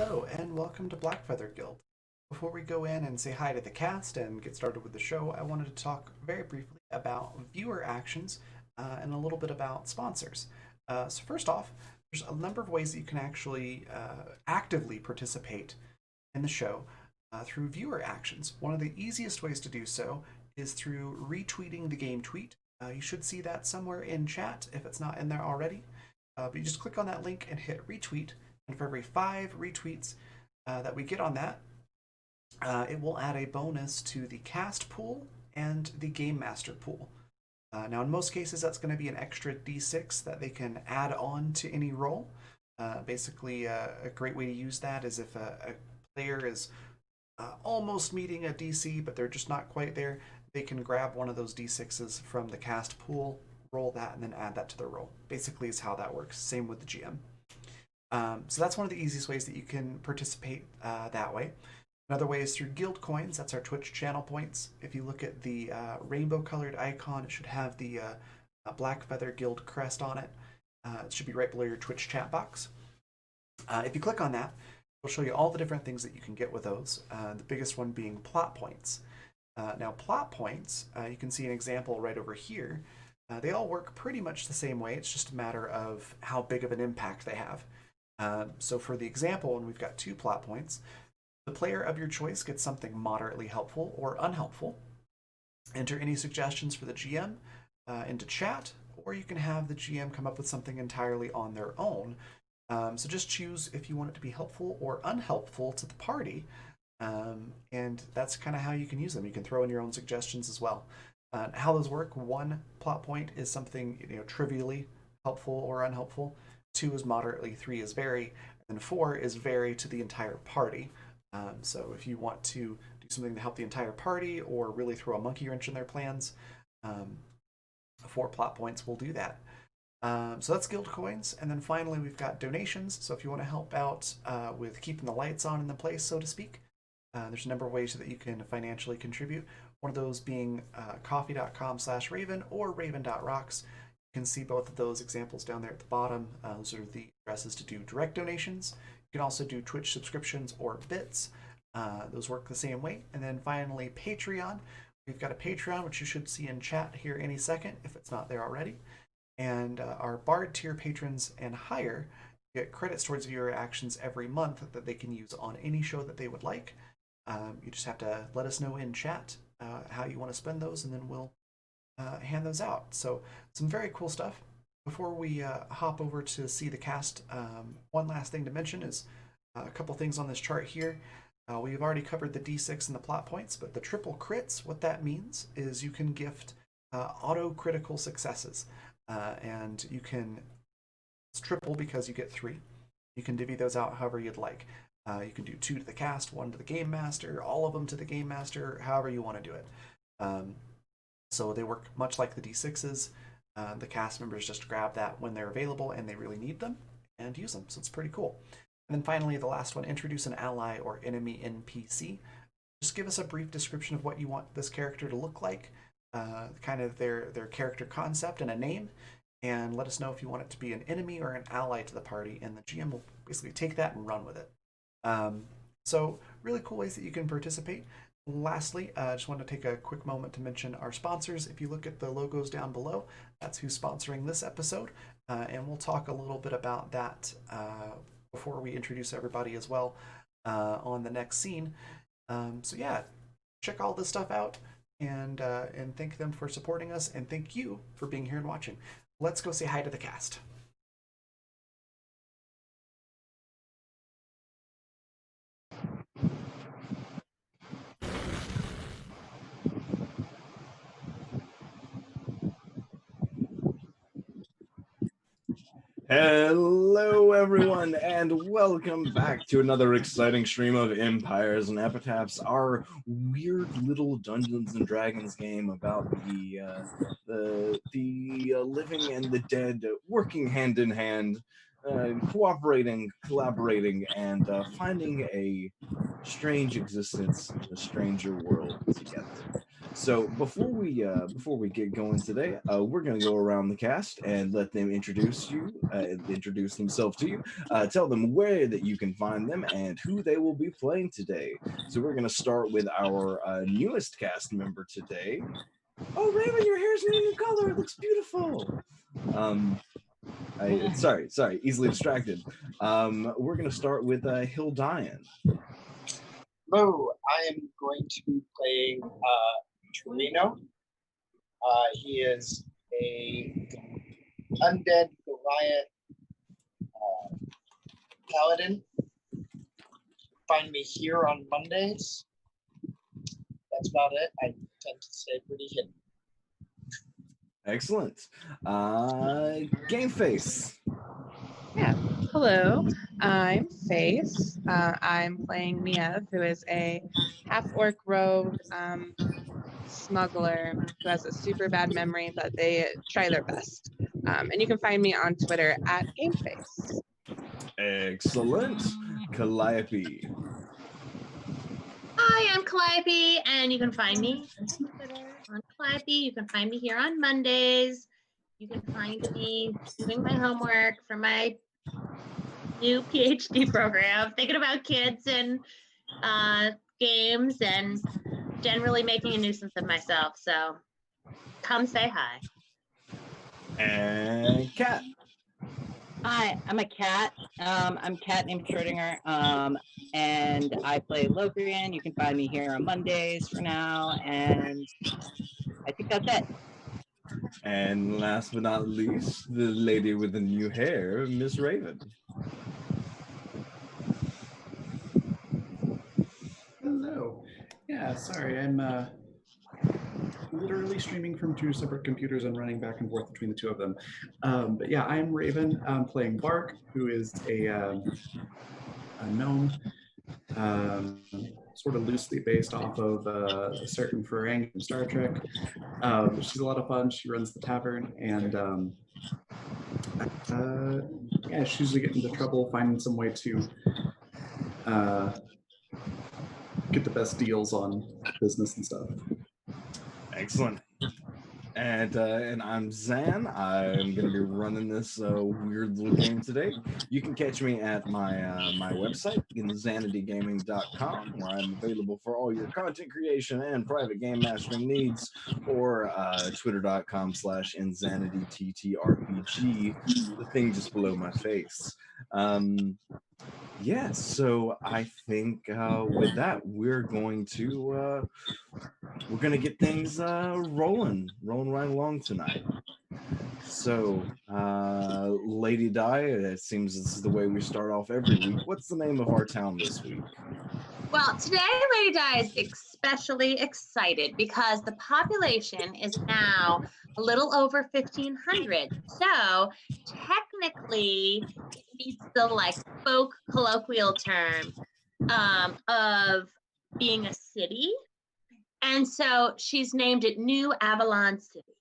Hello, and welcome to Blackfeather Guild. Before we go in and say hi to the cast and get started with the show, I wanted to talk very briefly about viewer actions and a little bit about sponsors. So, first off, there's a number of ways that you can actually actively participate in the show through viewer actions. One of the easiest ways to do so is through retweeting the game tweet. You should see that somewhere in chat if it's not in there already. But you just click on that link and hit retweet, and for every 5 retweets that we get on that, it will add a bonus to the cast pool and the game master pool. Now, in most cases, that's going to be an extra d6 that they can add on to any roll. Basically, a great way to use that is if a player is almost meeting a DC, but they're just not quite there, they can grab one of those d6s from the cast pool, roll that, and then add that to their roll. Basically, is how that works. Same with the GM. So that's one of the easiest ways that you can participate that way. Another way is through guild coins. That's our Twitch channel points. If you look at the rainbow colored icon, it should have the Blackfeather Guild crest on it. It should be right below your Twitch chat box. If you click on that, it'll show you all the different things that you can get with those. The biggest one being plot points. Now, plot points, you can see an example right over here. They all work pretty much the same way. It's just a matter of how big of an impact they have. So for the example, when we've got 2 plot points, the player of your choice gets something moderately helpful or unhelpful. Enter any suggestions for the GM into chat, or you can have the GM come up with something entirely on their own. So just choose if you want it to be helpful or unhelpful to the party, and that's kind of how you can use them. You can throw in your own suggestions as well. How those work: 1 plot point is something trivially helpful or unhelpful. 2 is moderately, 3 is very, and 4 is very to the entire party. So if you want to do something to help the entire party or really throw a monkey wrench in their plans, 4 plot points will do that. So that's guild coins. And then finally, we've got donations. So if you want to help out with keeping the lights on in the place, so to speak, there's a number of ways that you can financially contribute. One of those being coffee.com/Raven or raven.rocks. You can see both of those examples down there at the bottom. Those are the addresses to do direct donations. You can also do Twitch subscriptions or bits. Those work the same way. And then finally, Patreon. We've got a Patreon, which you should see in chat here any second if it's not there already. And our Bard tier patrons and higher get credits towards viewer actions every month that they can use on any show that they would like. You just have to let us know in chat how you want to spend those, and then we'll hand those out. So some very cool stuff. Before we hop over to see the cast, one last thing to mention is a couple things on this chart here. We've already covered the D6 and the plot points, but the triple crits, what that means is you can gift auto critical successes. And you can, it's triple because you get 3. You can divvy those out however you'd like. You can do 2 to the cast, 1 to the game master, all of them to the game master, however you want to do it. So they work much like the D6s. The cast members just grab that when they're available and they really need them and use them. So it's pretty cool. And then finally, the last one, introduce an ally or enemy NPC. Just give us a brief description of what you want this character to look like, kind of their character concept and a name, and let us know if you want it to be an enemy or an ally to the party, and the GM will basically take that and run with it. So really cool ways that you can participate. Lastly, I just want to take a quick moment to mention our sponsors. If you look at the logos down below, that's who's sponsoring this episode, and we'll talk a little bit about that before we introduce everybody as well on the next scene. So yeah, check all this stuff out, and thank them for supporting us, and thank you for being here and watching. Let's go say hi to the cast. Hello, everyone, and welcome back to another exciting stream of Empires and Epitaphs, our weird little Dungeons and Dragons game about the living and the dead working hand in hand, cooperating, collaborating, and finding a strange existence in a stranger world together. So before we get going today, we're gonna go around the cast and let them introduce themselves to you, tell them where that you can find them and who they will be playing today. So we're gonna start with our newest cast member today. Oh, Raven, your hair's in a new color. It looks beautiful. Sorry, easily distracted. We're gonna start with Hill Dian. Hello, I am going to be playing Torino. He is a undead Goliath paladin. Find me here on Mondays. That's about it. I tend to stay pretty hidden. Excellent. Game Face. Yeah. Hello, I'm Faith. I'm playing Miev, who is a half-orc rogue smuggler who has a super bad memory, but they try their best. And you can find me on Twitter at GameFace. Excellent. Calliope. Hi, I'm Calliope, and you can find me on Twitter on Calliope. You can find me here on Mondays. You can find me doing my homework for my new PhD program, thinking about kids and games, and generally making a nuisance of myself. So come say hi. And Cat. Hi, I'm a cat. I'm Cat named Schrodinger, and I play Locrian. You can find me here on Mondays for now, and I think that's it. And last but not least, the lady with the new hair, Miss Raven. Hello. Yeah, sorry, I'm literally streaming from two separate computers and running back and forth between the two of them. But yeah, I'm Raven. I'm playing Bark, who is a gnome, sort of loosely based off of a certain Ferengi from Star Trek. She's a lot of fun. She runs the tavern, and yeah, she's usually getting into trouble finding some way to get the best deals on business and stuff. Excellent. And I'm Zan. I'm gonna be running this weird little game today. You can catch me at my my website, insanitygaming.com, where I'm available for all your content creation and private game mastering needs, or twitter.com/insanityttrpg, the thing just below my face. Yeah, so I think with that we're gonna get things rolling right along tonight. So, Lady Di, it seems this is the way we start off every week. What's the name of our town this week? Well, today Lady Di is especially excited because the population is now a little over 1,500. So technically, it meets the folk colloquial term of being a city, and so she's named it New Avalon City.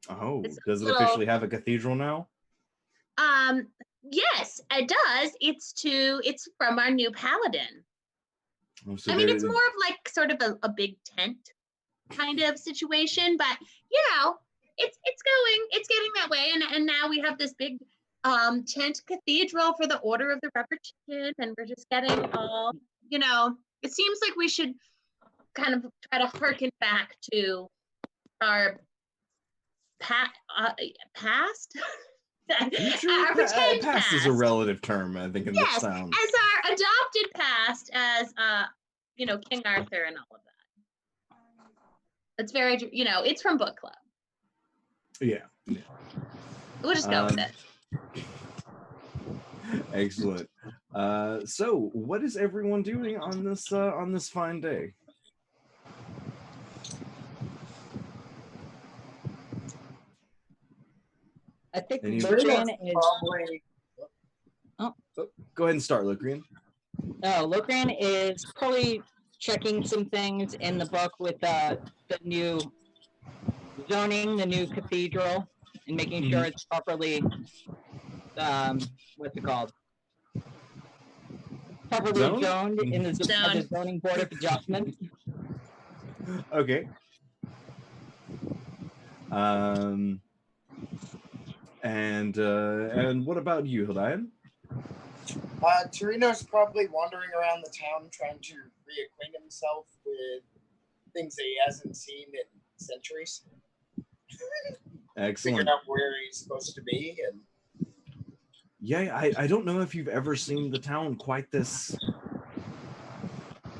Oh, does it officially have a cathedral now? Yes, it does. It's from our new paladin. Oh, so I mean, it's more of sort of a big tent kind of situation, but it's getting that way, and now we have this big tent cathedral for the Order of the Reverend, and we're just getting all, it seems like we should kind of try to harken back to our past. Future? Our pretend past is a relative term, I think, in this sound. As our adopted past, as King Arthur and all of that. It's very, it's from book club. Yeah. We'll just go with it. Excellent. So, what is everyone doing on this fine day? I think Locrian is probably. Oh, go ahead and start, Locrian. No, Locrian is probably checking some things in the book with the new zoning, the new cathedral, and making sure it's properly what's it called? Properly zoned in the zoning board of adjustment. Okay. And what about you, Hildian? Torino's probably wandering around the town trying to reacquaint himself with things that he hasn't seen in centuries. Excellent. Figure out where he's supposed to be. And Yeah, I don't know if you've ever seen the town quite this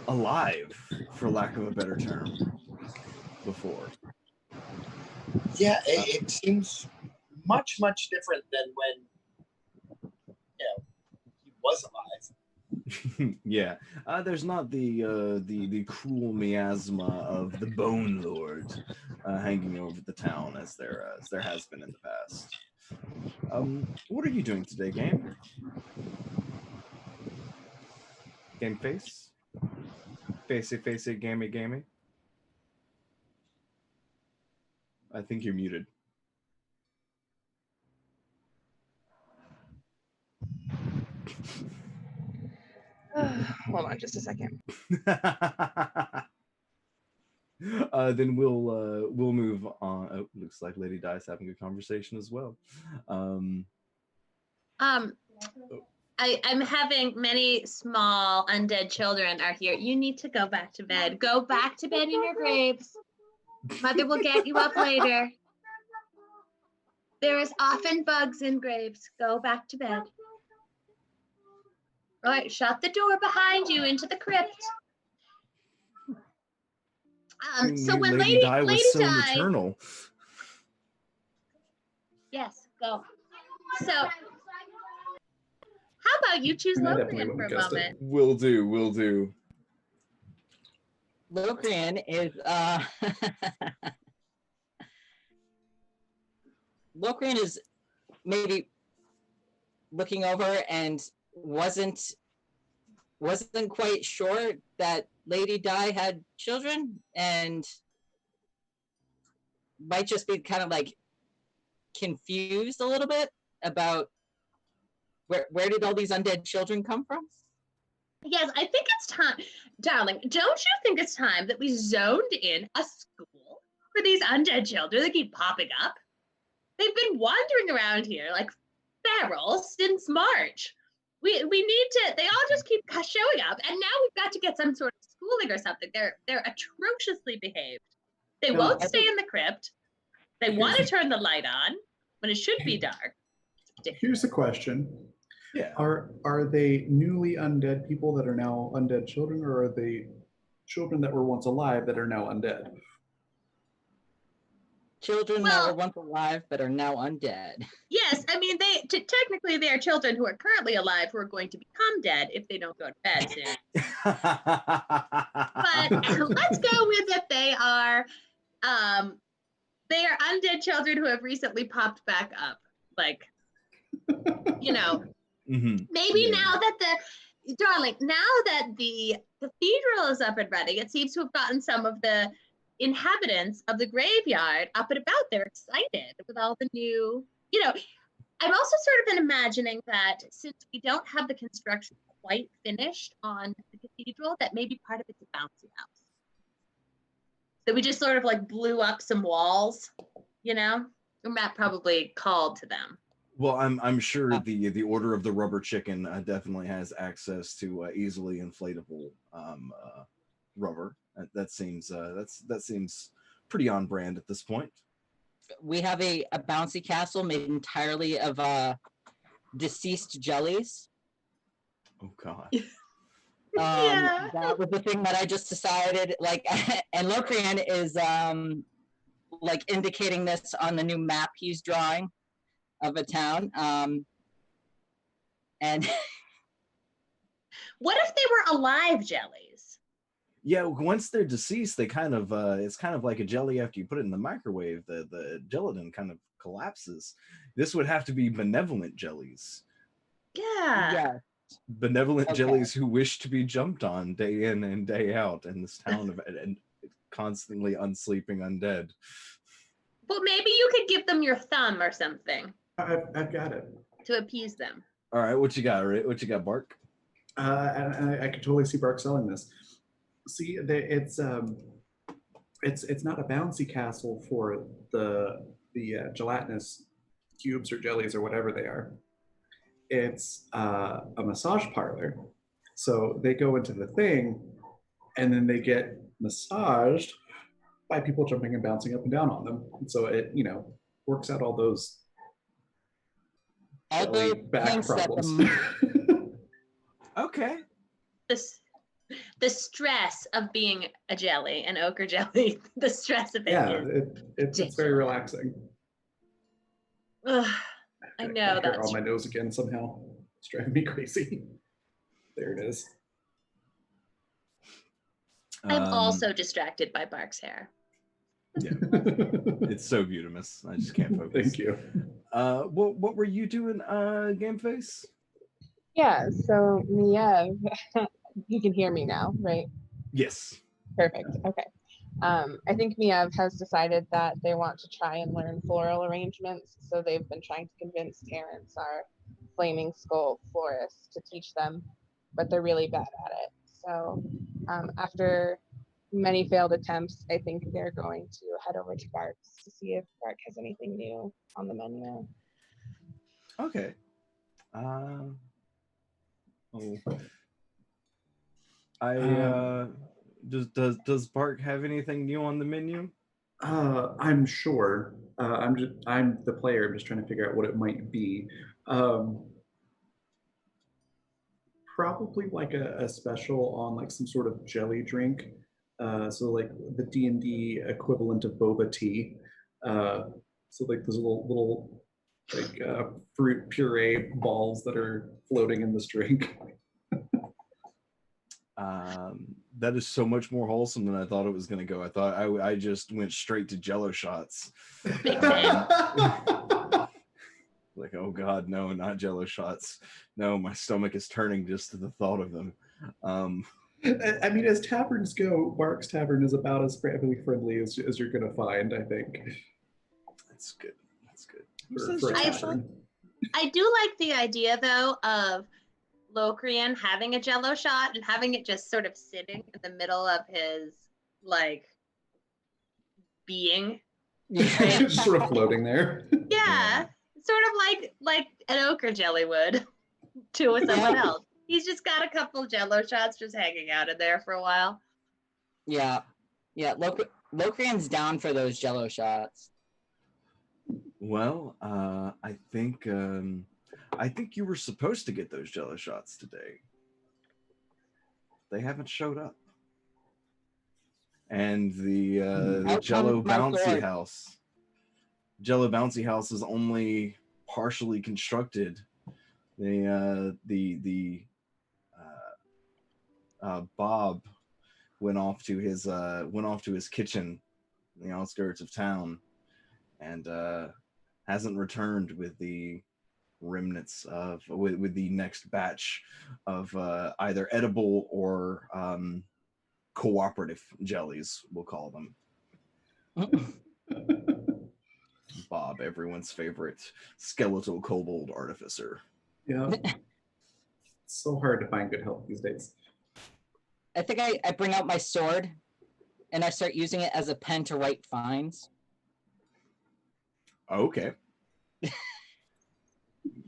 alive, for lack of a better term, before. yeah, it seems much, much different than when he was alive. Yeah, there's not the cruel miasma of the Bone Lord hanging over the town as there has been in the past. What are you doing today, game? Game face? Facey, gamey. I think you're muted. Hold on just a second. Then we'll move on. Oh, looks like Lady Di's having a conversation as well. I'm having many small undead children are here. You need to go back to bed. Go back to bed in your graves. Mother will get you up later. There is often bugs in graves. Go back to bed. All right, shut the door behind you into the crypt. So when Lady Di was so maternal. Yes, go. So how about you choose Locrian for a moment? Will do. Locrian is Locrian is maybe looking over and wasn't quite sure that Lady Di had children, and might just be kind of like confused a little bit about where did all these undead children come from? Yes, I think it's time, darling. Don't you think it's time that we zoned in a school for these undead children that keep popping up? They've been wandering around here like feral since March. We need to. They all just keep showing up, and now we've got to get some sort of schooling or something. They're atrociously behaved. They won't stay in the crypt. They want to turn the light on when it should be dark. Here's the question. Yeah. Are they newly undead people that are now undead children, or are they children that were once alive that are now undead? Children that were once alive but are now undead. Yes, I mean technically they are children who are currently alive who are going to become dead if they don't go to bed soon. But let's go with that they are undead children who have recently popped back up. Like, maybe now that now that the cathedral is up and running, it seems to have gotten some of the inhabitants of the graveyard up and about. They're excited with all the new, I've also sort of been imagining that since we don't have the construction quite finished on the cathedral, that maybe part of it's a bouncy house. So we just sort of like blew up some walls, and Matt probably called to them. Well, I'm sure the Order of the Rubber Chicken definitely has access to easily inflatable rubber. That seems pretty on brand at this point. We have a bouncy castle made entirely of deceased jellies. Oh God. Yeah. That was the thing that I just decided. Like, and Locrian is like indicating this on the new map he's drawing of a town. And what if they were alive jellies? Yeah, once they're deceased, they kind of it's kind of like a jelly after you put it in the microwave. The gelatin kind of collapses. This would have to be benevolent jellies. Yeah. yeah, Benevolent jellies who wish to be jumped on day in and day out in this town of and constantly unsleeping undead. Well, maybe you could give them your thumb or something I've got it. to appease them. All right, what you got, Ray? What you got, Bark? And I could totally see Bark selling this. See, it's it's not a bouncy castle for the gelatinous cubes or jellies or whatever they are. It's a massage parlor. So they go into the thing, and then they get massaged by people jumping and bouncing up and down on them. And so it, works out all those jelly Although back thinks that problems. Okay. This, the stress of being a jelly, an ochre jelly, the stress of it Yeah, is it's very ridiculous. relaxing. Ugh, I Got know hair that's on my nose again somehow. It's driving me crazy. There it is. I'm also distracted by Bark's hair. Yeah, it's so beautiful. I just can't focus. Thank you. What were you doing, Game Face? Yeah, so Niev, you can hear me now, right? Yes. Perfect. Okay. I think Niev has decided that they want to try and learn floral arrangements, so they've been trying to convince Terrence, our flaming skull florist, to teach them, but they're really bad at it. So after many failed attempts, I think they're going to head over to Bark's to see if Bark has anything new on the menu. Okay. Does Bart have anything new on the menu? I'm sure. I'm the player. I'm just trying to figure out what it might be. Probably like a special on like some sort of jelly drink. So like the D&D equivalent of boba tea. So like those little like fruit puree balls that are floating in this drink. That is so much more wholesome than I thought it was going to go. I thought I just went straight to Jello shots. Like, oh God, no, not Jello shots. No, my stomach is turning just to the thought of them. I mean, as taverns go, Bark's Tavern is about as family friendly as you're going to find, I think. That's good. That's good. For a tavern. I do like the idea, though, of Locrian having a jello shot and having it just sort of sitting in the middle of his, like, being. Just sort of floating there. Yeah, sort of like an ochre jelly would to someone else. He's just got a couple jello shots just hanging out in there for a while. Yeah. Locrian's down for those jello shots. Well, I think you were supposed to get those Jello shots today. They haven't showed up. And the Jello bouncy house. Jello bouncy house is only partially constructed. Bob went off to his kitchen in the outskirts of town, and hasn't returned with the remnants of with the next batch of either edible or cooperative jellies, we'll call them. Bob, everyone's favorite skeletal kobold artificer. Yeah. It's so hard to find good help these days. I think I bring out my sword and I start using it as a pen to write fines. Okay.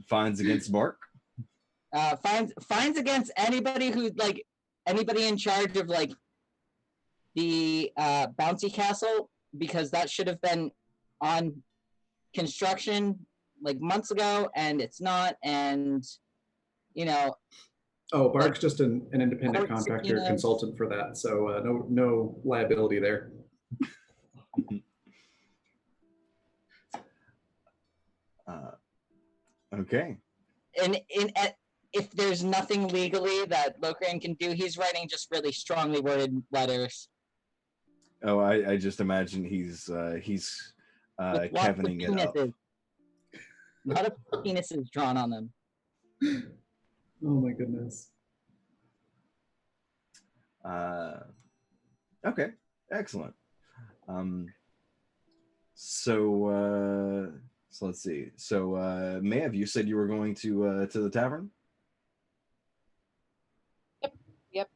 Fines against Bark? Fines against anybody who, like, anybody in charge of, like, the bouncy castle, because that should have been on construction like months ago, and it's not, and Oh, Bark's just an independent contractor consultant for that, so no liability there. Okay. And if there's nothing legally that Locrian can do, he's writing just really strongly worded letters. Oh, I just imagine he's Kevining it up. A lot of penises drawn on them. Oh my goodness. Okay, excellent. So let's see. So Maeve, you said you were going to the tavern? Yep.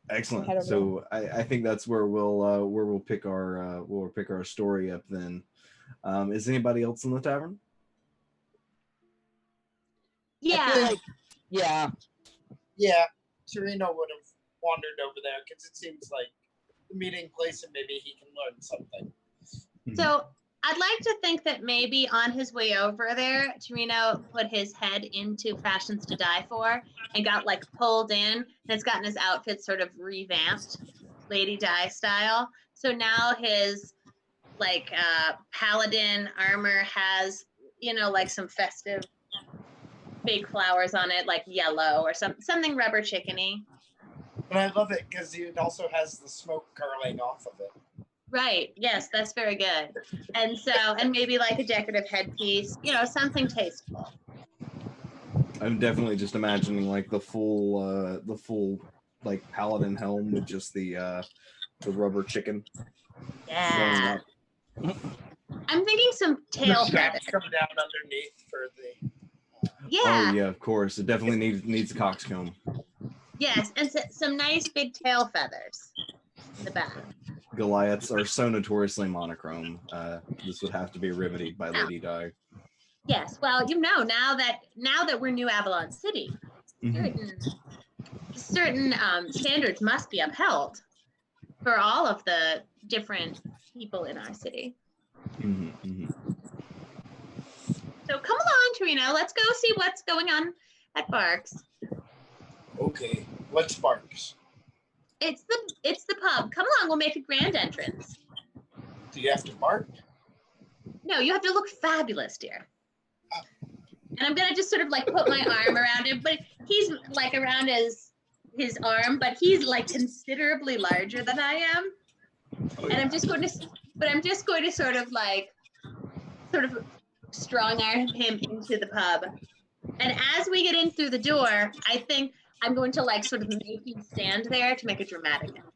head Excellent. over So I think that's where we'll pick our story up then. Is anybody else in the tavern? I feel Yeah. like, yeah. Yeah, Torino would have wandered over there because it seems like the meeting place and maybe he can learn something. So I'd like to think that maybe on his way over there, Torino put his head into Fashions to Die For and got like pulled in and has gotten his outfit sort of revamped, Lady Di style. So now his like paladin armor has, like some festive fake flowers on it, like yellow or something rubber chickeny. And I love it because it also has the smoke curling off of it. Right. Yes, that's very good. And maybe like a decorative headpiece, something tasteful. I'm definitely just imagining like the full like paladin helm with just the rubber chicken flowing Yeah. out. I'm thinking some tail The straps feathers. come down underneath for the. Yeah. Oh yeah, of course. It definitely needs a coxcomb. Yes, and some nice big tail feathers in the back. Goliaths are so notoriously monochrome. This would have to be remedied by Yeah. Lady Di. Yes. Well, now that we're New Avalon City, certain standards must be upheld for all of the different people in our city. So come along, Torino. Let's go see what's going on at Barks. Okay, what sparks? It's the pub. Come along, we'll make a grand entrance. Do you have to bark? No, you have to look fabulous, dear. And I'm gonna just sort of like put my arm around him, but he's like around his arm, but he's like considerably larger than I am. Oh, And I'm just going to sort of strong arm him into the pub. And as we get in through the door, I think I'm going to like sort of make you stand there to make a dramatic entrance.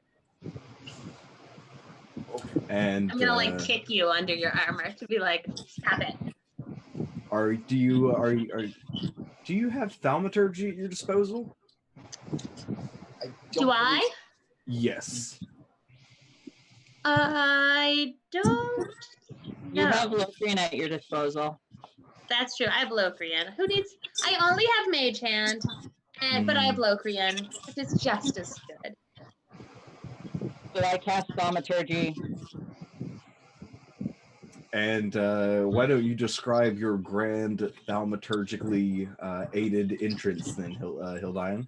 And I'm gonna like kick you under your armor to be like, stop it. Do you have thaumaturgy at your disposal? Do I? Yes. I don't You know. have Locrian at your disposal. That's true. I have Locrian. I only have Mage Hand, but I have Locrian, which is just as good. So I cast Thaumaturgy. And why don't you describe your grand thaumaturgically aided entrance then, Hildian?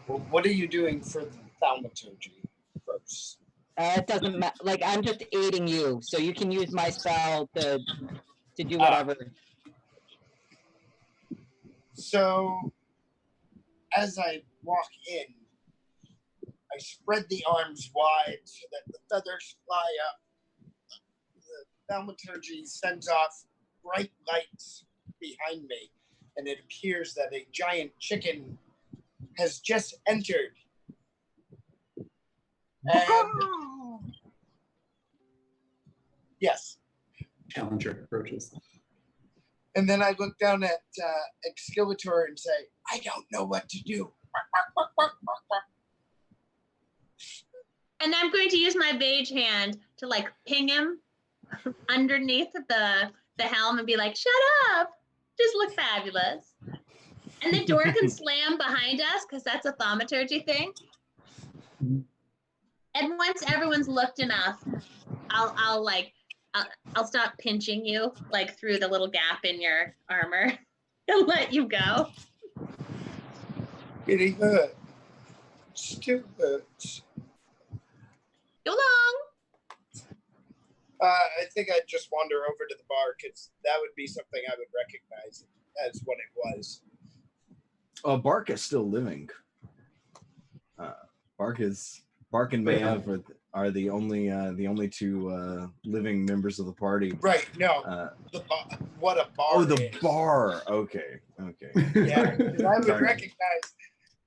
Well, what are you doing for the thaumaturgy first? It doesn't matter. Like, I'm just aiding you, so you can use my spell to do whatever. So, as I walk in, I spread the arms wide so that the feathers fly up. The thaumaturgy sends off bright lights behind me, and it appears that a giant chicken has just entered. And yes. Challenger approaches. And then I look down at Excavator and say, I don't know what to do. And I'm going to use my Mage Hand to like ping him underneath the helm and be like, shut up, just look fabulous. And the door can slam behind us because that's a thaumaturgy thing. And once everyone's looked enough, I'll stop pinching you like through the little gap in your armor and let you go. It hurts. Still hurts. Go long. I think I'd just wander over to the bar because that would be something I would recognize as what it was. Bark is still living. Bark and Mayev are the only two living members of the party. Right, no. What a bar. Oh, the is. bar. Okay. Yeah, because I would recognize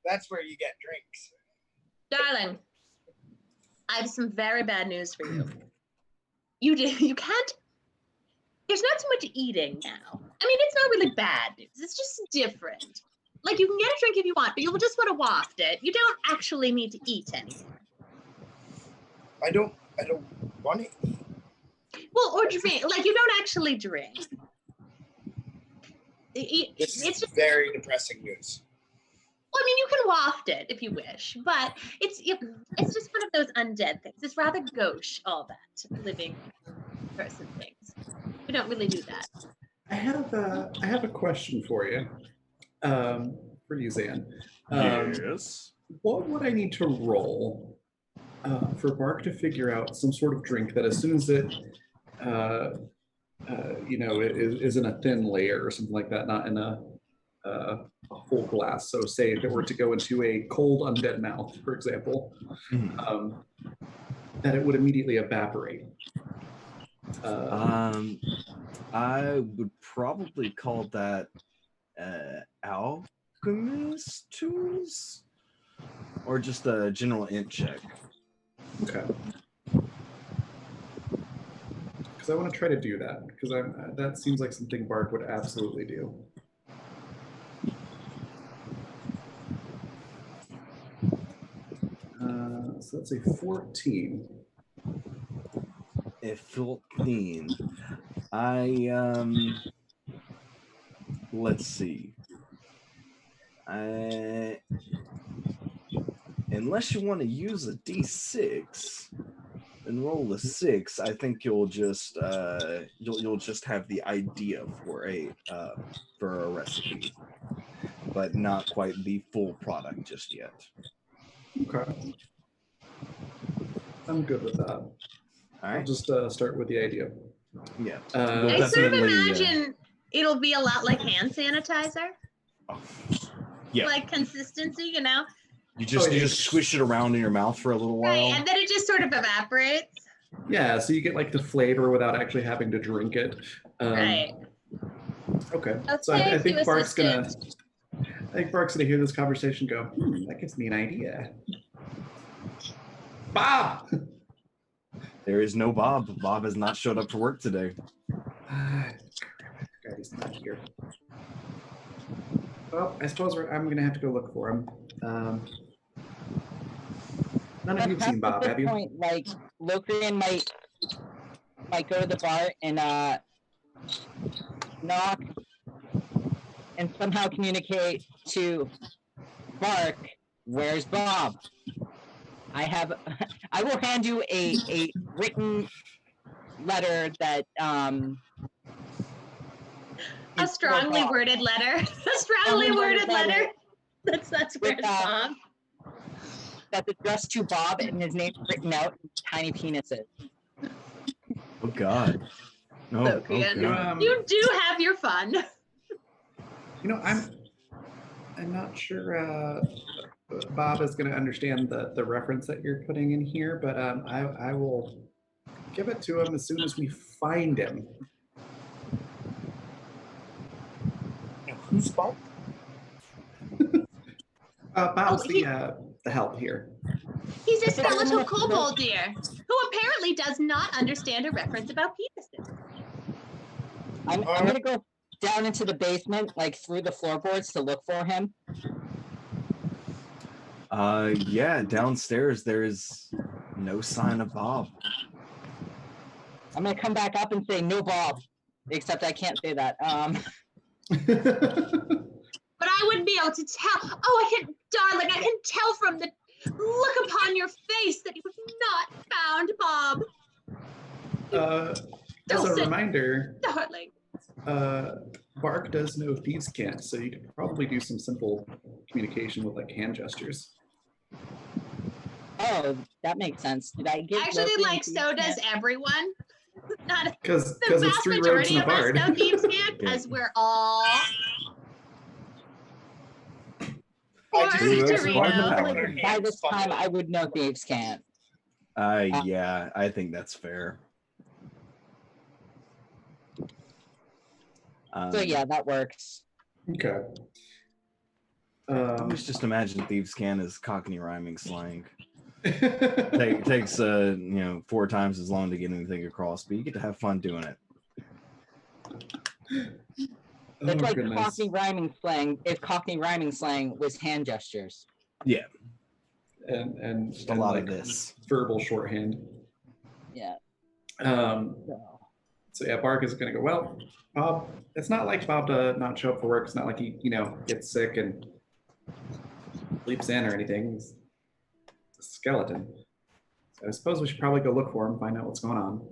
that's where you get drinks. Darling, I have some very bad news for you. You can't, there's not so much eating now. I mean, it's not really bad news. It's just different. Like, you can get a drink if you want, but you'll just want to waft it. You don't actually need to eat anymore. I don't want to eat. Well, or drink. Like, you don't actually drink. This It's is just, very depressing news. well, I mean, you can waft it if you wish, but it's just one of those undead things. It's rather gauche, all that living person things. We don't really do that. I have a question for you, for you, Zan. Yes. What would I need to roll for Bark to figure out some sort of drink that, as soon as it, it is in a thin layer or something like that, not in a full glass. So, say if it were to go into a cold undead mouth, for example, that it would immediately evaporate. I would probably call that alchemist tools, or just a general int check. Okay. Because I want to try to do that, because that seems like something Bark would absolutely do. So that's a 14. A 14. Let's see. Unless you want to use a d6 and roll a 6, I think you'll just you'll just have the idea for a recipe, but not quite the full product just yet. Okay. I'm good with that. All right. I'll just start with the idea. Yeah. I sort of imagine it'll be a lot like hand sanitizer. Oh, yeah. Like consistency, you know? You just squish it around in your mouth for a little while. Right, and then it just sort of evaporates. Yeah, so you get like the flavor without actually having to drink it. Right. Okay. Let's So I say think you Bark's gonna assisted. hear this conversation and go, that gives me an idea. Bob! There is no Bob. Bob has not showed up for work today. God, he's not here. Well, I suppose I'm going to have to go look for him. None of you have seen Bob, have you? Point, like, Locrian might go to the bar and knock and somehow communicate to Bark, where's Bob? I will hand you a written letter that A strongly worded letter. A strongly worded letter. That's where's Bob. That's addressed to Bob and his name written out in tiny penises. Oh God. No. Locrian. Oh, God. You do have your fun. I'm not sure Bob is going to understand the reference that you're putting in here, but I will give it to him as soon as we find him. Who's Bob? Bob's the help here. He's a skeletal kobold deer who apparently does not understand a reference about penises. I'm going to go down into the basement, like through the floorboards, to look for him. Yeah, downstairs there is no sign of Bob. I'm going to come back up and say, no Bob. Except I can't say that. But I wouldn't be able to tell. Darling, I can tell from the look upon your face that you have not found Bob. As a reminder, Darling. Bark does know thieves can't, so you could probably do some simple communication with like hand gestures. Oh, that makes sense. Did I get Actually, like, so does everyone. Not because the it's vast 3 rogues majority and a of us bard. know thieves can't, because we're all forced to read them. By this time, I would know thieves can't. Yeah, I think that's fair. So yeah, that works. Okay. I always just imagine thieves can as Cockney rhyming slang. It takes 4 times as long to get anything across, but you get to have fun doing it. Oh, It's like goodness. Cockney rhyming slang. If Cockney rhyming slang was hand gestures. Yeah, And just a lot like of this. verbal shorthand. Yeah. Um, So. so yeah, Bark is going to go, well, Bob, it's not like Bob to not show up for work. It's not like he, gets sick and sleeps in or anything. He's a skeleton. So I suppose we should probably go look for him, find out what's going on.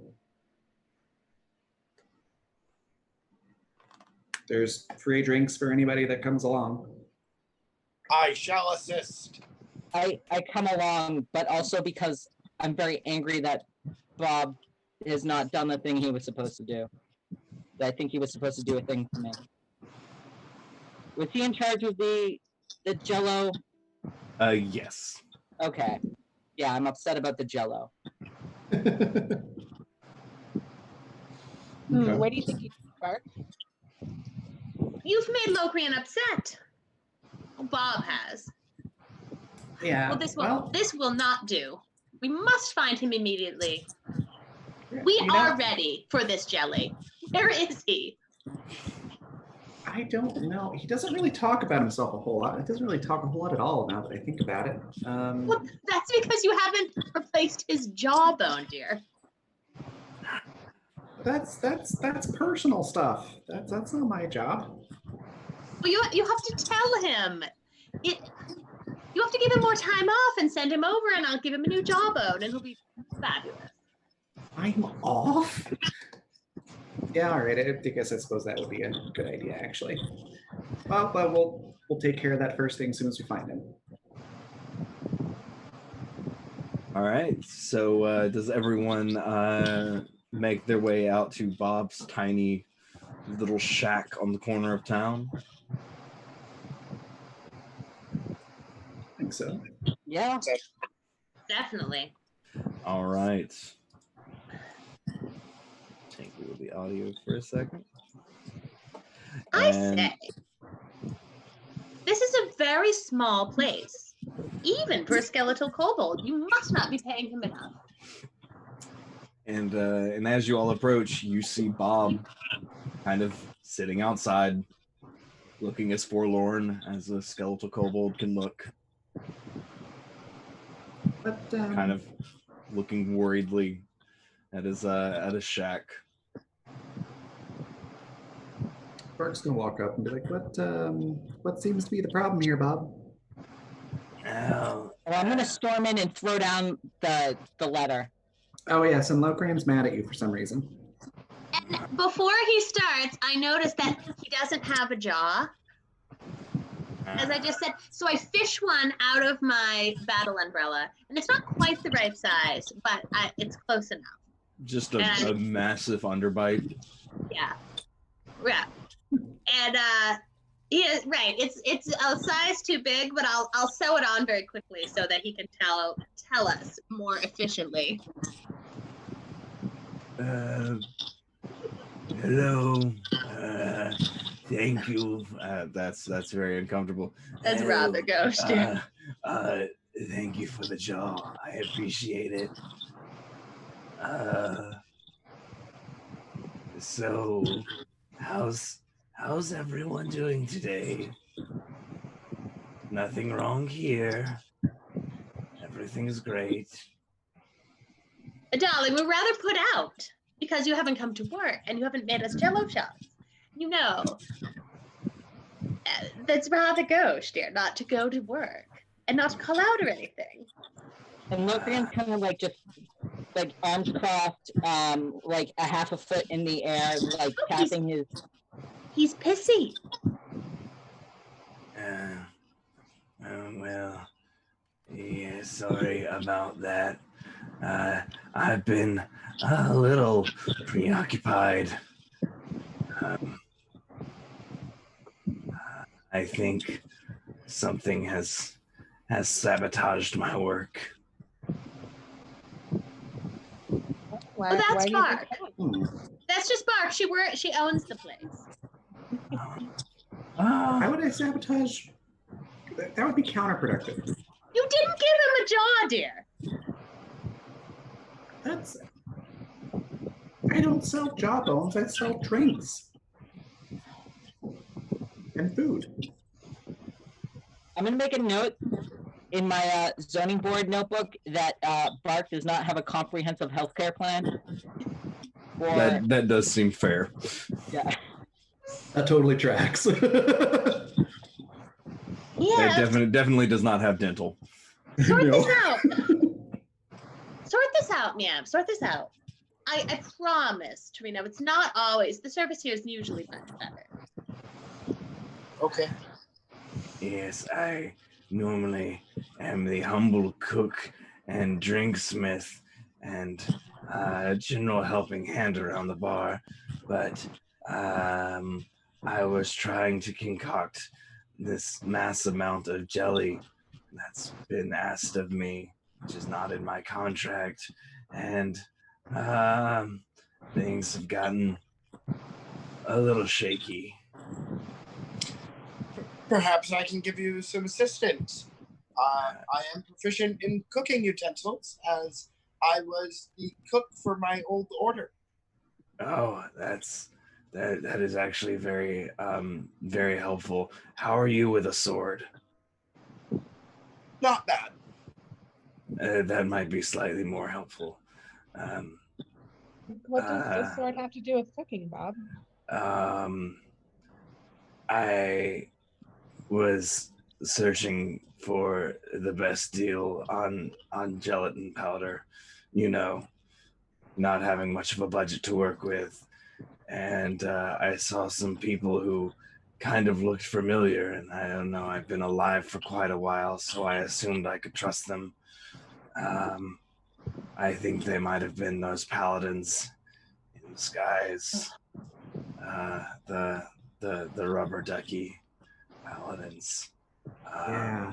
There's free drinks for anybody that comes along. I shall assist. I come along, but also because I'm very angry that Bob has not done the thing he was supposed to do. I think he was supposed to do a thing for me. Was he in charge of the Jello? Yes. Okay. Yeah, I'm upset about the Jello. Okay. Where do you think you Bark? You've made Locrian upset. Bob has. Yeah. Well, this will not do. We must find him immediately. We you know, are ready for this jelly. Where is he? I don't know. He doesn't really talk about himself a whole lot. He doesn't really talk a whole lot at all now that I think about it. Well, that's because you haven't replaced his jawbone, dear. That's personal stuff. That's not my job. Well, you have to tell him. You have to give him more time off and send him over, and I'll give him a new jawbone, and he'll be fabulous. I'm off? Yeah, all right. I suppose that would be a good idea, actually. Well, but we'll take care of that first thing as soon as we find him. All right. So does everyone make their way out to Bob's tiny little shack on the corner of town? I think so. Yeah. Definitely. All right. Take a little the audio for a second. I say, this is a very small place. Even for a skeletal kobold, you must not be paying him enough. And as you all approach, you see Bob kind of sitting outside, looking as forlorn as a skeletal kobold can look. But Kind of looking worriedly at his shack. Bark's gonna walk up and be like, what seems to be the problem here, Bob? Oh, Well, I'm gonna storm in and throw down the letter. Oh yes, and Locrian's mad at you for some reason. And before he starts, I noticed that he doesn't have a jaw. As I just said, so I fish one out of my battle umbrella, and it's not quite the right size, but it's close enough. Just a massive underbite. Yeah. And yeah, right. It's a size too big, but I'll sew it on very quickly so that he can tell us more efficiently. Hello. Thank you. That's very uncomfortable. That's rather ghosty. Thank you for the jaw. I appreciate it. So, how's everyone doing today? Nothing wrong here. Everything's great. Darling, we're rather put out because you haven't come to work and you haven't made us jello shots. You know, that's rather gauche, dear, not to go to work and not to call out or anything. And Locrian's kind of like just like arms crossed, like a half a foot in the air, like tapping his. He's pissy. Well, yeah, sorry about that. I've been a little preoccupied. I think something has sabotaged my work. Why, That's why Bark. Hmm. That's just Bark. She owns the place. Why would I sabotage? That would be counterproductive. You didn't give him a jaw, dear. I don't sell jawbones, I sell drinks. and food. I'm going to make a note in my zoning board notebook that Bark does not have a comprehensive healthcare plan. Or, That does seem fair. yeah. That totally tracks. Yeah, It definitely does not have dental. sort No. this out. Sort this out, Meow. Sort this out. I promise, Torino, it's not always. The service here is usually much better. Okay. Yes, I normally am the humble cook and drinksmith and general helping hand around the bar, but I was trying to concoct this mass amount of jelly that's been asked of me, which is not in my contract, and things have gotten a little shaky. Perhaps I can give you some assistance. I am proficient in cooking utensils, as I was the cook for my old order. Oh, that is actually very very helpful. How are you with a sword? Not bad. That might be slightly more helpful. What does the sword have to do with cooking, Bob? I was searching for the best deal on gelatin powder, you know, not having much of a budget to work with, and I saw some people who kind of looked familiar, and I don't know, I've been alive for quite a while, so I assumed I could trust them. I think they might have been those paladins in disguise, the rubber ducky paladins. Yeah.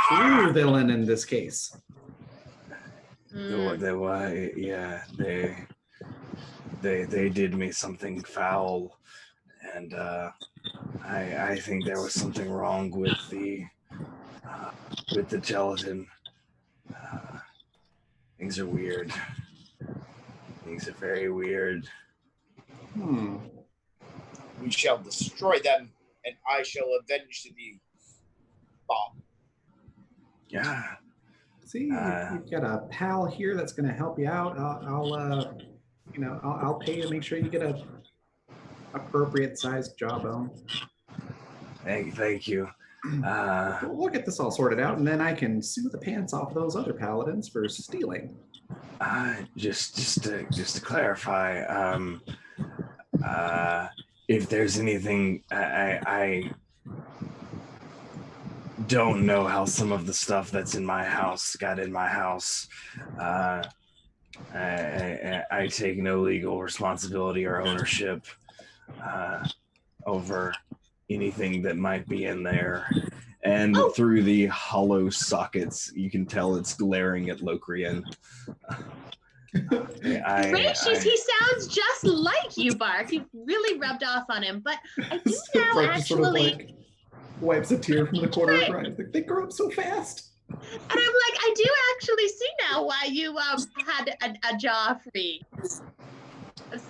True villain in this case. They did me something foul, and I think there was something wrong with the gelatin. Things are weird. Things are very weird. We shall destroy them, and I shall avenge thee, Bob. Yeah. See, you've got a pal here that's going to help you out. I'll pay to make sure you get a appropriate sized jawbone. Thank you. We'll get this all sorted out, and then I can sue the pants off those other paladins for stealing. Just to clarify, if there's anything, I don't know how some of the stuff that's in my house got in my house. I take no legal responsibility or ownership over anything that might be in there. And through the hollow sockets, you can tell it's glaring at Locrian. Gracious, he sounds just like you, Bark. You've really rubbed off on him. But I do now Bark actually. just sort of like wipes a tear from the corner of her eye. Like, they grow up so fast. And I'm like, I do actually see now why you had a jaw-free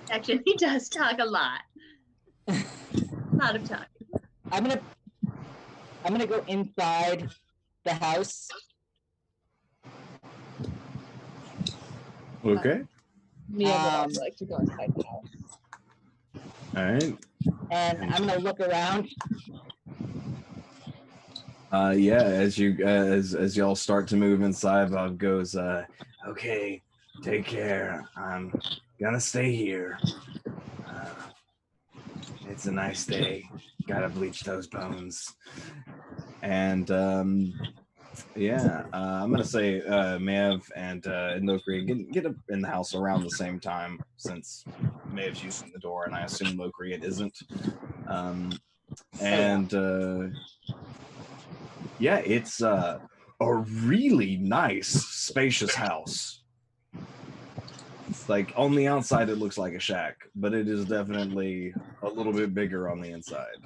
section. He does talk a lot. A lot of talking. I'm gonna go inside the house. Okay. Mia would also like to go inside the house. All right. And I'm gonna look around. Yeah, as y'all start to move inside, Bob goes, okay, take care. I'm gonna stay here. It's a nice day. Gotta bleach those bones. And yeah, I'm gonna say Mav and Lokri get up in the house around the same time, since Mav's using the door and I assume Lokri isn't. Yeah, it's a really nice, spacious house. It's like on the outside, it looks like a shack, but it is definitely a little bit bigger on the inside.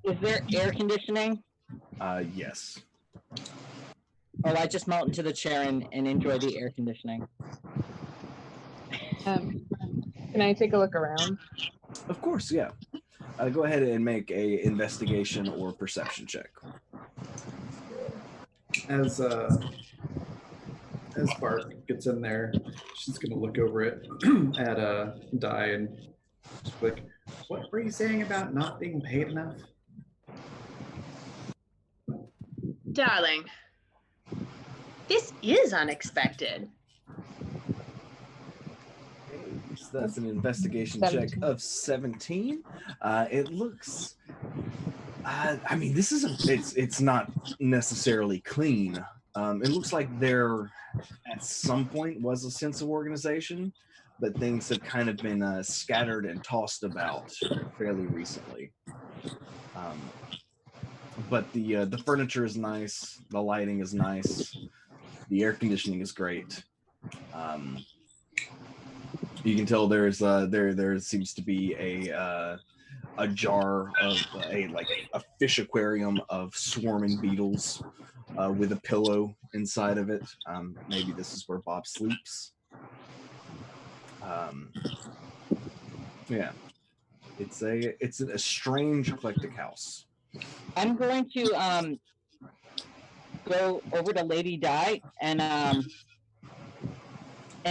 Is there air conditioning? Yes. Oh, I just melt into the chair and enjoy the air conditioning. Can I take a look around? Of course, yeah. Go ahead and make a investigation or perception check. As Bart gets in there, she's gonna look over it at Di and just be like, "What were you saying about not being paid enough?" Darling, this is unexpected. So that's an investigation check of 17. It looks. I mean, this is it's not necessarily clean. It looks like there, at some point, was a sense of organization, but things have kind of been scattered and tossed about fairly recently. But the furniture is nice, the lighting is nice, the air conditioning is great. You can tell there seems to be a jar of a fish aquarium of swarming beetles with a pillow inside of it. Maybe this is where Bob sleeps. Yeah, it's a strange eclectic house. I'm going to go over to Lady Di and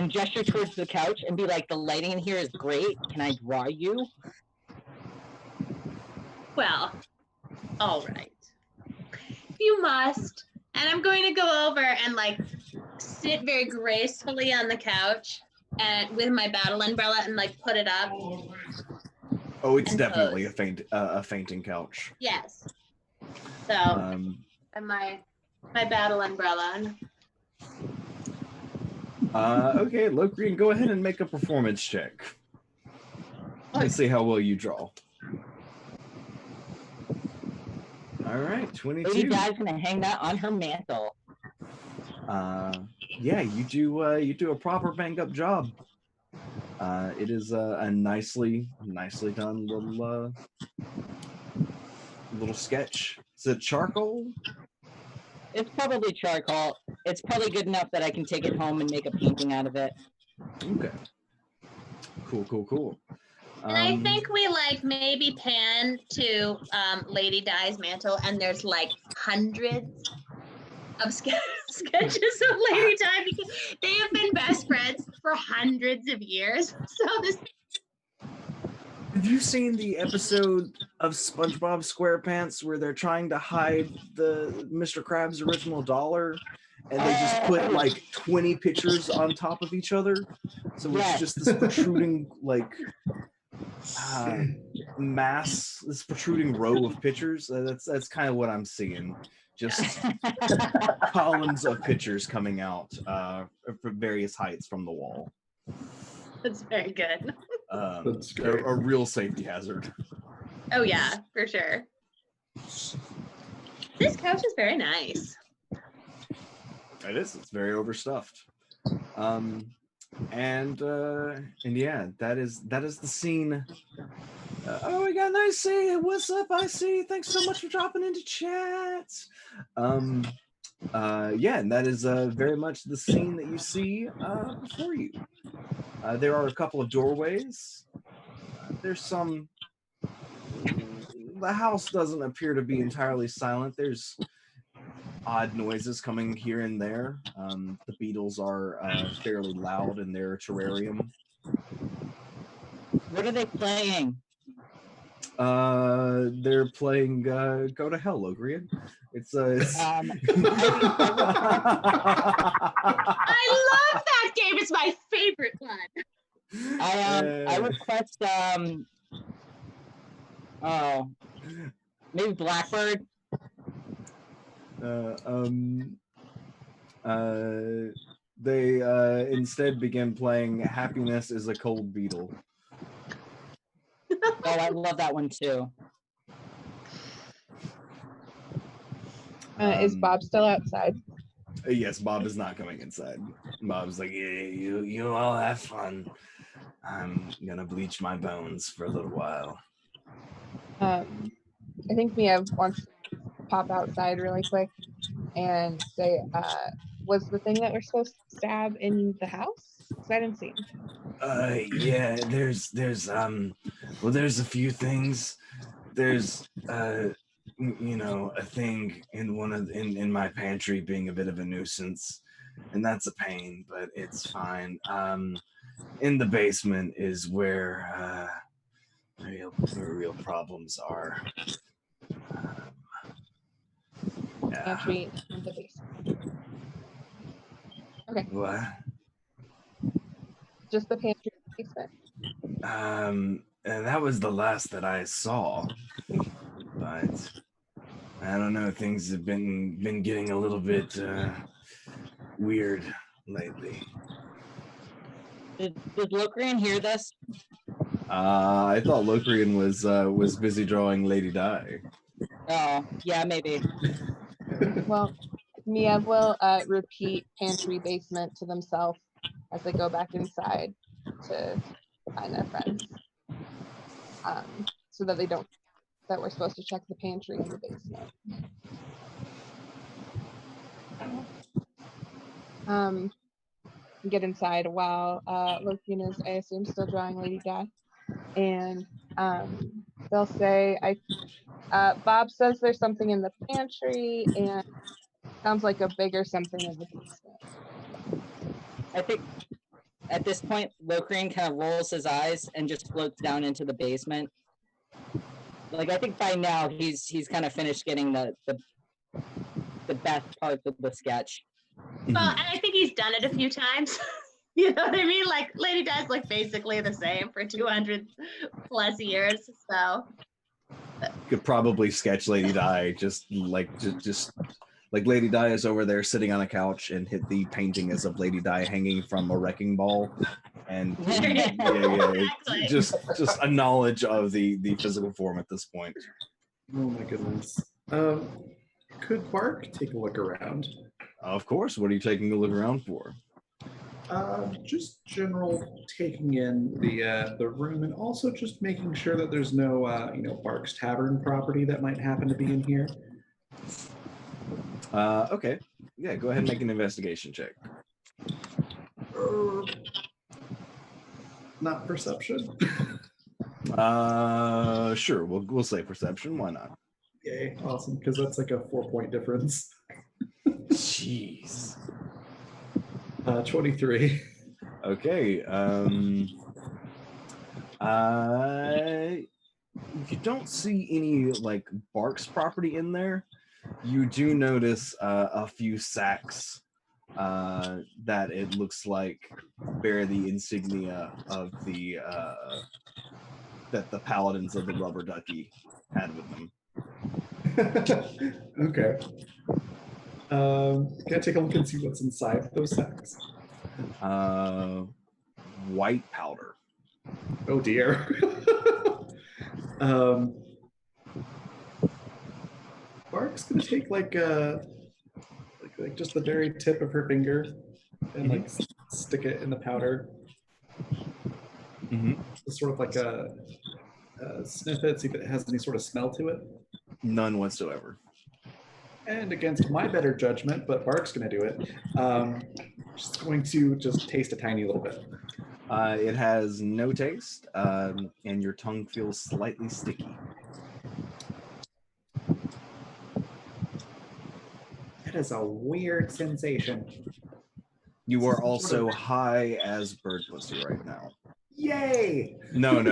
gesture towards the couch and be like, "The lighting in here is great. Can I draw you?" Well, all right. You must. And I'm going to go over and like sit very gracefully on the couch and with my battle umbrella and like put it up. Oh, it's and definitely pose. a fainting couch. Yes. So and my battle umbrella. Okay, Locrian, go ahead and make a performance check. Let's see how well you draw. All right, 22. Lady Di's gonna hang that on her mantle. Yeah, you do a proper bang up job. It is a nicely done little sketch. Is it charcoal? It's probably charcoal. It's probably good enough that I can take it home and make a painting out of it. Okay. Cool. And I think we like maybe pan to Lady Di's mantle, and there's like hundreds of sketches of Lady Di because they have been best friends for hundreds of years. So this. Have you seen the episode of SpongeBob SquarePants where they're trying to hide the Mr. Krabs original dollar, and they just put like 20 pictures on top of each other, so it's just this protruding mass, this protruding row of pictures? That's kind of what I'm seeing. Just columns of pictures coming out from various heights from the wall. That's very good. That's great. A real safety hazard. Oh yeah, for sure. This couch is very nice. It is. It's very overstuffed. And yeah, that is the scene. Oh, we got nice see. What's up? I see. Thanks so much for dropping into chat. Yeah, and that is very much the scene that you see before you. There are a couple of doorways. There's some. The house doesn't appear to be entirely silent. There's odd noises coming here and there. The beetles are fairly loud in their terrarium. What are they playing? They're playing Go to Hell, Logrian. It's I love that game. It's my favorite one. I request maybe Blackbird. They instead begin playing Happiness is a Cold Beetle. Oh, I love that one too. Is Bob still outside? Yes, Bob is not coming inside. Bob's like, yeah, you all have fun. I'm gonna bleach my bones for a little while. I think Mia wants to pop outside really quick and say, was the thing that we're supposed to stab in the house? Because I didn't see him. Yeah, there's a few things. there's a thing in my pantry being a bit of a nuisance, and that's a pain, but it's fine. In the basement is where the real problems are. Yeah. Pantry in the basement. Okay, What? just the pantry in the basement. And that was the last that I saw, but I don't know. Things have been getting a little bit weird lately. Did Locrian hear this? I thought Locrian was busy drawing Lady Di. Oh, yeah, maybe. Well, Miev will repeat pantry basement to themselves as they go back inside to find their friends. So that that we're supposed to check the pantry in the basement. Get inside while Lokian is, I assume, still drawing Lady Di. And they'll say, Bob says there's something in the pantry and sounds like a bigger something in the basement. I think at this point, Locrian kind of rolls his eyes and just floats down into the basement. Like, I think by now he's kind of finished getting the best parts of the sketch. Well, and I think he's done it a few times. You know what I mean? Like Lady Di's like basically the same for 200 plus years. So Could probably sketch Lady Di just like Lady Di is over there sitting on a couch and hit the painting as of Lady Di hanging from a wrecking ball, and Exactly. just a knowledge of the physical form at this point. Oh my goodness. Could Bark take a look around? Of course. What are you taking a look around for? Just general taking in the room, and also just making sure that there's no Bark's Tavern property that might happen to be in here. Okay. Yeah, go ahead and make an investigation check. Not perception. Sure. We'll say perception. Why not? Yay, awesome, because that's like a 4-point difference. Jeez. 23. Okay. You don't see any like Bark's property in there. You do notice a few sacks that it looks like bear the insignia of the that the paladins of the Rubber Ducky had with them. Okay. Can I take a look and see what's inside those sacks? White powder. Oh dear. Bark's gonna take like just the very tip of her finger and like stick it in the powder. Sort of like a sniff it, see if it has any sort of smell to it. None whatsoever. And against my better judgment, but Bark's gonna do it. Just going to just taste a tiny little bit. It has no taste, and your tongue feels slightly sticky. That is a weird sensation. You are also high as bird pussy right now. Yay! No,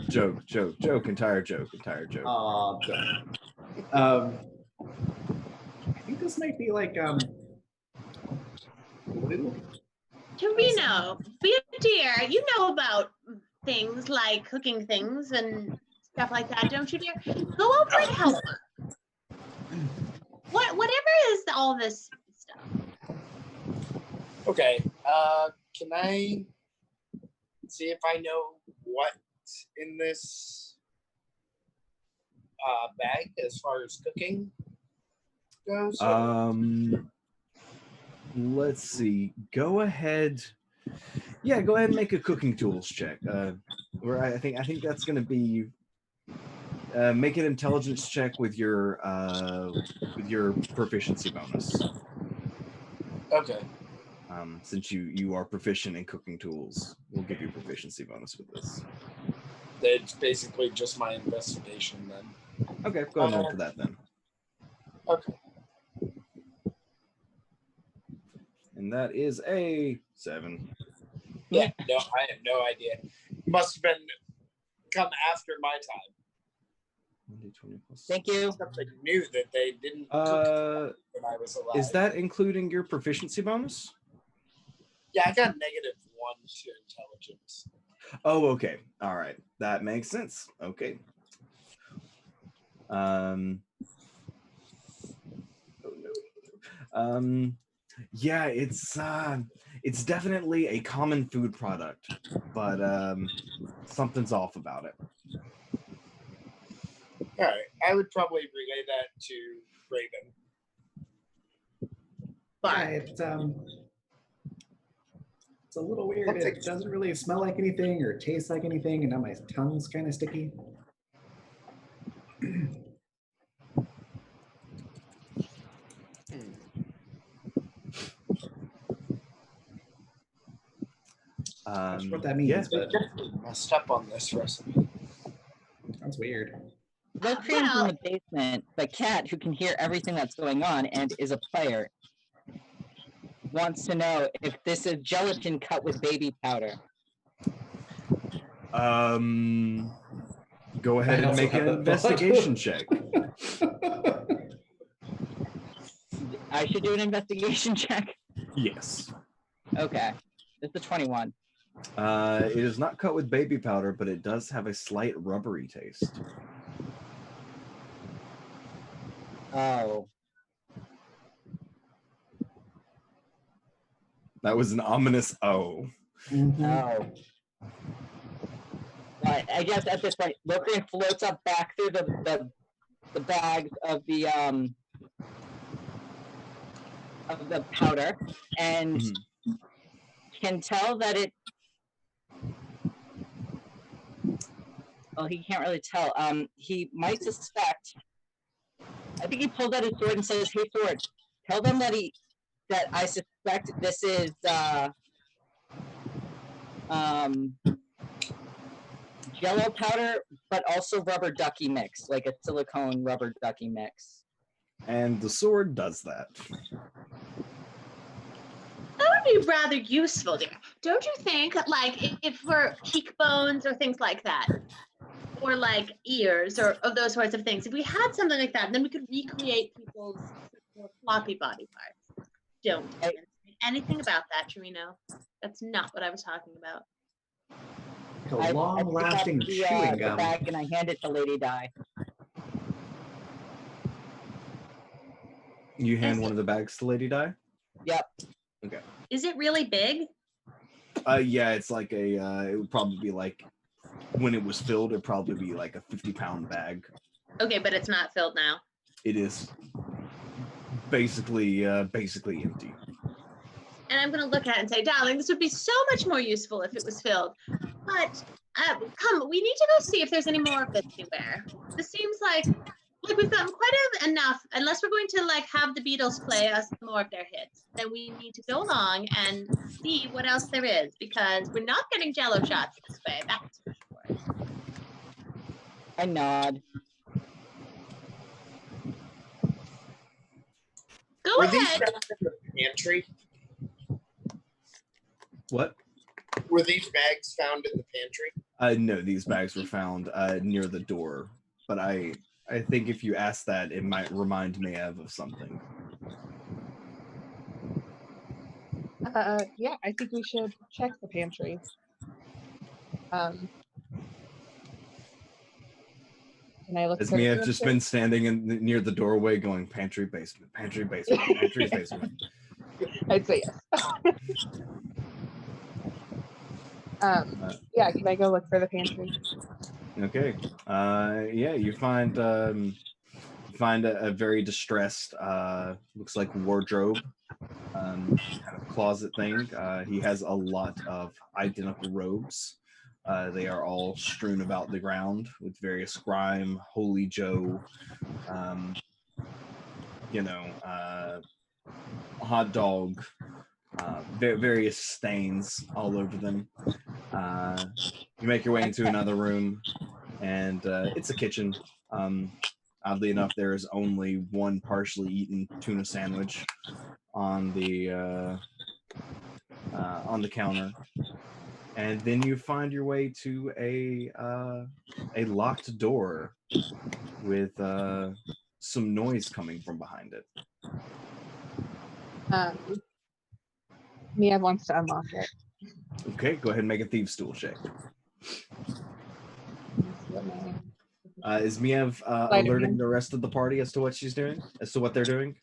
joke, entire joke. I think this might be like little. Torino, be a dear. You know about things like cooking things and stuff like that, don't you, dear? Go over and help her. Whatever is all this stuff. Okay. Can I see if I know what's in this bag as far as cooking goes? Let's see. Go ahead. Yeah, go ahead and make a cooking tools check. Where I think that's going to be. Make an intelligence check with your proficiency bonus. Okay. Since you are proficient in cooking tools, we'll give you a proficiency bonus with this. It's basically just my investigation then. Okay, go ahead and roll for that then. Okay. And that is a 7. Yeah, no, I have no idea. Must have been come after my time. 1d20 plus Thank you. Something new that they didn't cook when I was alive. Is that including your proficiency bonus? Yeah, I got -1 to intelligence. Oh, okay. All right. That makes sense. Okay. Oh no. Yeah, it's definitely a common food product, but something's off about it. All right, I would probably relay that to Raven. Yeah, it's a little weird. It doesn't really smell like anything or taste like anything, and now my tongue's kind of sticky. Not sure what that means, but definitely messed up on this recipe. that's weird. Locrian's in the basement, but Cat, who can hear everything that's going on and is a player, wants to know if this is gelatin cut with baby powder. Go ahead and make an investigation check. I should do an investigation check? Yes. Okay. It's a 21. It is not cut with baby powder, but it does have a slight rubbery taste. Oh. That was an ominous oh. Mm-hmm. Oh. Right, I guess at this point, Locrian floats up back through the bags of the powder and can tell that it. Well, he can't really tell. He might suspect. I think he pulled out his sword and says, "Hey, sword, tell them that I suspect this is Jello powder, but also rubber ducky mix, like a silicone rubber ducky mix." And the sword does that. That would be rather useful, dear. Don't you think? Like, if for cheekbones or things like that, or like ears or of those sorts of things, if we had something like that, then we could recreate people's floppy body parts. Don't say anything about that, Torino. That's not what I was talking about. A long-lasting chewing the gum. bag and I hand it to Lady Di. You hand one of the bags to Lady Di? Yep. Okay. Is it really big? Yeah, it's like it would probably be like, when it was filled, it'd probably be like a 50-pound bag. Okay, but it's not filled now. It is basically empty. And I'm going to look at it and say, darling, this would be so much more useful if it was filled. But come, we need to go see if there's any more of this anywhere. This seems like we've gotten quite enough. Unless we're going to like have the Beatles play us more of their hits, then we need to go along and see what else there is, because we're not getting Jello shots this way. That's for sure. I nod. Go Were ahead. these bags in the pantry? What? Were these bags found in the pantry? No, these bags were found near the door. But I think if you ask that, it might remind me of something. Yeah, I think we should check the pantry. Can I look? As me, I've just been standing near the doorway, going pantry, basement, pantry, basement, pantry, basement. I'd say yes. Yeah, can I go look for the pantry? Okay. Yeah, you find a very distressed, looks like wardrobe, kind of closet thing. He has a lot of identical robes. They are all strewn about the ground with various grime, Holy Joe, hot dog, various stains all over them. You make your way into another room, and it's a kitchen. Oddly enough, there is only one partially eaten tuna sandwich on the counter, and then you find your way to a locked door with some noise coming from behind it. Mia wants to unlock it. Okay, go ahead and make a thieves' stool check. Is Miev alerting the rest of the party as to what she's doing, as to what they're doing?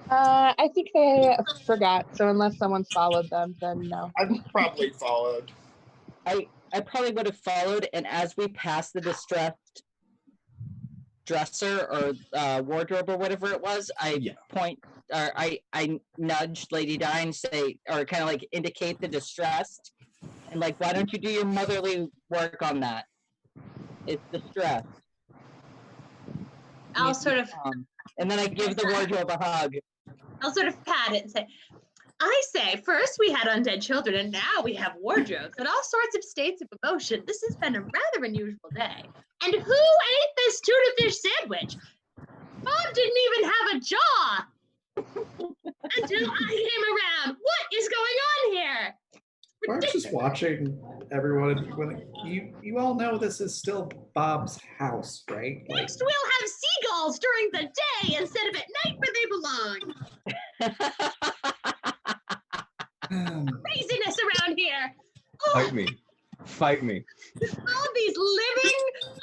I think they forgot, so unless someone's followed them, then no. I've probably followed. I probably would have followed, and as we pass the distressed dresser or wardrobe or whatever it was, I point, or I nudge Lady Di and say, or kind of like indicate the distressed, and like, why don't you do your motherly work on that? It's distressed. I'll sort of, and then I give the wardrobe a hug. I'll sort of pat it and say, I say, first we had undead children, and now we have wardrobes and all sorts of states of emotion. This has been a rather unusual day. And who ate this tuna fish sandwich? Bob didn't even have a jaw until I came around. What is going on here? Mark's just watching everyone. You all know this is still Bob's house, right? Next, we'll have seagulls during the day instead of at night where they belong. Craziness around here. Oh, Fight me. Fight me. all of these living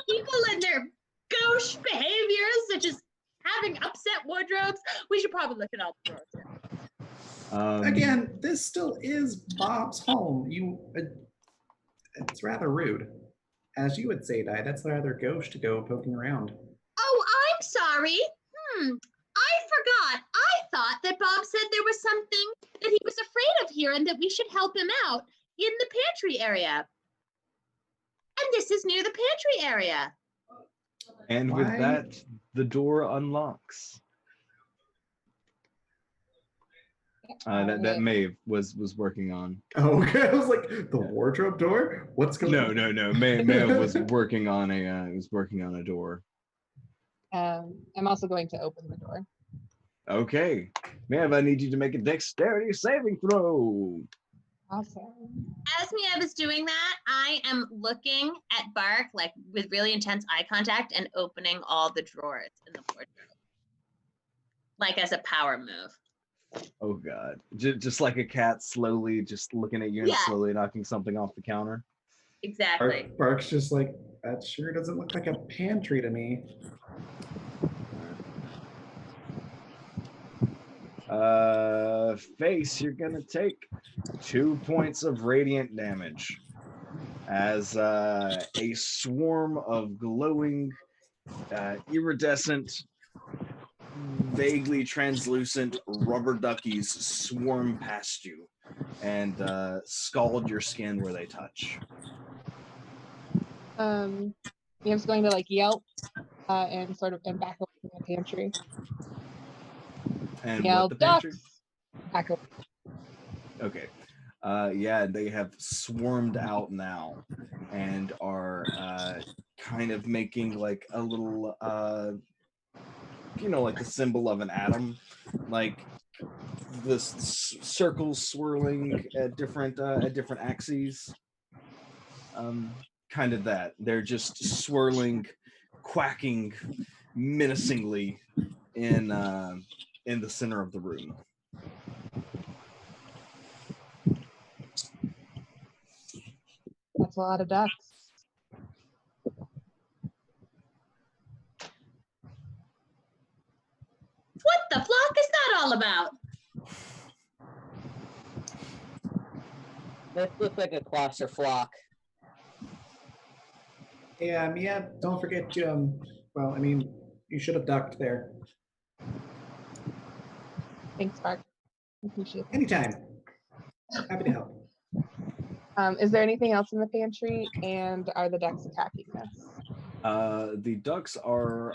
people and their gauche behaviors, such as having upset wardrobes. We should probably look at all the drawers here. Again, this still is Bob's home. It's rather rude. As you would say, Di, that's rather gauche to go poking around. Oh, I'm sorry. I forgot. I thought that Bob said there was something that he was afraid of here and that we should help him out in the pantry area. And this is near the pantry area. And with that, the door unlocks. That Maeve was working on. Oh, okay. I was like, the wardrobe door? What's going on? No. Maeve was working on a door. I'm also going to open the door. Okay, Maeve, I need you to make a dexterity saving throw. Awesome. As Mia is doing that, I am looking at Bark like with really intense eye contact and opening all the drawers in the wardrobe, like as a power move. Oh God! Just like a cat, slowly just looking at you and slowly knocking something off the counter. Exactly. Bark's just like, that sure doesn't look like a pantry to me. Face, you're gonna take 2 points of radiant damage as a swarm of glowing, iridescent, vaguely translucent rubber duckies swarm past you and scald your skin where they touch. Mia's going to like yelp and sort of and back away from the pantry. And Yell, what the pantry? Back away. Okay. Yeah, they have swarmed out now and are kind of making like a little, like the symbol of an atom, like the circles swirling at different axes. Kind of that. They're just swirling, quacking menacingly in the center of the room. That's a lot of ducks. What the flock is that all about? This looks like a cluster flock. Yeah, Mia, don't forget you, you should have ducked there. Thanks, Bark. Appreciate it. Anytime. Happy to help. Is there anything else in the pantry, and are the ducks attacking us? The ducks are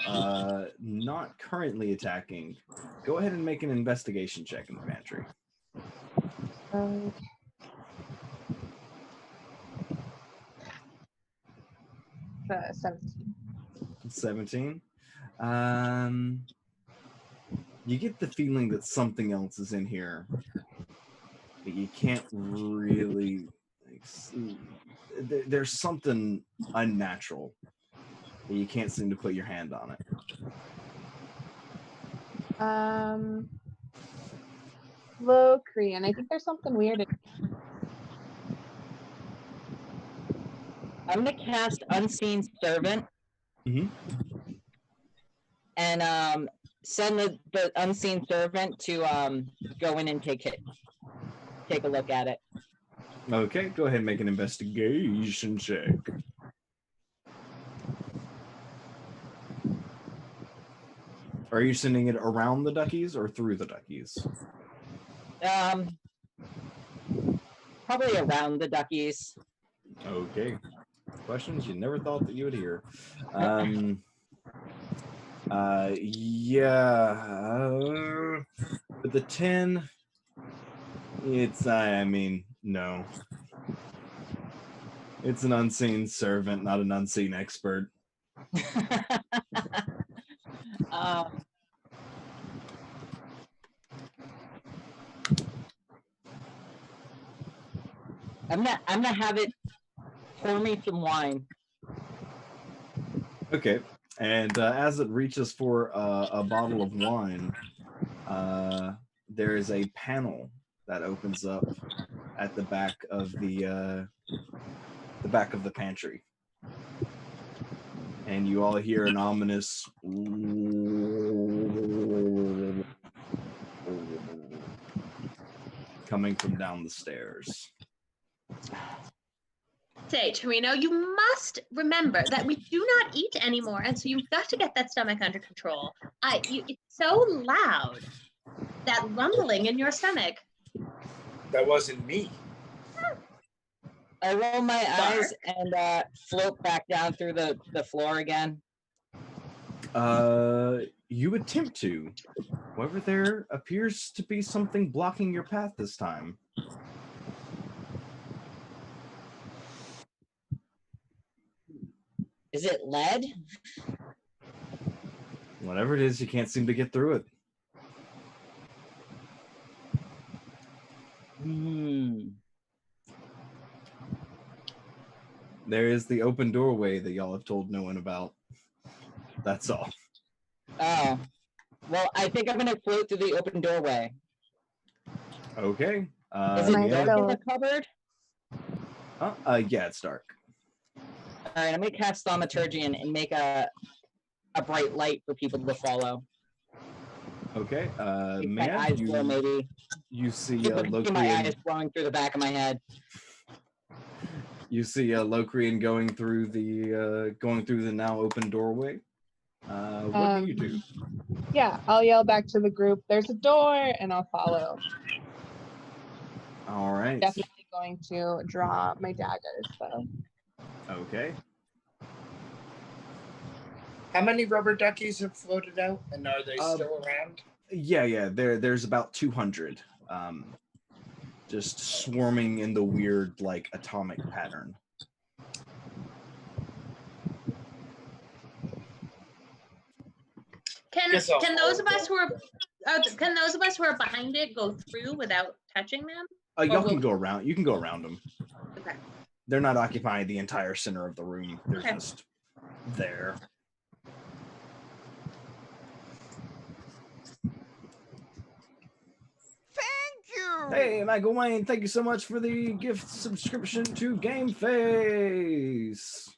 not currently attacking. Go ahead and make an investigation check in the pantry. Okay. The 17. 17. You get the feeling that something else is in here, but you can't really. There's something unnatural, but you can't seem to put your hand on it. Low Korean. I think there's something weird. I'm gonna cast Unseen Servant. And send the Unseen Servant to go in and take a look at it. Okay, go ahead and make an investigation check. Are you sending it around the duckies or through the duckies? Probably around the duckies. Okay. Questions you never thought that you would hear. Yeah. With the 10, it's, no. It's an unseen servant, not an unseen expert. I'm gonna have it pour me some wine. Okay, and as it reaches for a bottle of wine, there is a panel that opens up at the back of the pantry, and you all hear an ominous coming from down the stairs. Say, Torino, you must remember that we do not eat anymore, and so you've got to get that stomach under control. It's so loud, that rumbling in your stomach. That wasn't me. I roll my eyes and float back down through the floor again. You attempt to. However, there appears to be something blocking your path this time. Is it lead? Whatever it is, you can't seem to get through it. There is the open doorway that y'all have told no one about. That's all. Oh. Well, I think I'm going to float through the open doorway. Okay. Is it yeah. dark in the cupboard? Yeah, it's dark. All right, I'm going to cast Thaumaturgy and make a bright light for people to follow. Okay. My eyes glow, maybe. You see see my eyes glowing through the back of my head. You see Locrian going through the now open doorway. What do you do? Yeah, I'll yell back to the group, there's a door, and I'll follow. All right. Definitely going to draw my daggers, though. Okay. How many rubber duckies have floated out, and are they still around? Yeah. There's about 200. Just swarming in the weird, like, atomic pattern. Can those of us who are behind it go through without touching them? Y'all can go around. You can go around them. Okay. They're not occupying the entire center of the room. They're just there. Hey, Michael Wayne, thank you so much for the gift subscription to Game Face.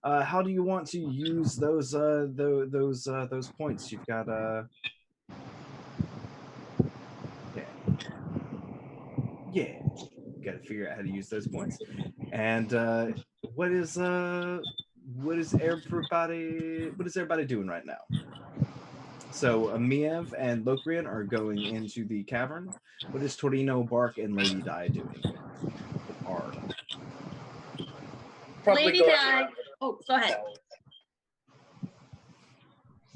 How do you want to use those points? You've got yeah. Got to figure out how to use those points. And what is everybody doing right now? So Miev and Locrian are going into the cavern. What is Torino, Bark, and Lady Di doing? Lady Di. Oh, go ahead.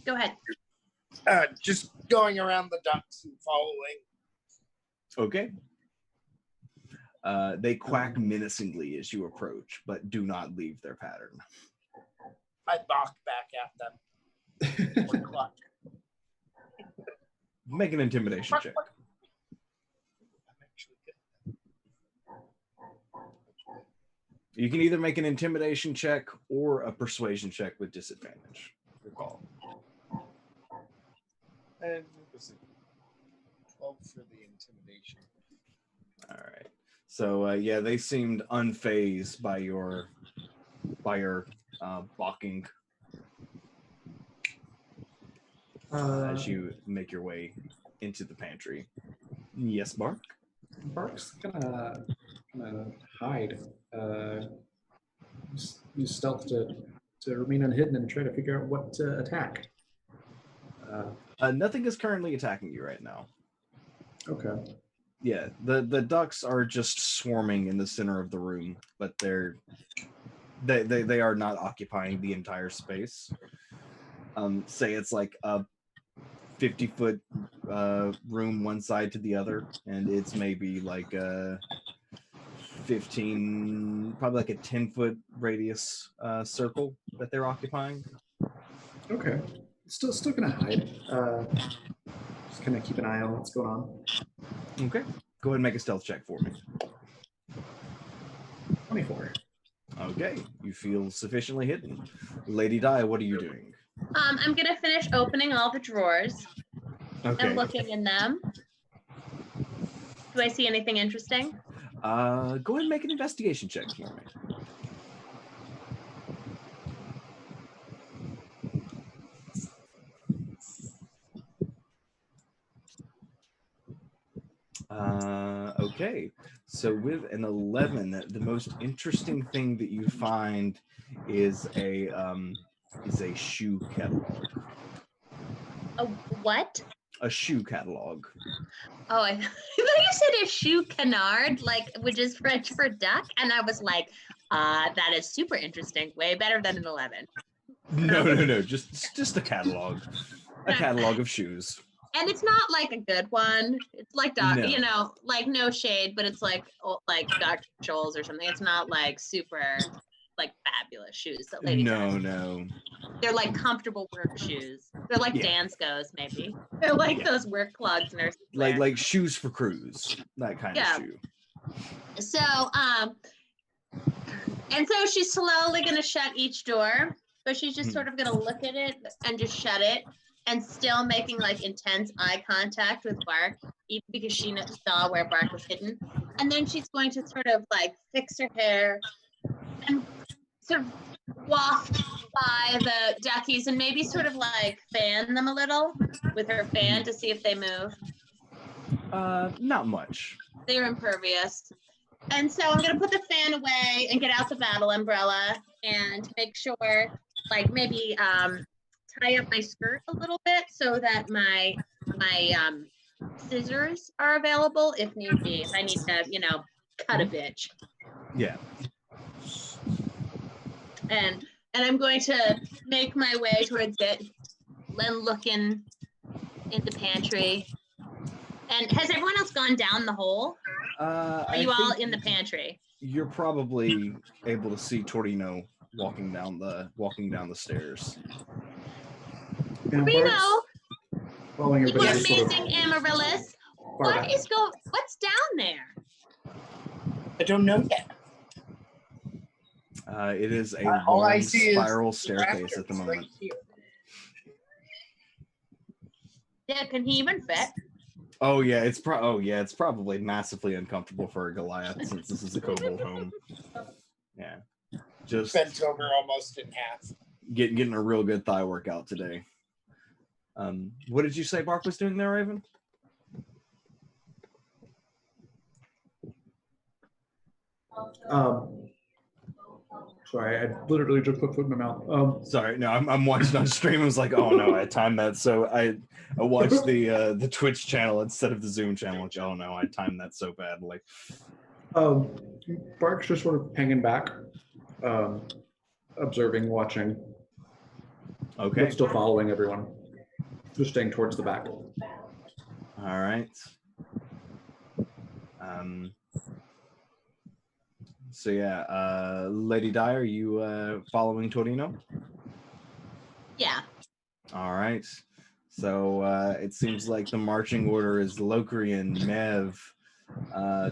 Go ahead. Just going around the ducks and following. Okay. They quack menacingly as you approach, but do not leave their pattern. I bark back at them. Or cluck. Make an intimidation check. I'm actually good. You can either make an intimidation check or a persuasion check with disadvantage. Recall. And what was it? 12 for the intimidation. All right. So yeah, they seemed unfazed by your balking as you make your way into the pantry. Yes, Bark? Bark's gonna hide. Use stealth to remain unhidden and try to figure out what to attack. Nothing is currently attacking you right now. Okay. Yeah, the ducks are just swarming in the center of the room, but they are not occupying the entire space. Say it's like a 50-foot room one side to the other, and it's maybe like a 15, probably like a 10-foot radius circle that they're occupying. Okay. Still gonna hide. Just kind of keep an eye on what's going on. Okay, go ahead and make a stealth check for me. 24. Okay, you feel sufficiently hidden. Lady Di, what are you doing? I'm gonna finish opening all the drawers Okay. and looking in them. Do I see anything interesting? Go ahead and make an investigation check for me. Okay, so with an 11, the most interesting thing that you find is a shoe catalog. A what? A shoe catalog. Oh, I thought you said a shoe canard, which is French for duck, and I was like, that is super interesting. Way better than an 11. No, just a catalog. A catalog of shoes. And it's not like a good one. It's like Doc, No. like no shade, but it's like Dr. Scholl's or something. It's not like super like fabulous shoes that Lady does. No. They're like comfortable work shoes. They're like Dansko's maybe. They're like those work clogs nurses wear. Like shoes for crews. That kind of shoe. So and so she's slowly gonna shut each door, but she's just sort of gonna look at it and just shut it. And still making like intense eye contact with Bark, even because she saw where Bark was hidden. And then she's going to sort of like fix her hair and sort of waft by the duckies and maybe sort of like fan them a little with her fan to see if they move. Not much. They're impervious. And so I'm going to put the fan away and get out the battle umbrella and make sure like maybe tie up my skirt a little bit so that my scissors are available if need be. If I need to, cut a bitch. Yeah. And I'm going to make my way towards it, then look in the pantry. And has everyone else gone down the hole? Are you all in the pantry? You're probably able to see Torino walking down the stairs. Torino, following you amazing Amaryllis. What's down there? I don't know yet. It is a all I long see spiral is staircase at the moment. right here. Yeah, can he even fit? Oh yeah, it's probably massively uncomfortable for a Goliath since this is a kobold home. Yeah, just Bent over almost in half. getting a real good thigh workout today. What did you say Bark was doing there, Raven? Sorry, I literally just put foot in my mouth. Sorry, no, I'm watching on stream. I was like, oh no, I timed that. So I watched the Twitch channel instead of the Zoom channel. Which, oh no, I timed that so bad. Like, Bark's just sort of hanging back, observing, watching. Okay. But still following everyone. Just staying towards the back. All right. So yeah, Lady Di, are you following Torino? Yeah. All right. So it seems like the marching order is Locrian, Mev,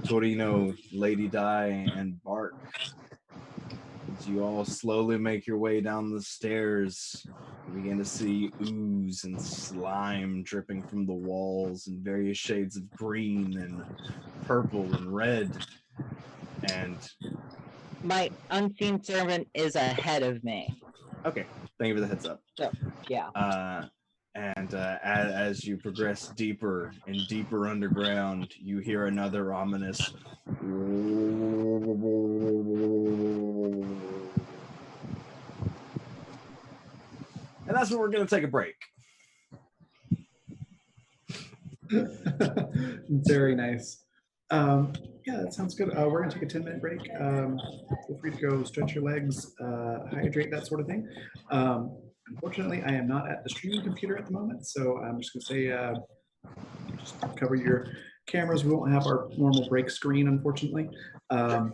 Torino, Lady Di, and Bark. As you all slowly make your way down the stairs, you begin to see ooze and slime dripping from the walls in various shades of green and purple and red. And My unseen servant is ahead of me. okay, thank you for the heads up. So, yeah. As you progress deeper and deeper underground, you hear another ominous. And that's where we're going to take a break. Very nice. Yeah, that sounds good. We're going to take a 10-minute break. Feel free to go stretch your legs, hydrate, that sort of thing. Unfortunately, I am not at the streaming computer at the moment, so I'm just going to say just cover your cameras. We won't have our normal break screen, unfortunately. But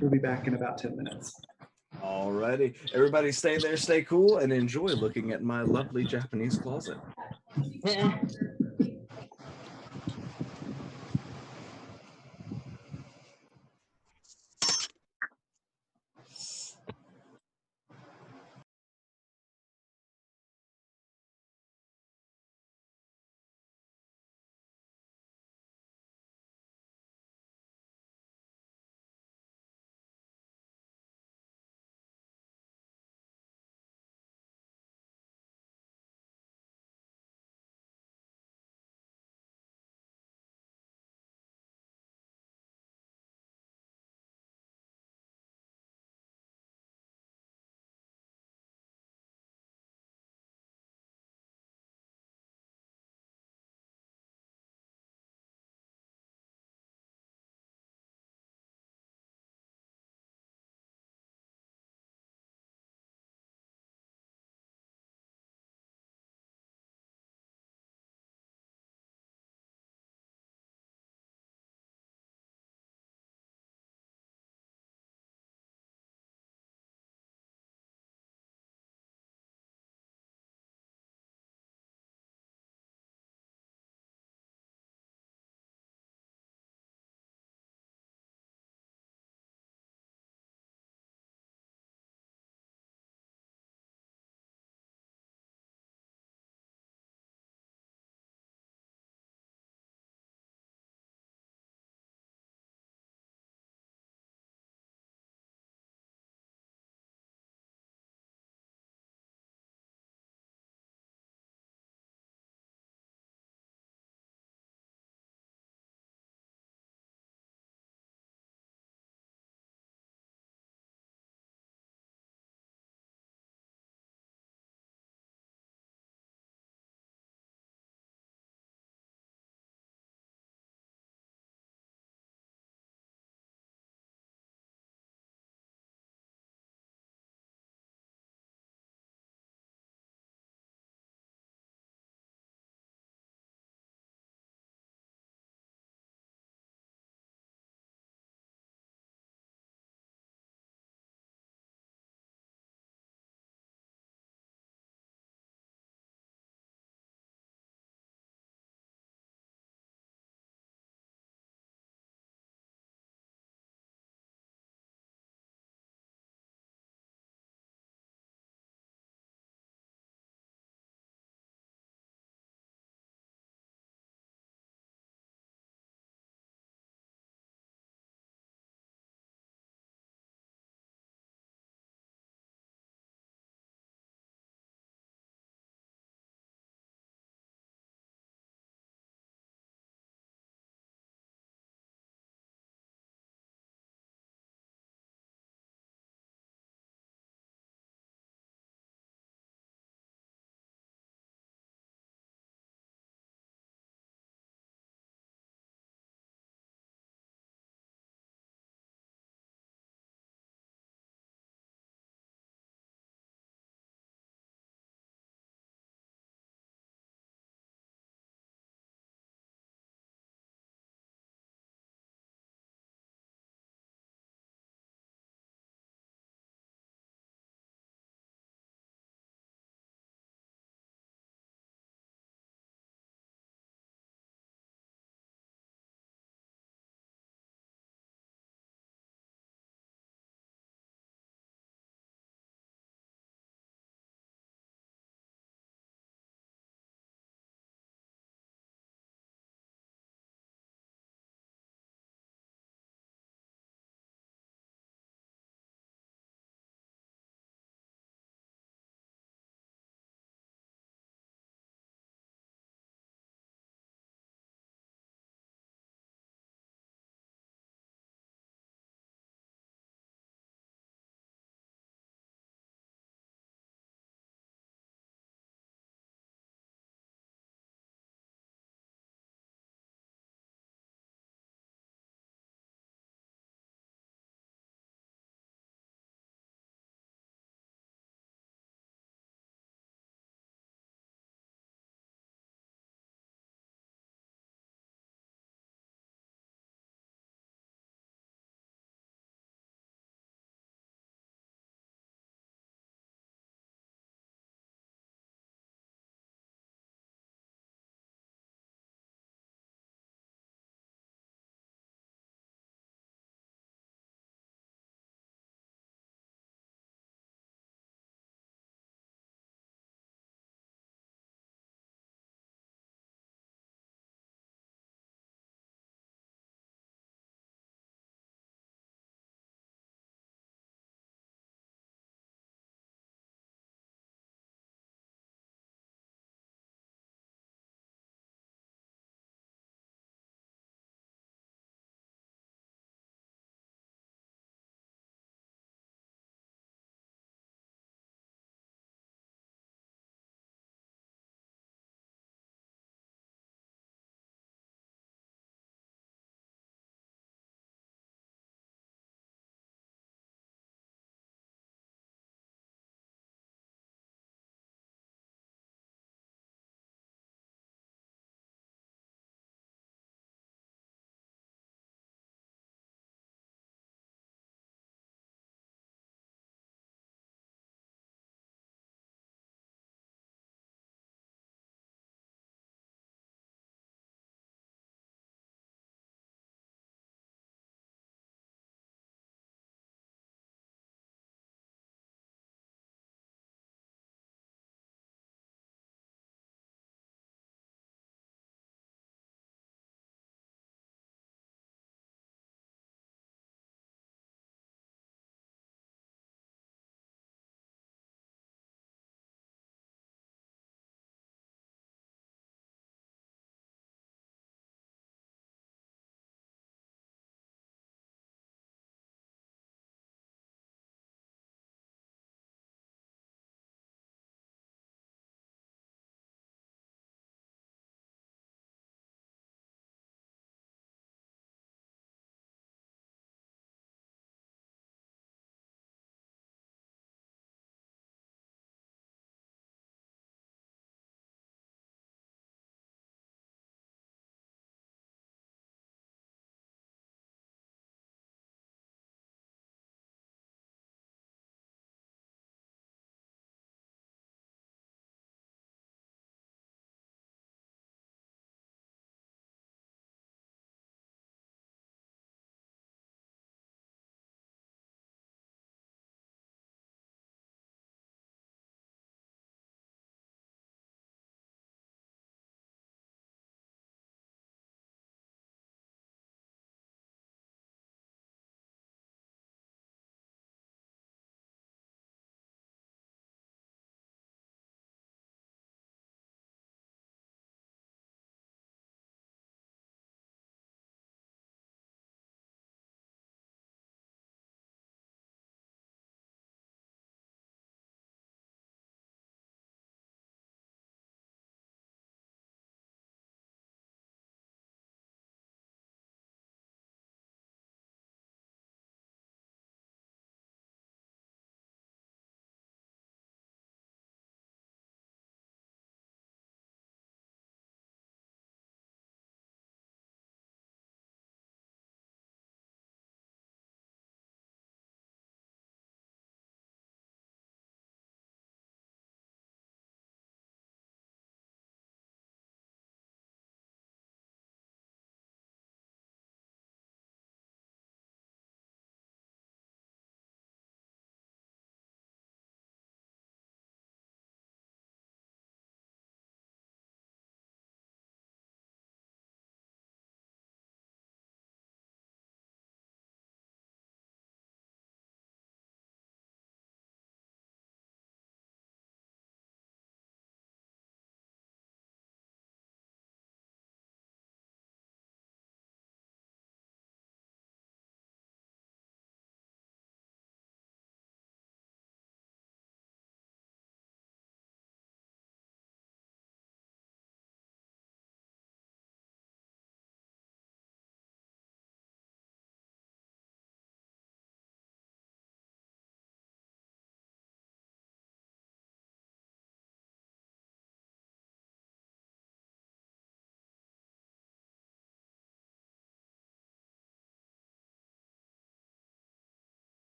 we'll be back in about 10 minutes. Alrighty. Everybody stay there, stay cool, and enjoy looking at my lovely Japanese closet.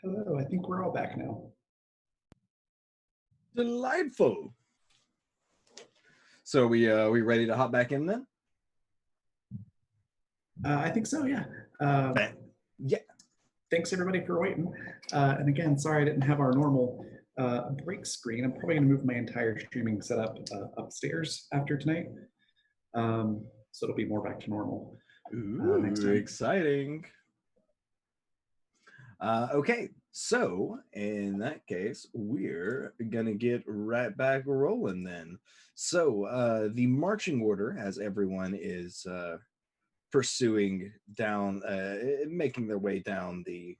Hello, I think we're all back now. Delightful. So we ready to hop back in then? I think so, yeah. Yeah. Thanks everybody for waiting. And again, sorry I didn't have our normal break screen. I'm probably gonna move my entire streaming setup upstairs after tonight. So it'll be more back to normal next Ooh, time. exciting. Okay, so in that case, we're gonna get right back rolling then. So the marching order, as everyone is pursuing down, making their way down the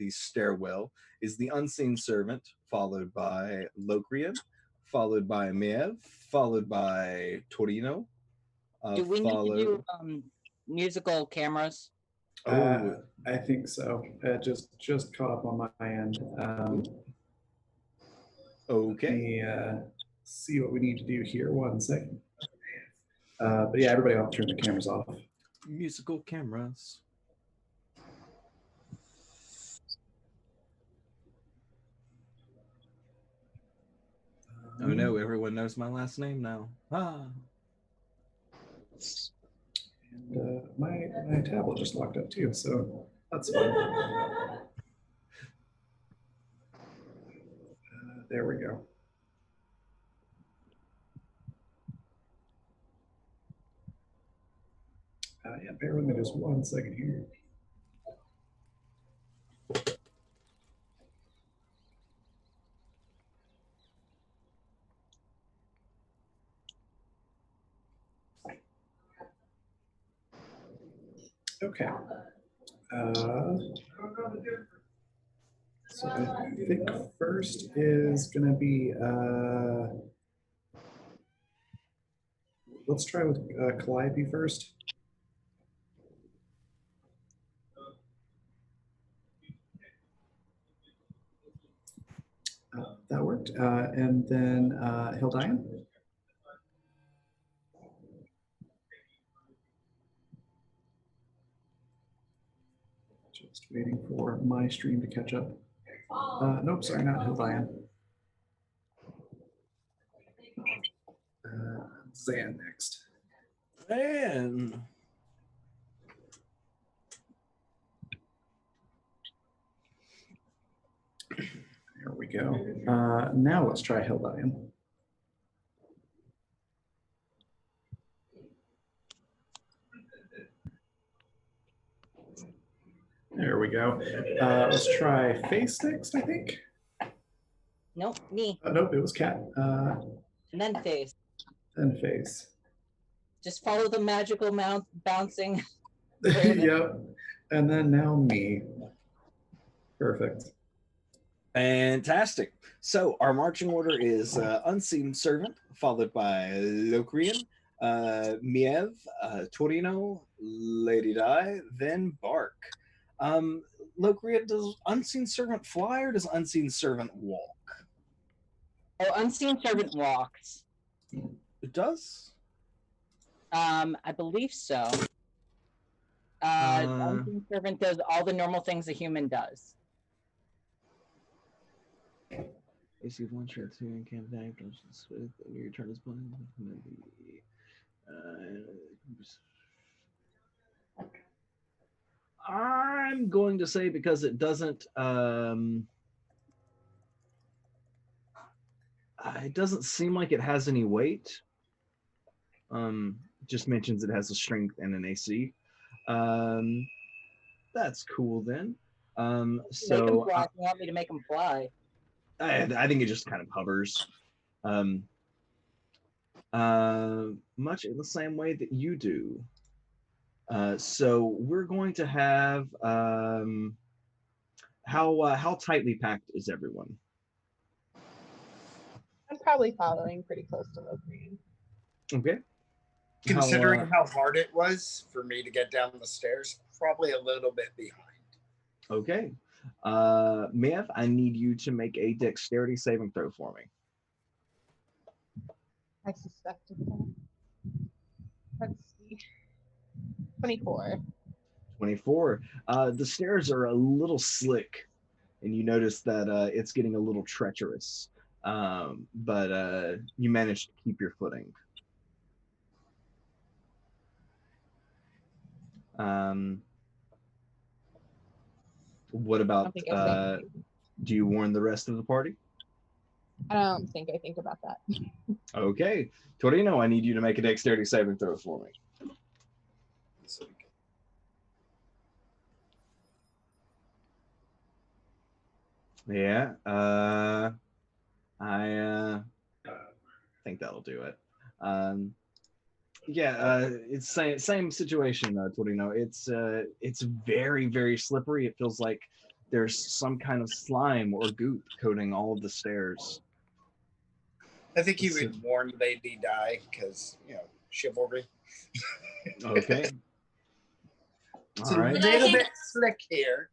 stairwell, is the unseen servant, followed by Locrian, followed by Mev, followed by Torino. Do we need to Followed. do musical cameras? Oh, I think so. Just caught up on my end. okay. Let me see what we need to do here. One second. But yeah, everybody, I'll turn the cameras off. Musical cameras. Oh no, everyone knows my last name now. Ah. And my tablet just locked up too, so that's fun. There we go. Yeah, bear with me just one second here. Okay. So I think first is going to be, let's try with Calliope first. That worked. And then Hildian. Just waiting for my stream to catch up. Nope, sorry, not Hildian. Zan next. Man. There we go. Now let's try Hildian. There we go. Let's try Face next, I think. Nope, me. Nope, it was Cat. And then Face. Then Face. Just follow the magical mount bouncing. Yep. And then now me. Perfect. Fantastic. So our marching order is Unseen Servant, followed by Locrian, Miev, Torino, Lady Di, then Bark. Locrian, does Unseen Servant fly or does Unseen Servant walk? Oh, Unseen Servant walks. It does? I believe so. Unseen Servant does all the normal things a human does. AC one shot two and camp attack with your turn is playing. I'm going to say because it doesn't seem like it has any weight. Just mentions it has a strength and an AC. That's cool then. So Make him fly. You want me to make him fly? I think it just kind of hovers. Much in the same way that you do. So we're going to have how tightly packed is everyone? I'm probably following pretty close to Locrian. Okay. Considering how hard it was for me to get down the stairs, probably a little bit behind. Okay. Mev, I need you to make a dexterity saving throw for me. I suspected that. Let's see. 24. 24. The stairs are a little slick. and you notice that it's getting a little treacherous. But you manage to keep your footing. What I about don't think I think. do you warn the rest of the party? I don't think I think about that. Okay. Torino, I need you to make a dexterity saving throw for me. Yeah. I think that'll do it. Yeah, it's same situation, Torino. It's very, very slippery. It feels like there's some kind of slime or goop coating all of the stairs. I think he would warn Lady Di because, chivalry. Okay. It's All a right. little bit slick here.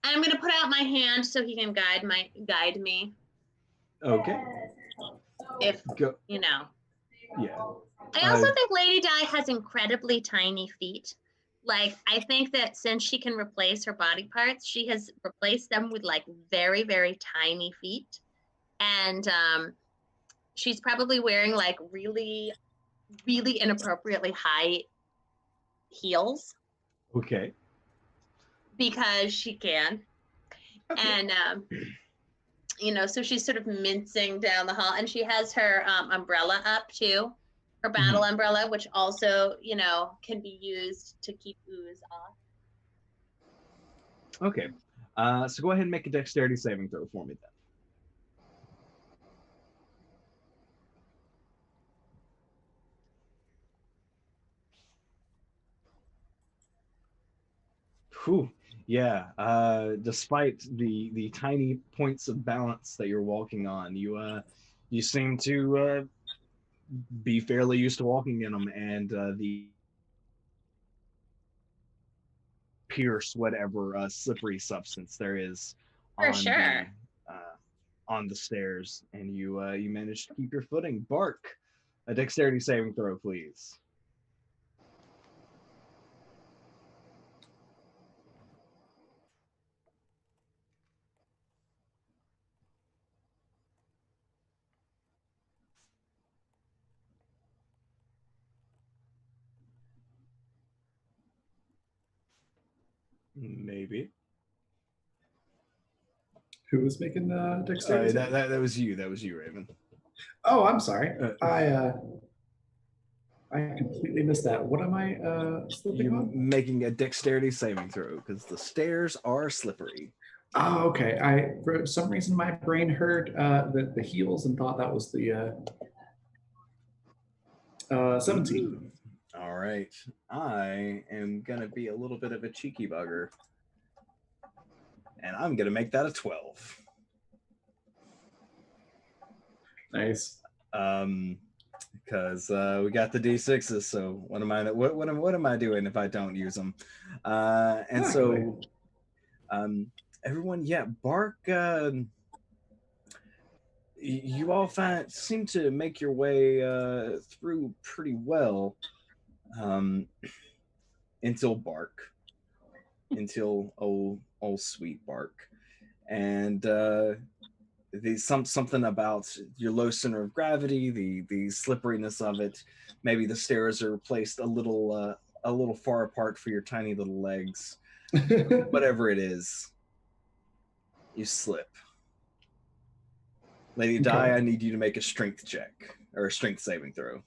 I'm gonna put out my hand so he can guide me. Okay. If Go. Yeah. I Uh, also think Lady Di has incredibly tiny feet. Like, I think that since she can replace her body parts, she has replaced them with like very, very tiny feet. And she's probably wearing like really, really inappropriately high heels okay. because she can. Okay. And so she's sort of mincing down the hall, and she has her umbrella up too, her battle umbrella, which also, can be used to keep ooze off. Okay. So go ahead and make a dexterity saving throw for me then. Whew. Yeah. Despite the tiny points of balance that you're walking on, you seem to be fairly used to walking in them, and the pierce whatever slippery substance there is For on sure. the stairs, and you manage to keep your footing. Bark, a dexterity saving throw, please. Maybe. Who was making the dexterity? That was you. That was you, Raven. Oh, I'm sorry. I completely missed that. What am I slipping You on? making a dexterity saving throw because the stairs are slippery. Oh, okay. For some reason my brain heard the heels and thought that was the 17. Ooh. All right. I am gonna be a little bit of a cheeky bugger, and I'm gonna make that a 12. Nice. Because we got the D6s. So what am I doing if I don't use them? And Exactly. so everyone, yeah, Bark. You all seem to make your way through pretty well until Bark, until old sweet Bark, and something about your low center of gravity, the slipperiness of it. Maybe the stairs are placed a little far apart for your tiny little legs. Whatever it is, you slip. Lady Di, Okay. I need you to make a strength check or a strength saving throw.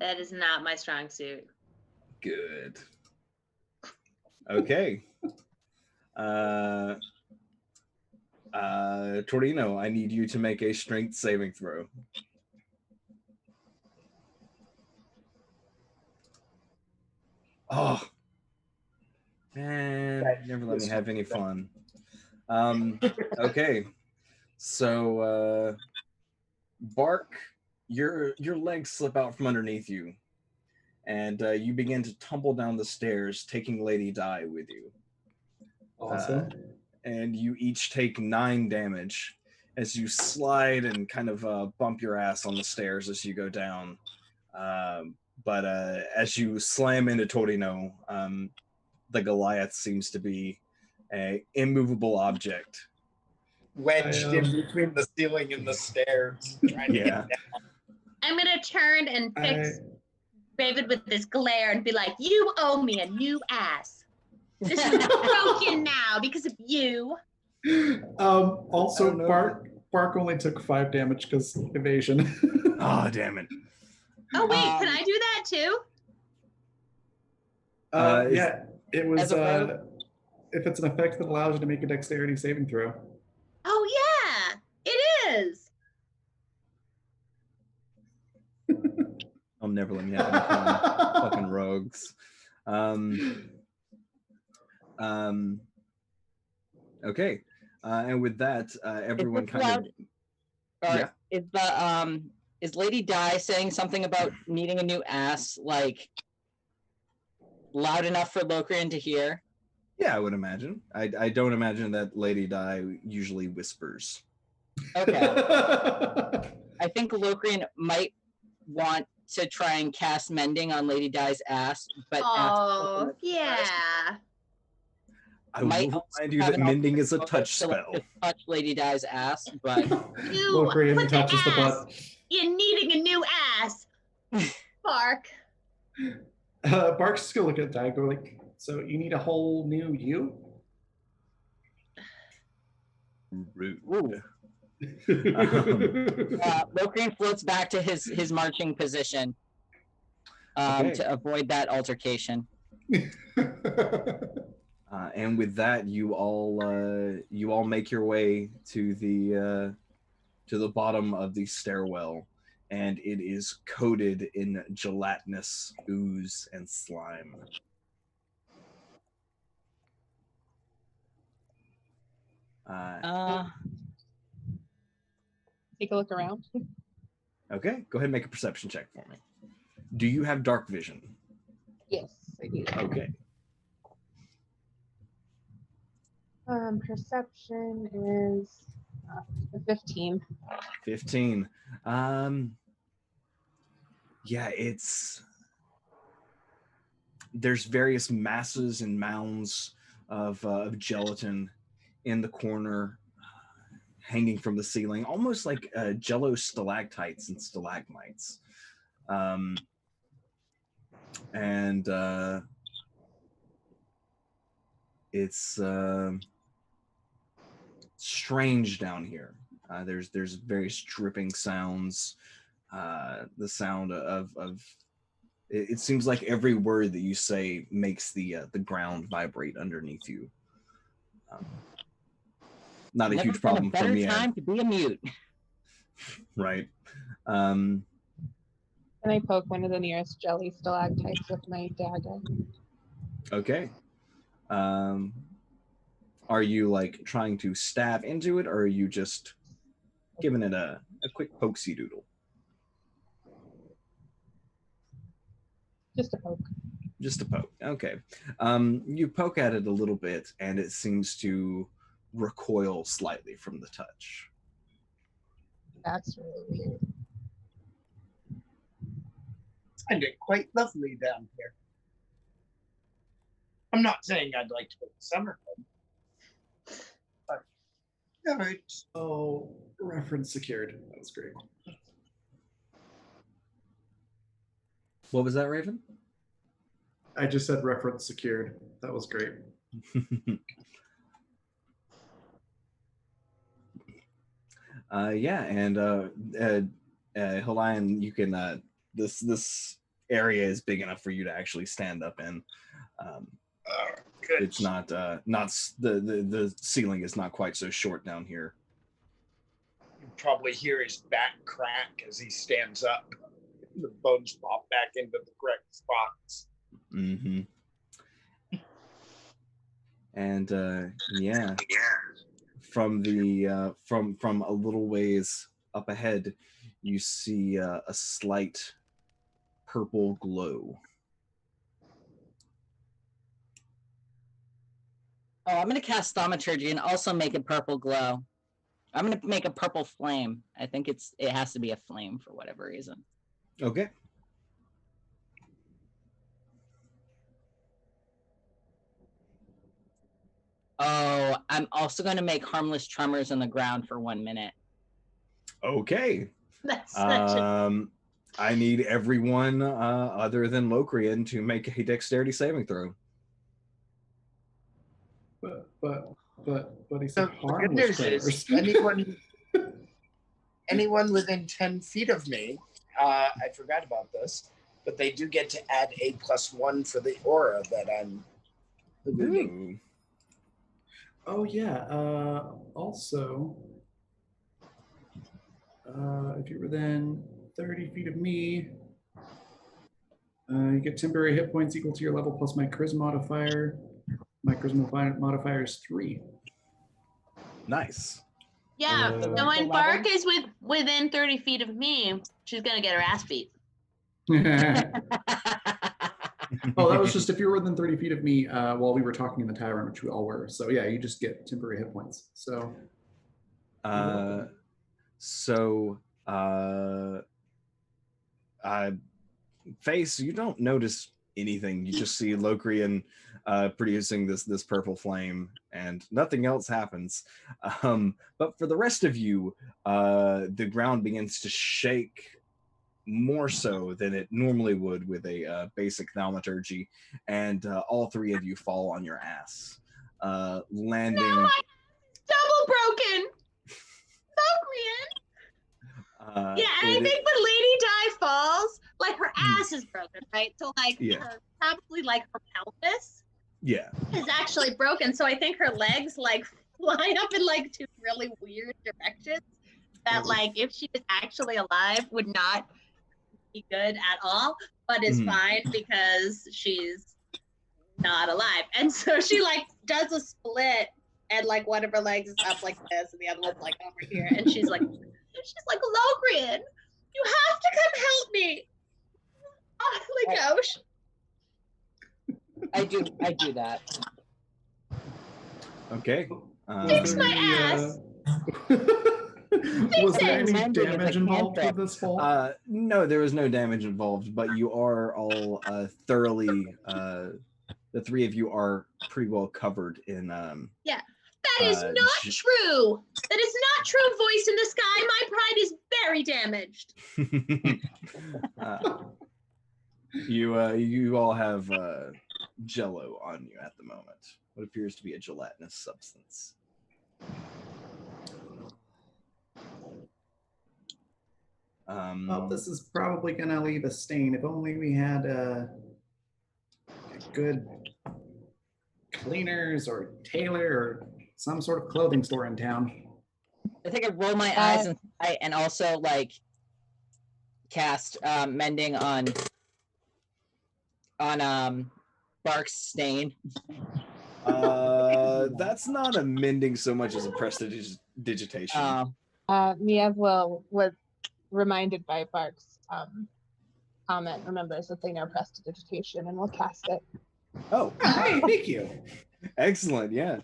That is not my strong suit. Good. Okay. Torino, I need you to make a strength saving throw. Oh, man, never let me have any fun. Okay, so Bark, your legs slip out from underneath you, and you begin to tumble down the stairs, taking Lady Di with you. Awesome. And you each take 9 damage as you slide and kind of bump your ass on the stairs as you go down. But as you slam into Torino, the Goliath seems to be a immovable object. Wedged in between the ceiling and the stairs, trying to Yeah. get down. I'm gonna turn and fix David with this glare and be like, "You owe me a new ass. This one's broken now because of you." Also, know. Bark only took 5 damage because evasion. Oh, damn it. Oh wait, can I do that too? Yeah, it was. As a rogue? If it's an effect that allows you to make a dexterity saving throw. Oh yeah, it is. I'll never let me have any fun. Fucking rogues. Okay. And with that, everyone kind of. Yeah. Is Lady Di saying something about needing a new ass, like loud enough for Locrian to hear? Yeah, I would imagine. I don't imagine that Lady Di usually whispers. Okay. I think Locrian might want to try and cast Mending on Lady Di's ass, but Oh yeah. I will remind you that Mending is a touch spell. To touch Lady Di's ass, but You Locrian put the touches the ass. butt. You're needing a new ass. Bark. Bark's just gonna look at Di, go like, so you need a whole new you? Rude. Locrian floats back to his marching position to avoid that altercation. And with that, you all make your way to the bottom of the stairwell, and it is coated in gelatinous ooze and slime. Take a look around. Okay, go ahead and make a perception check for me. Do you have dark vision? Yes, I do. Okay. Perception is 15. 15. Yeah, there's various masses and mounds of gelatin in the corner, hanging from the ceiling, almost like jello stalactites and stalagmites. And it's strange down here. There's various dripping sounds. The sound of it seems like every word that you say makes the ground vibrate underneath you. Not a huge problem for me. Time to be a mute. Right. Can I poke one of the nearest jelly stalactites with my dagger? Okay. Are you like trying to stab into it, or are you just giving it a quick pokesy doodle? Just a poke. Just a poke. Okay. You poke at it a little bit, and it seems to recoil slightly from the touch. That's really weird. I find it quite lovely down here. I'm not saying I'd like to go to summer home, but all right. Oh, reference secured. That was great. What was that, Raven? I just said reference secured. That was great. Yeah, and Helion, you can. This area is big enough for you to actually stand up in. Good. It's not the ceiling is not quite so short down here. You probably hear his back crack as he stands up. The bones pop back into the correct spots. Mm-hmm. And yeah, from the from a little ways up ahead, you see a slight purple glow. Oh, I'm going to cast Thaumaturgy and also make a purple glow. I'm going to make a purple flame. I think it has to be a flame for whatever reason. Okay. Oh, I'm also going to make harmless tremors on the ground for 1 minute. Okay. That's such a I need everyone other than Locrian to make a dexterity saving throw. But he So said the good harmless news is tremors. anyone within 10 feet of me, I forgot about this, but they do get to add a +1 for the aura that I'm eluding. Ooh. Oh yeah. Also, if you're within 30 feet of me, you get temporary hit points equal to your level plus my charisma modifier. My charisma modifier is 3. yeah. So And when 11? Bark is within 30 feet of me, she's gonna get her ass beat. Oh, that was just if you were within 30 feet of me while we were talking in the tavern, which we all were. So yeah, you just get temporary hit points. So So Face, you don't notice anything. You just see Locrian producing this purple flame, and nothing else happens. But for the rest of you, the ground begins to shake more so than it normally would with a basic thaumaturgy, and all three of you fall on your ass, landing. Now my double broken. Locrian. Yeah, and I think when Lady Di falls, like her ass is broken, right? So like Yeah. her probably like her pelvis Yeah. is actually broken. So I think her legs like fly up in like two really weird directions that like if she was actually alive would not be good at all, but is fine because she's not alive. And so she like does a split and like one of her legs is up like this and the other one's like over here. And she's like Logrian, you have to come help me. Oh my gosh. I do that. Okay. Fix my ass. Was there any Mending is a damage involved cantrip. with this fall? No, there was no damage involved, but you are all thoroughly. The three of you are pretty well covered in. Yeah, that is not true. That is not true. Voice in the sky. My pride is very damaged. You all have Jello on you at the moment. What appears to be a gelatinous substance. Well, this is probably gonna leave a stain. If only we had good cleaners or tailor or some sort of clothing store in town. I think I roll my eyes and also like cast mending on Bark's stain. That's not a mending so much as a prestidigitation. Niev was reminded by Bark's comment, remembers that they know prestidigitation and will cast it. Oh, hey, thank you. Excellent, yeah.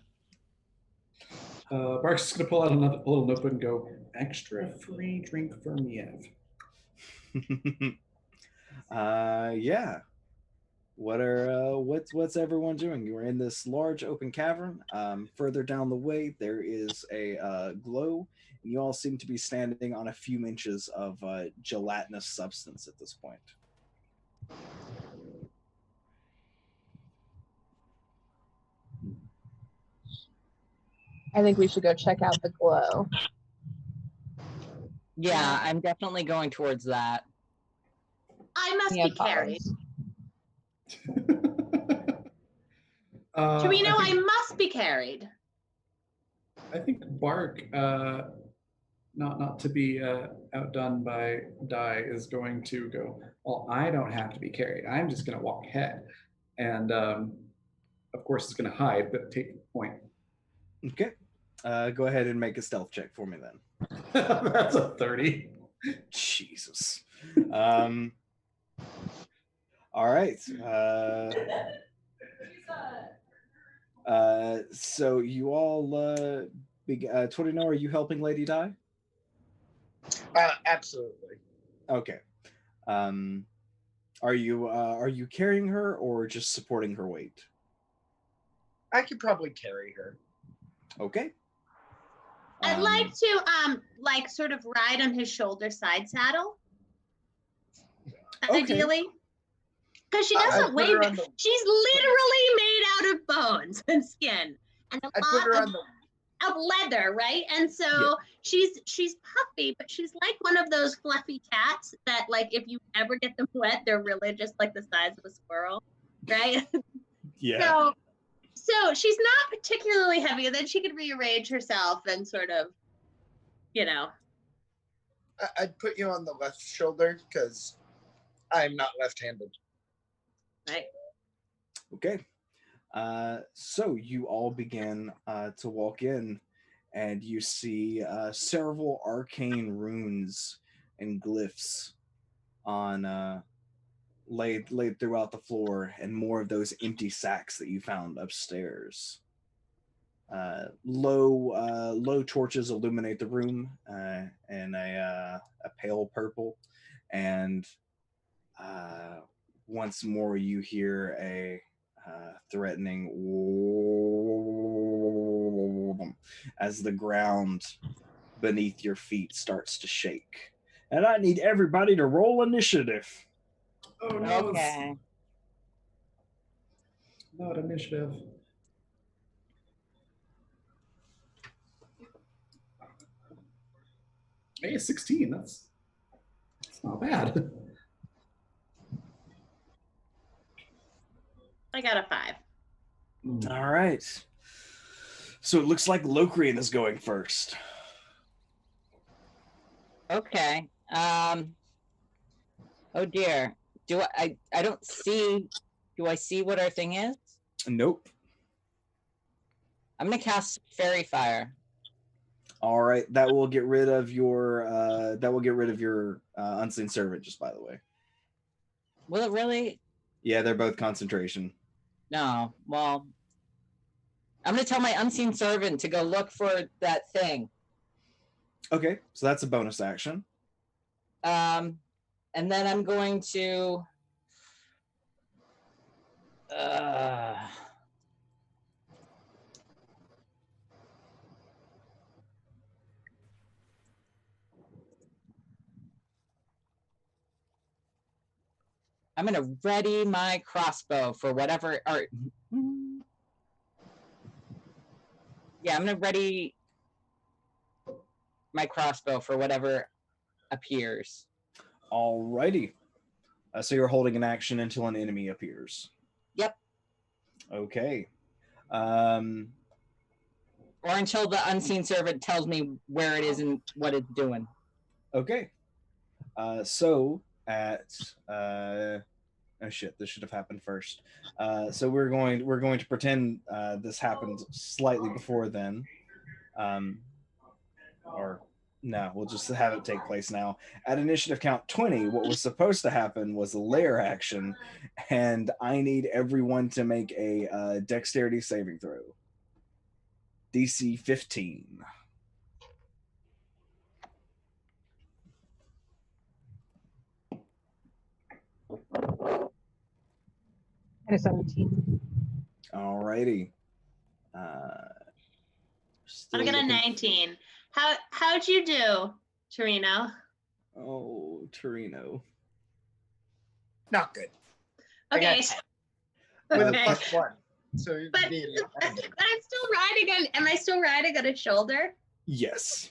Bark's just gonna pull out a little notebook and go, extra free drink for Niev. Yeah. What's everyone doing? You are in this large open cavern. Further down the way, there is a glow, and you all seem to be standing on a few inches of gelatinous substance at this point. I think we should go check out the glow. Yeah, I'm definitely going towards that. I must be carried. Do we know I must be carried? I think Bark, not to be outdone by Di, is going to go, well, I don't have to be carried. I'm just going to walk ahead. And of course, it's going to hide, but take the point. Okay. Go ahead and make a stealth check for me then. That's a 30. Jesus. All right. So you all, Torino, are you helping Lady Di? Absolutely. Okay. Are you carrying her or just supporting her weight? I could probably carry her. Okay. I'd like to like sort of ride on his shoulder side saddle. Okay. Ideally. Because she I doesn't put weigh her on the- she's literally made out of bones and skin. And a I put her lot on the of leather, right? And so she's puffy, but she's like one of those fluffy cats that, like, if you ever get them wet, they're really just like the size of a squirrel, right? Yeah. So she's not particularly heavy, and then she could rearrange herself and sort of, you know. I'd put you on the left shoulder because I'm not left-handed. Right. Okay. So you all begin to walk in, and you see several arcane runes and glyphs on laid throughout the floor, and more of those empty sacks that you found upstairs. Low torches illuminate the room in a pale purple, and once more you hear a threatening as the ground beneath your feet starts to shake. And I need everybody to roll initiative. Oh no. Okay. Not initiative. Hey, 16. That's not bad. I got a 5. All right. So it looks like Locrian is going first. Okay. Oh dear. I don't see. Do I see what our thing is? Nope. I'm gonna cast Fairy Fire. All right, that will get rid of your unseen servant. Just by the way. Will it really? Yeah, they're both concentration. No. Well, I'm gonna tell my unseen servant to go look for that thing. Okay, so that's a bonus action. And then I'm going to. I'm gonna ready my crossbow for whatever. Or yeah, I'm gonna ready my crossbow for whatever appears. Alrighty. So you're holding an action until an enemy appears. Yep. Okay. Or until the unseen servant tells me where it is and what it's doing. Okay. So at oh shit, this should have happened first. So we're going to pretend this happened slightly before then. Or no, we'll just have it take place now. At initiative count 20, what was supposed to happen was a lair action, and I need everyone to make a dexterity saving throw. DC 15. And a 17. Alrighty. I got a 19. How'd you do, Torino? Oh, Torino. Not good. Okay. With a Okay. +1. So you'd But be I'm still riding on. Am I still riding on his shoulder? Yes.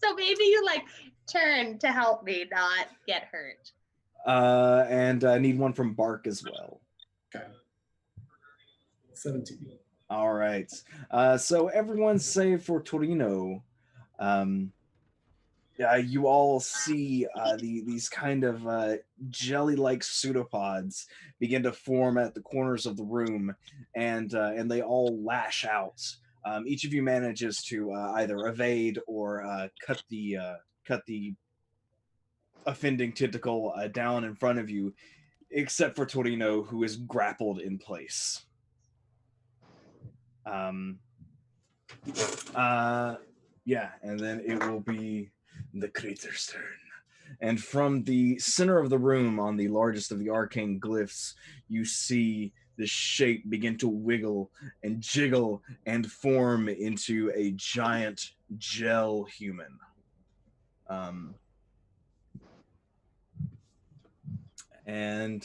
So maybe you like turn to help me not get hurt. And I need one from Bark as well. Okay. 17. All right. So everyone save for Torino. You all see these kind of jelly-like pseudopods begin to form at the corners of the room, and they all lash out. Each of you manages to either evade or cut the offending tentacle down in front of you, except for Torino, who is grappled in place. Yeah, and then it will be the creature's turn. And from the center of the room, on the largest of the arcane glyphs, you see this shape begin to wiggle and jiggle and form into a giant gel human. Um, and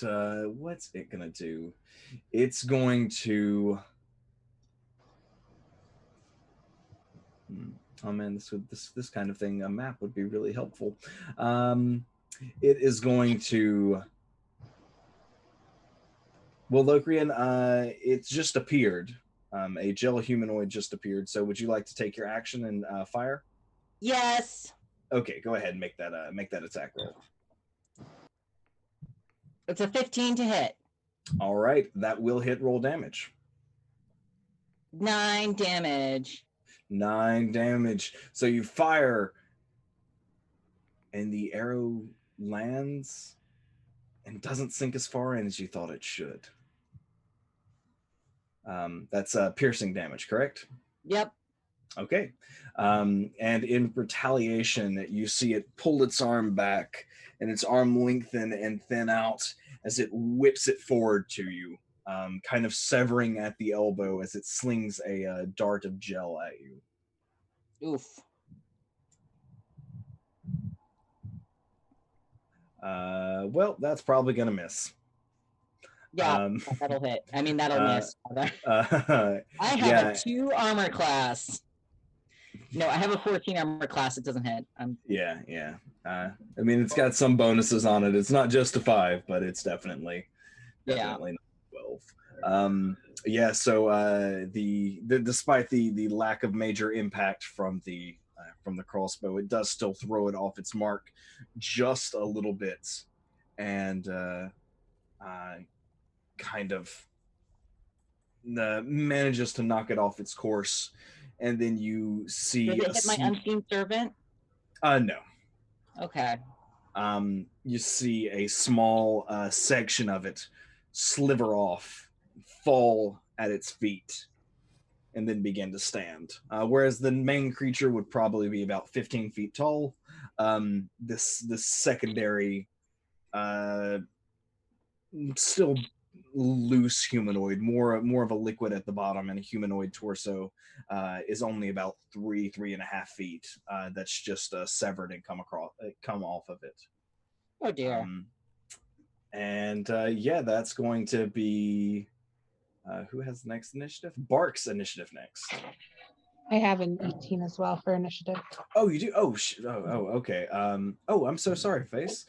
what's it gonna do? It's going to. Oh man, this kind of thing, a map would be really helpful. It is going to. Well, Locrian, it's just appeared. A gel humanoid just appeared. So, would you like to take your action and fire? Yes. Okay, go ahead and make that attack roll. It's a 15 to hit. All right, that will hit. Roll damage. 9 damage. 9 damage. So you fire, and the arrow lands and doesn't sink as far in as you thought it should. That's piercing damage, correct? Yep. Okay. And in retaliation, you see it pull its arm back and its arm lengthen and thin out as it whips it forward to you, kind of severing at the elbow as it slings a dart of gel at you. Oof. Well, that's probably going to miss. Yeah, that'll hit. I mean, that'll miss. I have a 2 armor class. No, I have a 14 armor class. It doesn't hit. Yeah. I mean, it's got some bonuses on it. It's not just a 5, but it's definitely not 12. Yeah. So despite the lack of major impact from the crossbow, it does still throw it off its mark just a little bit, and kind of manages to knock it off its course. And then you see. Did it hit my unseen servant? No. Okay. You see a small section of it sliver off, fall at its feet, and then begin to stand. Whereas the main creature would probably be about 15 feet tall. This secondary, still loose humanoid, more of a liquid at the bottom and a humanoid torso, is only about 3.5 feet. That's just severed and come off of it. Oh dear. And yeah, that's going to be who has the next initiative? Bark's initiative next. I have an 18 as well for initiative. Oh, you do? Oh, okay. Oh, I'm so sorry, Face.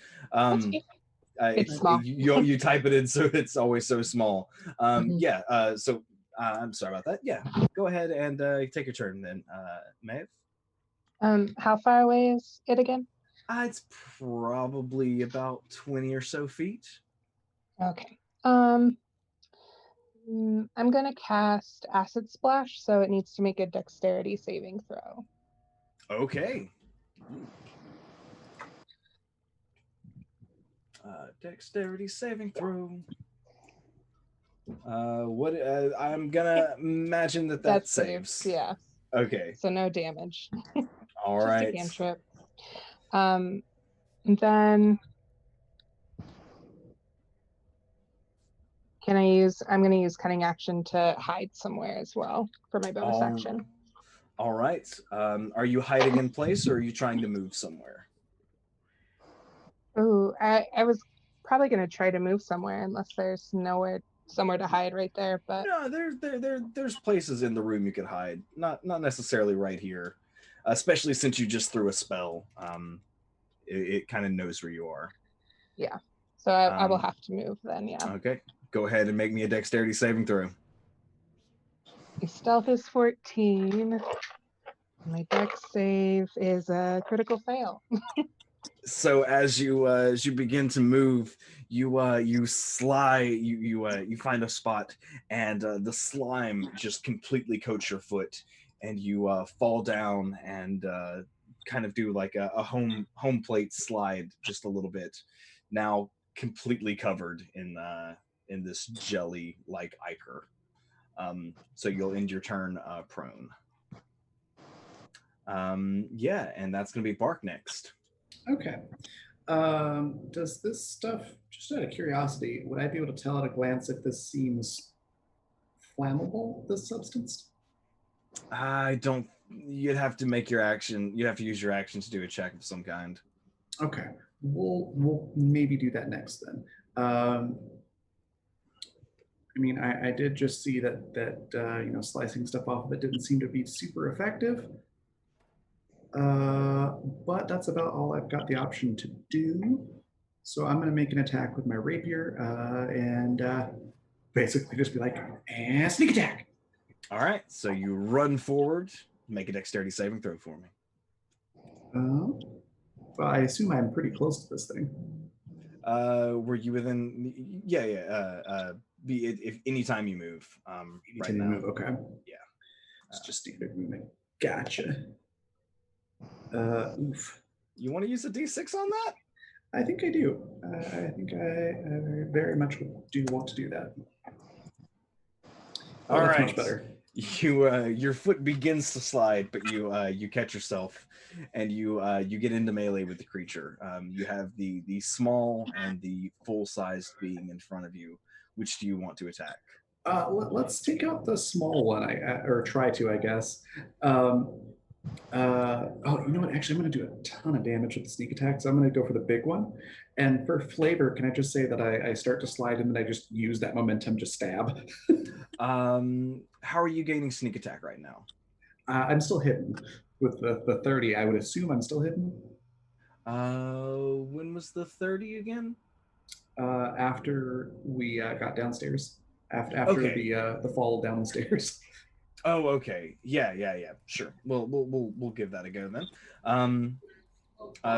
It's small. You type it in, so it's always so small. Yeah. So I'm sorry about that. Yeah. Go ahead and take your turn then, Maeve. How far away is it again? It's probably about 20 or so feet. Okay. I'm gonna cast Acid Splash, so it needs to make a Dexterity saving throw. Okay. Dexterity saving throw. What? I'm gonna imagine that saves. Yeah. Okay. So no damage. All Just right. a cantrip. And then I'm gonna use cunning action to hide somewhere as well for my bonus action. All right. Are you hiding in place, or are you trying to move somewhere? Oh, I was probably gonna try to move somewhere unless there's somewhere to hide right there. But no, there's places in the room you could hide. Not necessarily right here, especially since you just threw a spell. It kind of knows where you are. Yeah. So I will have to move then. Yeah. Okay. Go ahead and make me a dexterity saving throw. My stealth is 14. My dex save is a critical fail. So as you begin to move, you slide, you find a spot, and the slime just completely coats your foot, and you fall down and kind of do like a home plate slide just a little bit. Now completely covered in this jelly like ichor. So you'll end your turn prone. Yeah, and that's gonna be Bark next. Okay. Does this stuff Just out of curiosity, would I be able to tell at a glance if this seems flammable, this substance? I don't. You'd have to make your action. You'd have to use your action to do a check of some kind. Okay, we'll maybe do that next then. I mean, I did just see that slicing stuff off of it didn't seem to be super effective. But that's about all I've got the option to do. So I'm going to make an attack with my rapier and basically just be like, and sneak attack. All right. So you run forward. Make a dexterity saving throw for me. Well, I assume I'm pretty close to this thing. Were you within? Yeah. If anytime you move. Right now. Move, okay. Yeah. It's just standard movement. Gotcha. Oof. You want to use a d6 on that? I think I do. I think I very much do want to do that. All right. Much better. Your foot begins to slide, but you catch yourself, and you get into melee with the creature. You have the small and the full-sized being in front of you. Which do you want to attack? Let's take out the small one, or try to, I guess. You know what? Actually, I'm going to do a ton of damage with the sneak attack, so I'm going to go for the big one. And for flavor, can I just say that I start to slide and then I just use that momentum to stab? How are you gaining sneak attack right now? I'm still hidden with the 30. I would assume I'm still hidden. When was the 30 again? After we got downstairs. After okay. the fall down the stairs. Oh, okay. Yeah. Sure. We'll give that a go then.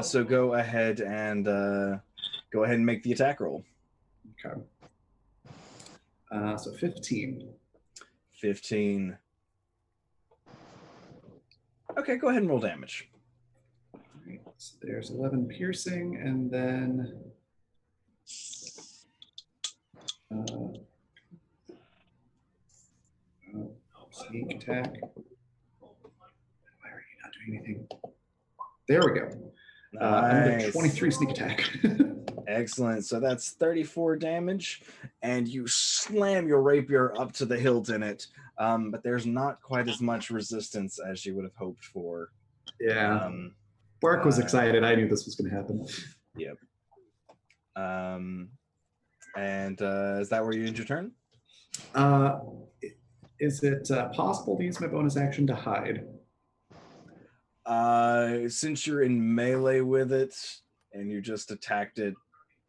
So go ahead and make the attack roll. Okay. So 15. 15. Okay, go ahead and roll damage. All right, so there's 11 piercing, and then sneak attack. Why are you not doing anything? There we go. Nice. Another 23 sneak attack. Excellent. So that's 34 damage, and you slam your rapier up to the hilt in it, but there's not quite as much resistance as you would have hoped for. Yeah. Bark was excited. I knew this was going to happen. Yep. And is that where you end your turn? Is it possible to use my bonus action to hide? Since you're in melee with it and you just attacked it,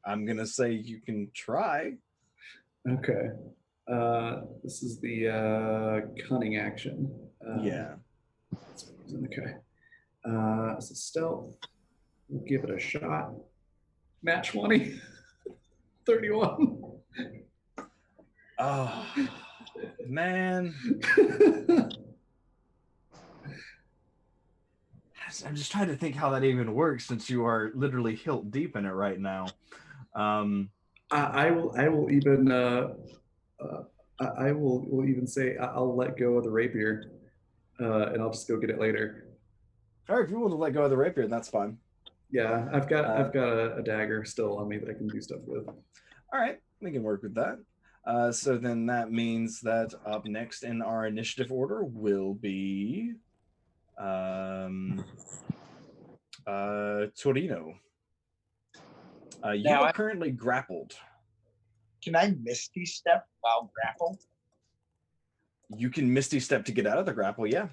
I'm gonna say you can try. Okay. This is the cunning action. Yeah. Okay. So stealth. We'll give it a shot. Nat 20. 31. Oh man. I'm just trying to think how that even works since you are literally hilt deep in it right now. I will even I will even say I'll let go of the rapier, and I'll just go get it later. All right, if you want to let go of the rapier, that's fine. Yeah, I've got a dagger still on me that I can do stuff with. All right, we can work with that. So then that means that up next in our initiative order will be Torino. You are currently grappled. Can I Misty Step while grappled? You can Misty Step to get out of the grapple, yeah.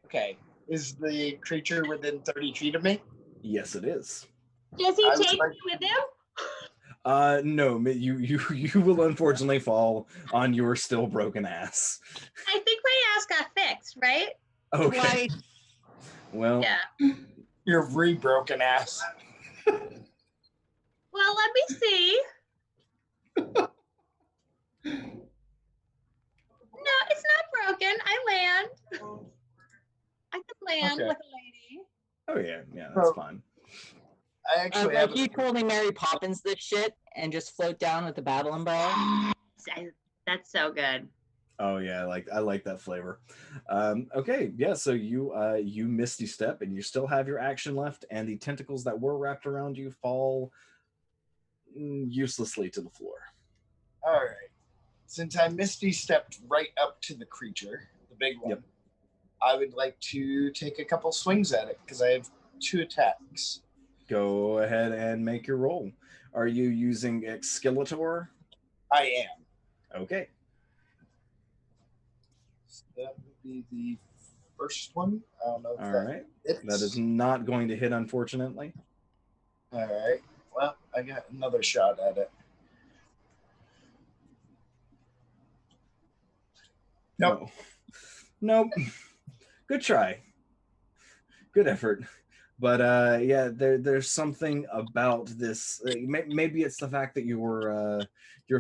Okay. Is the creature within 30 feet of me? Yes, it is. Does he take me with him? No, you will unfortunately fall on your still broken ass. I think my ass got fixed, right? Okay. Well, yeah. Your re-broken ass. Well, let me see. No, it's not broken. I land. I can land with a lady. Oh yeah, that's fine. I actually have you totally Mary Poppins this shit and just float down with the battle umbrella. That's so good. Oh yeah, I like that flavor. Okay, yeah. So you Misty Step, and you still have your action left, and the tentacles that were wrapped around you fall uselessly to the floor. All right. Since I Misty stepped right up to the creature, the big one, Yep. I would like to take a couple swings at it because I have 2 attacks. Go ahead and make your roll. Are you using Excalator? I am. Okay. So that would be the first one. I don't know if All that right. hits. That is not going to hit, unfortunately. All right. Well, I got another shot at it. Nope. No. Nope. Good try. Good effort. But yeah, there's something about this. Maybe it's the fact that your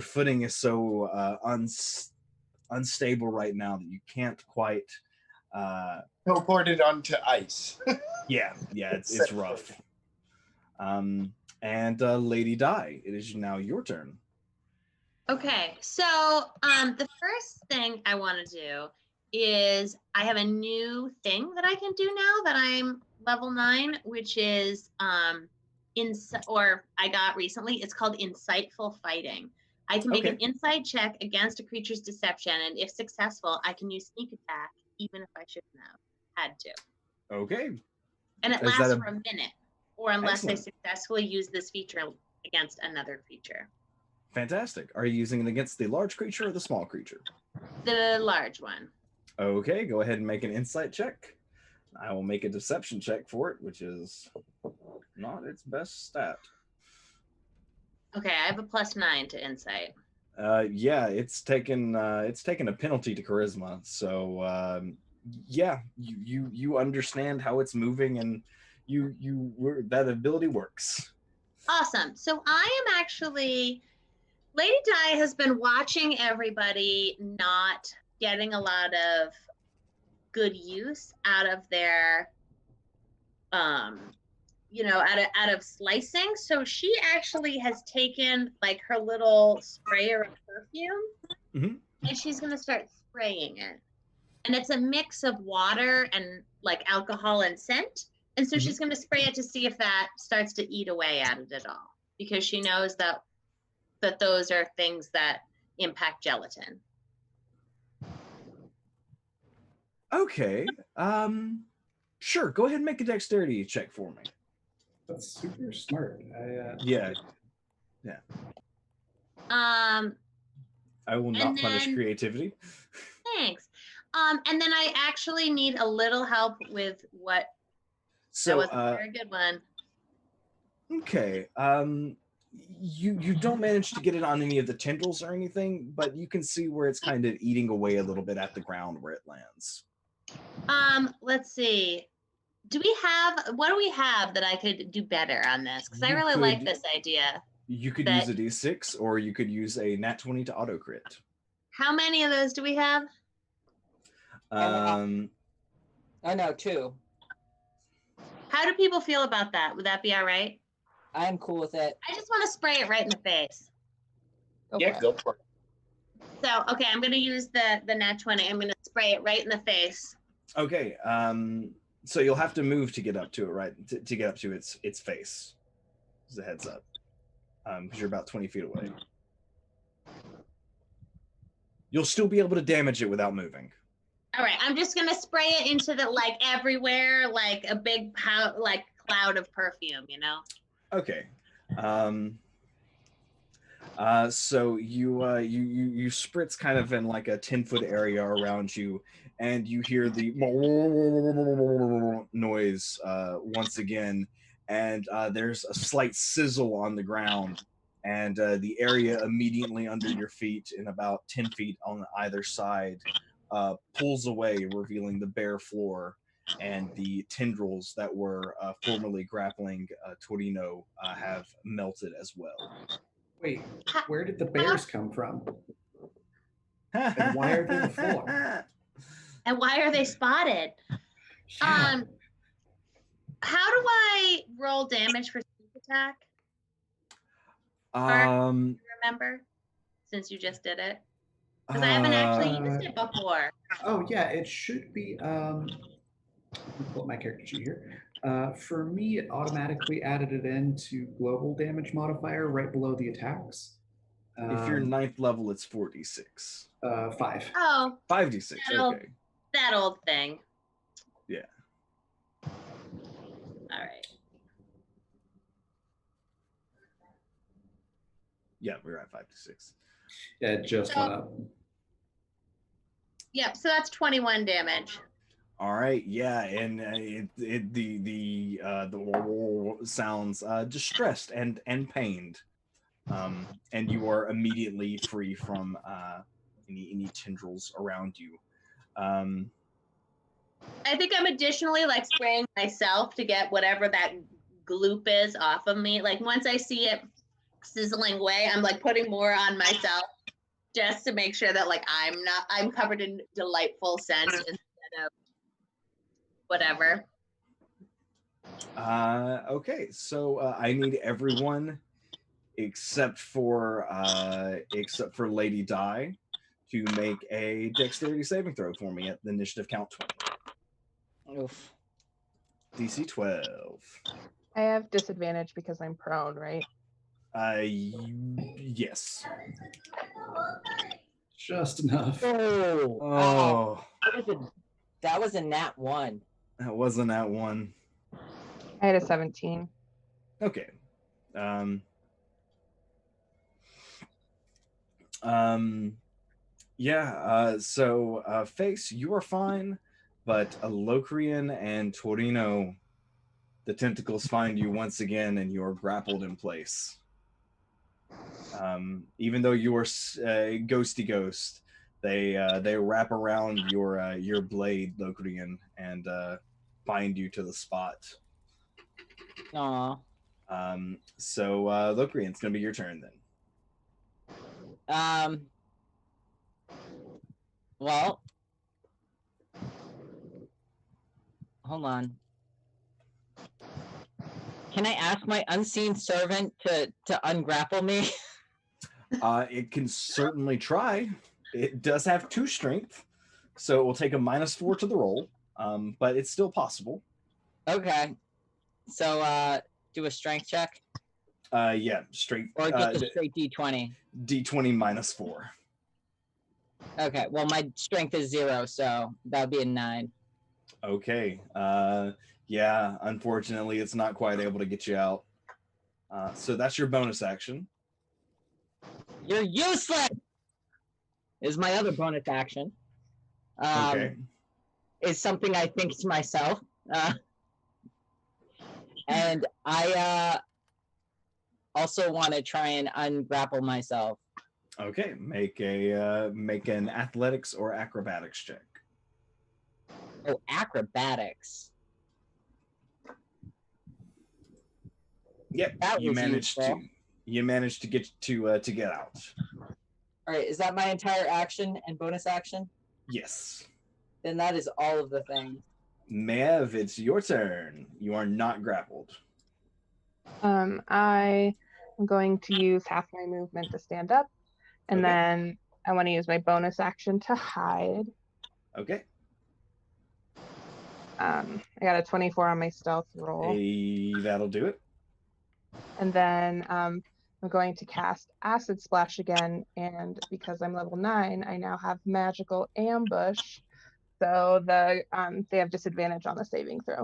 footing is so unstable right now that you can't quite. Teleported onto ice. Yeah, it's rough. And Lady Di, it is now your turn. Okay, so the first thing I want to do is I have a new thing that I can do now that I'm level 9, which is or I got recently. It's called Insightful Fighting. I can make an insight check against a creature's deception, and if successful, I can use sneak attack, even if I shouldn't have had to. Okay. And it Is lasts that for a minute, or unless I Excellent. successfully use this feature against another creature. Fantastic. Are you using it against the large creature or the small creature? The large one. Okay, go ahead and make an insight check. I will make a deception check for it, which is not its best stat. Okay, I have a +9 to insight. Yeah, it's taken a penalty to charisma. So yeah, you understand how it's moving, and that ability works. Awesome. So I am actually, Lady Di has been watching everybody not getting a lot of good use out of their, out of slicing. So she actually has taken like her little sprayer of perfume, and she's going to start spraying it. And it's a mix of water and like alcohol and scent. And so she's going to spray it to see if that starts to eat away at it at all, because she knows that those are things that impact gelatin. Okay. Sure. Go ahead and make a dexterity check for me. That's super smart. Yeah. Um, I will not punish creativity. Thanks. And then I actually need a little help with what. So that was a very good one. Okay. You don't manage to get it on any of the tendrils or anything, but you can see where it's kind of eating away a little bit at the ground where it lands. Let's see. What do we have that I could do better on this? Because I really like this idea. You could use a D6, or you could use a nat 20 to auto crit. How many of those do we have? I know 2. How do people feel about that? Would that be all right? I'm cool with it. I just want to spray it right in the face. Go for it. So, okay, I'm going to use the nat 20. I'm going to spray it right in the face. Okay. So you'll have to move to get up to it, right? To get up to its face. As a heads up. Because you're about 20 feet away. You'll still be able to damage it without moving. All right, I'm just gonna spray it into the everywhere, like a big cloud of perfume, Okay. So you spritz kind of in like a 10-foot area around you, and you hear the noise once again, and there's a slight sizzle on the ground, and the area immediately under your feet, in about 10 feet on either side, pulls away, revealing the bare floor, and the tendrils that were formerly grappling Torino have melted as well. Wait, where did the bears come from? And why are they on the floor? And why are they spotted? Yeah. How do I roll damage for sneak attack? Do you remember? Since you just did it. Because I haven't actually used it before. Oh yeah, it should be Let me pull up my character sheet here. For me, it automatically added it into global damage modifier right below the attacks. If you're ninth level, it's 4d6. 5. Oh, 5d6. Okay. that old thing. Yeah. All right. Yeah, we're at 5d6. Yeah, it just went up. Yep. So that's 21 damage. All right, yeah, and the sounds distressed and pained, and you are immediately free from any tendrils around you. I think I'm additionally like spraying myself to get whatever that gloop is off of me. Like once I see it sizzling away, I'm like putting more on myself just to make sure that like I'm covered in delightful scent instead of whatever. Okay, so I need everyone except for Lady Di to make a dexterity saving throw for me at the initiative count 20. Oof. DC 12. I have disadvantage because I'm prone, right? Yes. Just enough. Oh, Oh, that was a nat 1. that wasn't that one. I had a 17. Okay. So Face, you are fine, but Locrian and Torino, the tentacles find you once again and you're grappled in place. Even though you are ghosty ghost, they wrap around your blade, Locrian, and bind you to the spot. Aw. So Locrian, it's gonna be your turn then. Well, hold on. Can I ask my unseen servant to ungrapple me? It can certainly try. It does have 2 strength, so it will take a -4 to the roll, but it's still possible. Okay. So do a strength check. Yeah, straight. Or just a straight D20. D20 -4. Okay. Well, my strength is 0, so that would be a 9. Okay. Yeah, unfortunately, it's not quite able to get you out. So that's your bonus action. You're useless! Is my other bonus action. Okay. Is something I think to myself. And I also want to try and ungrapple myself. Okay. Make an athletics or acrobatics check. Oh, acrobatics. Yep. That You was managed useful. to get to get out. All right, is that my entire action and bonus action? Yes. Then that is all of the things. Maeve, it's your turn. You are not grappled. I am going to use half my movement to stand up, and Okay. then I want to use my bonus action to hide. Okay. I got a 24 on my stealth roll. That'll do it. And then I'm going to cast Acid Splash again, and because I'm level 9, I now have Magical Ambush. So they have disadvantage on the saving throw.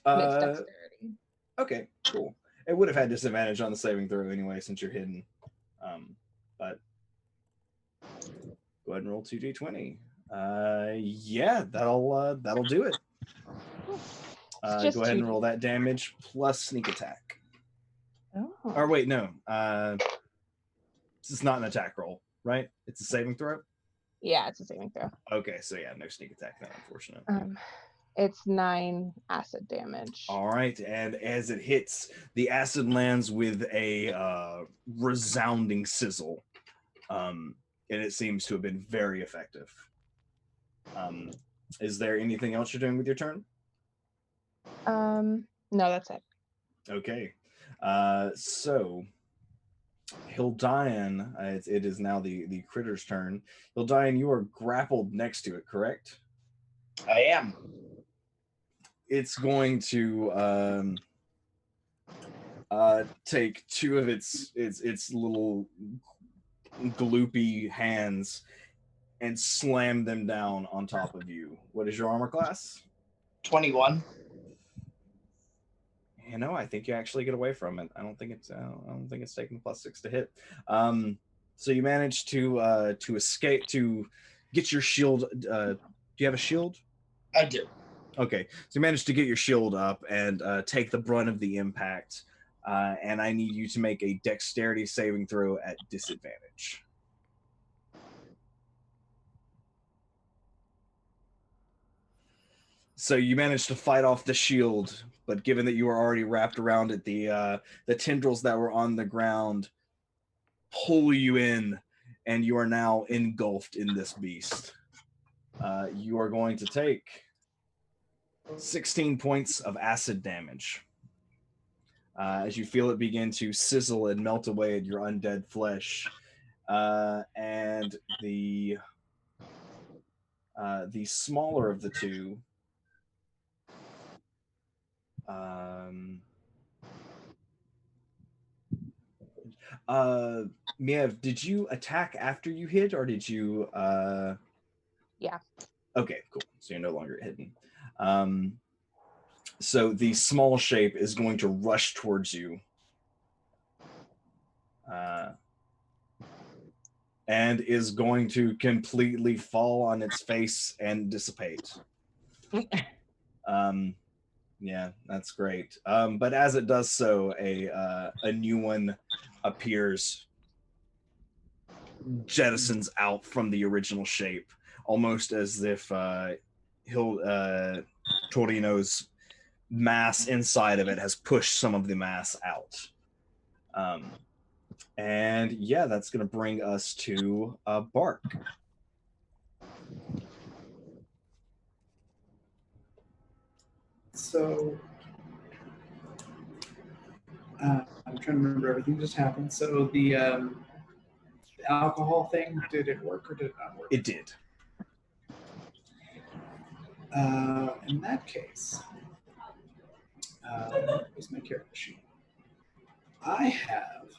And it's dexterity. Okay, cool. It would have had disadvantage on the saving throw anyway since you're hidden. But go ahead and roll 2d20. Yeah, that'll do it. Go ahead and roll that damage plus sneak attack. Oh. Or wait, no. This is not an attack roll, right? It's a saving throw? Yeah, it's a saving throw. Okay, so yeah, no sneak attack then, unfortunately. It's 9 acid damage. All right, and as it hits, the acid lands with a resounding sizzle, and it seems to have been very effective. Is there anything else you're doing with your turn? No, that's it. Okay, so Hildian, it is now the critter's turn. Hildian, you are grappled next to it, correct? I am. it's going to take two of its little gloopy hands and slam them down on top of you. What is your armor class? 21. You know, I think you actually get away from it. I don't think it's taking +6 to hit. So you manage to escape, to get your shield. Do you have a shield? I do. Okay, so you managed to get your shield up and take the brunt of the impact. And I need you to make a dexterity saving throw at disadvantage. So you managed to fight off the shield, but given that you were already wrapped around it, the tendrils that were on the ground pull you in, and you are now engulfed in this beast. You are going to take 16 points of acid damage as you feel it begin to sizzle and melt away at your undead flesh. And the smaller of the two, Miev, did you attack after you hit, or did you? Yeah. Okay, cool. So you're no longer hidden. So the small shape is going to rush towards you. And is going to completely fall on its face and dissipate. Yeah, that's great. But as it does so, a new one appears, jettisons out from the original shape, almost as if Torino's mass inside of it has pushed some of the mass out. And yeah, that's going to bring us to Bark. So I'm trying to remember everything that just happened. So the alcohol thing, did it work or did it not work? It did. In that case, where's my character sheet? I have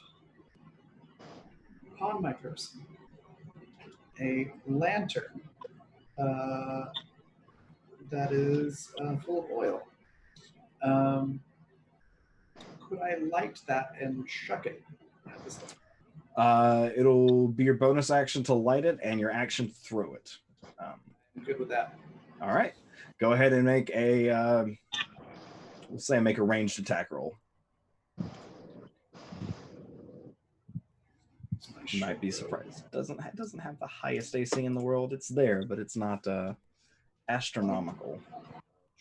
upon my person a lantern that is full of oil. Could I light that and chuck it at this thing? It'll be your bonus action to light it and your action to throw it. I'm good with that. All right. Go ahead and make a, let's say make a ranged attack roll. You might be surprised. It doesn't have the highest AC in the world. It's there, but it's not astronomical.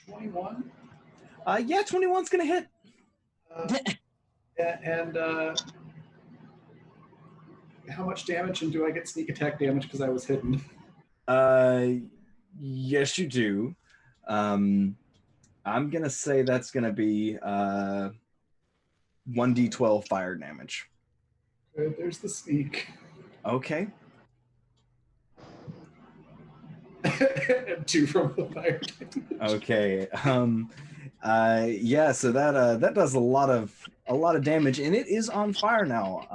21? Yeah, 21's gonna hit. And how much damage, and do I get sneak attack damage because I was hidden? Yes, you do. I'm gonna say that's gonna be 1d12 fire damage. Good, there's the sneak. Okay. And 2 from the fire damage. Okay. Yeah, so that does a lot of damage, and it is on fire now.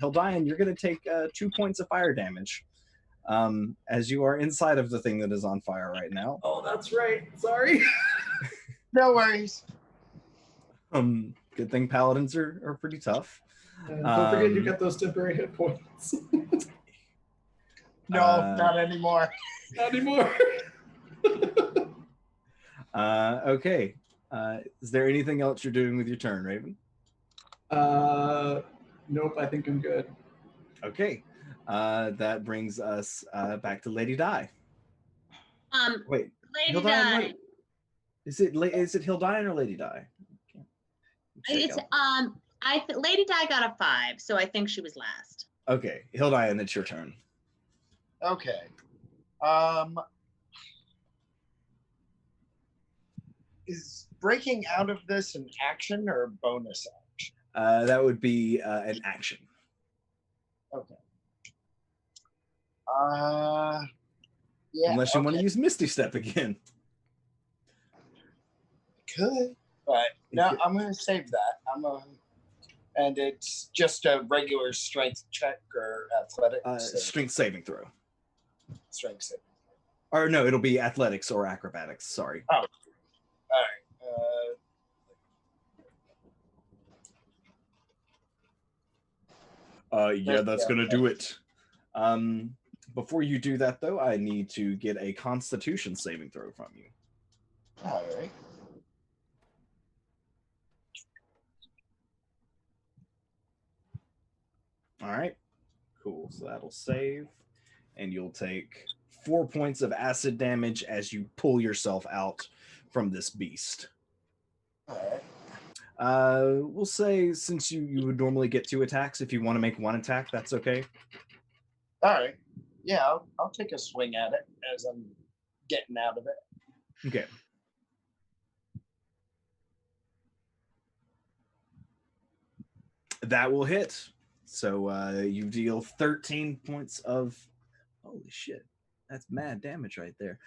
Hildian, you're gonna take 2 points of fire damage. As you are inside of the thing that is on fire right now. Oh, that's right. Sorry. No worries. Good thing paladins are pretty tough. Don't forget you got those temporary hit points. No, not anymore. Not anymore. Okay. Is there anything else you're doing with your turn, Raven? Nope, I think I'm good. Okay. That brings us back to Lady Di. Wait. Lady Hildian, Di. wait. Is it Hildian or Lady Di? It's Lady Di got a 5, so I think she was last. Okay, Hildian, it's your turn. Okay. Is breaking out of this an action or a bonus action? That would be an action. Okay. Yeah. Unless you want to okay. use Misty Step again. could, but no, I'm gonna save that. And it's just a regular strength check or athletics. Strength saving throw. Strength saving. Or no, it'll be athletics or acrobatics. Sorry. Oh, all right. Yeah, that's gonna do it. Before you do that, though, I need to get a Constitution saving throw from you. All right. All right. Cool. So that'll save, and you'll take 4 points of acid damage as you pull yourself out from this beast. All right. We'll say since you would normally get 2 attacks, if you want to make 1 attack, that's okay. All right. Yeah, I'll take a swing at it as I'm getting out of it. Okay. That will hit. So you deal 13 points of... Holy shit. That's mad damage right there.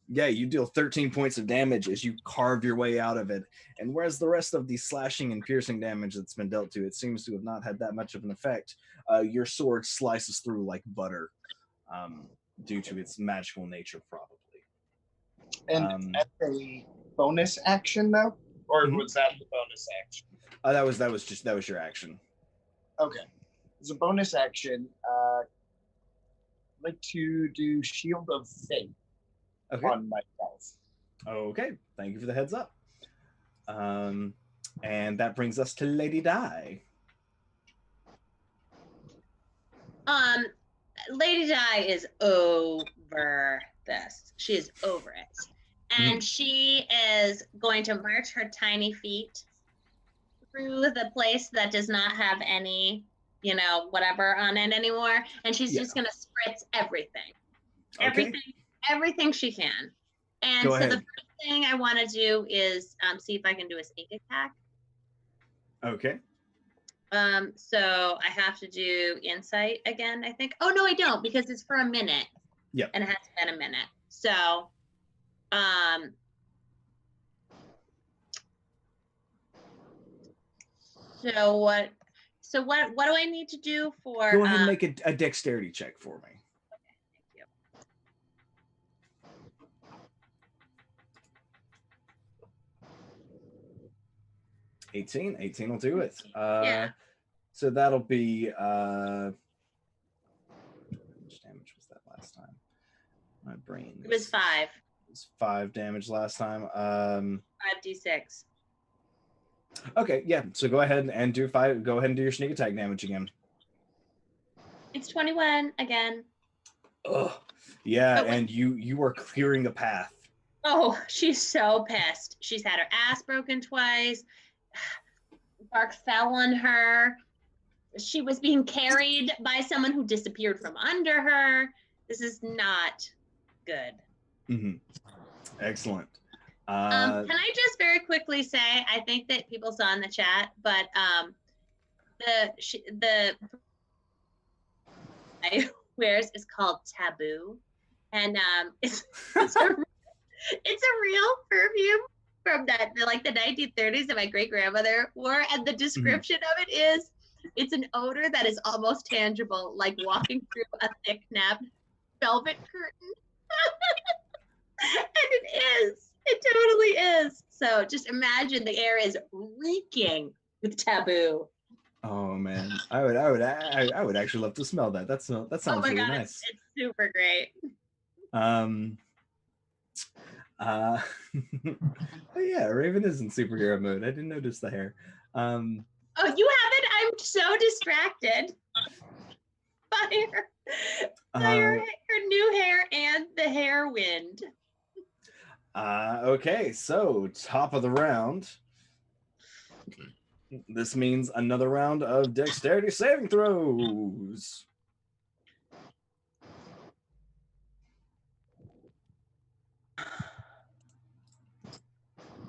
Yeah, you deal 13 points of damage as you carve your way out of it. And whereas the rest of the slashing and piercing damage that's been dealt to, it seems to have not had that much of an effect, your sword slices through like butter due to its magical nature, probably. And as a bonus action, though? Or was that the bonus action? That was your action. Okay. As a bonus action, I'd like to do Shield of Faith on myself. Okay, thank you for the heads up. And that brings us to Lady Di. Lady Di is over this. She is over it. And she is going to march her tiny feet through the place that does not have any, whatever on it anymore. And she's just going to spritz everything. Okay. Everything she can. And Go so ahead. the first thing I want to do is see if I can do a sneak attack. Okay. So I have to do insight again, I think. Oh, no, I don't, because it's for a minute. Yep. And it has been a minute. So, what do I need to do for... Go ahead and make a dexterity check for me. Okay, thank you. 18 will do it. Yeah. So that'll be how much damage was that last time? My brain. It was 5. It was 5 damage last time. 5d6. Okay, yeah. So go ahead and do 5. Go ahead and do your sneak attack damage again. It's 21 again. Ugh. Yeah, Oh, and you are clearing the path. Oh, she's so pissed. She's had her ass broken twice. Bark fell on her. She was being carried by someone who disappeared from under her. This is not good. Mm-hmm. Excellent. Can I just very quickly say, I think that people saw in the chat, but the I wears is called Taboo, and it's a real perfume from the 1930s that my great grandmother wore, and the description of it is, it's an odor that is almost tangible, like walking through a thick napped velvet curtain. And it totally is. So just imagine the air is reeking with Taboo. Oh man, I would actually love to smell that. That sounds really nice. It's super great. Oh yeah, Raven is in superhero mode. I didn't notice the hair. Oh, you haven't? I'm so distracted by her new hair and the hair wind. Okay, so top of the round. This means another round of dexterity saving throws.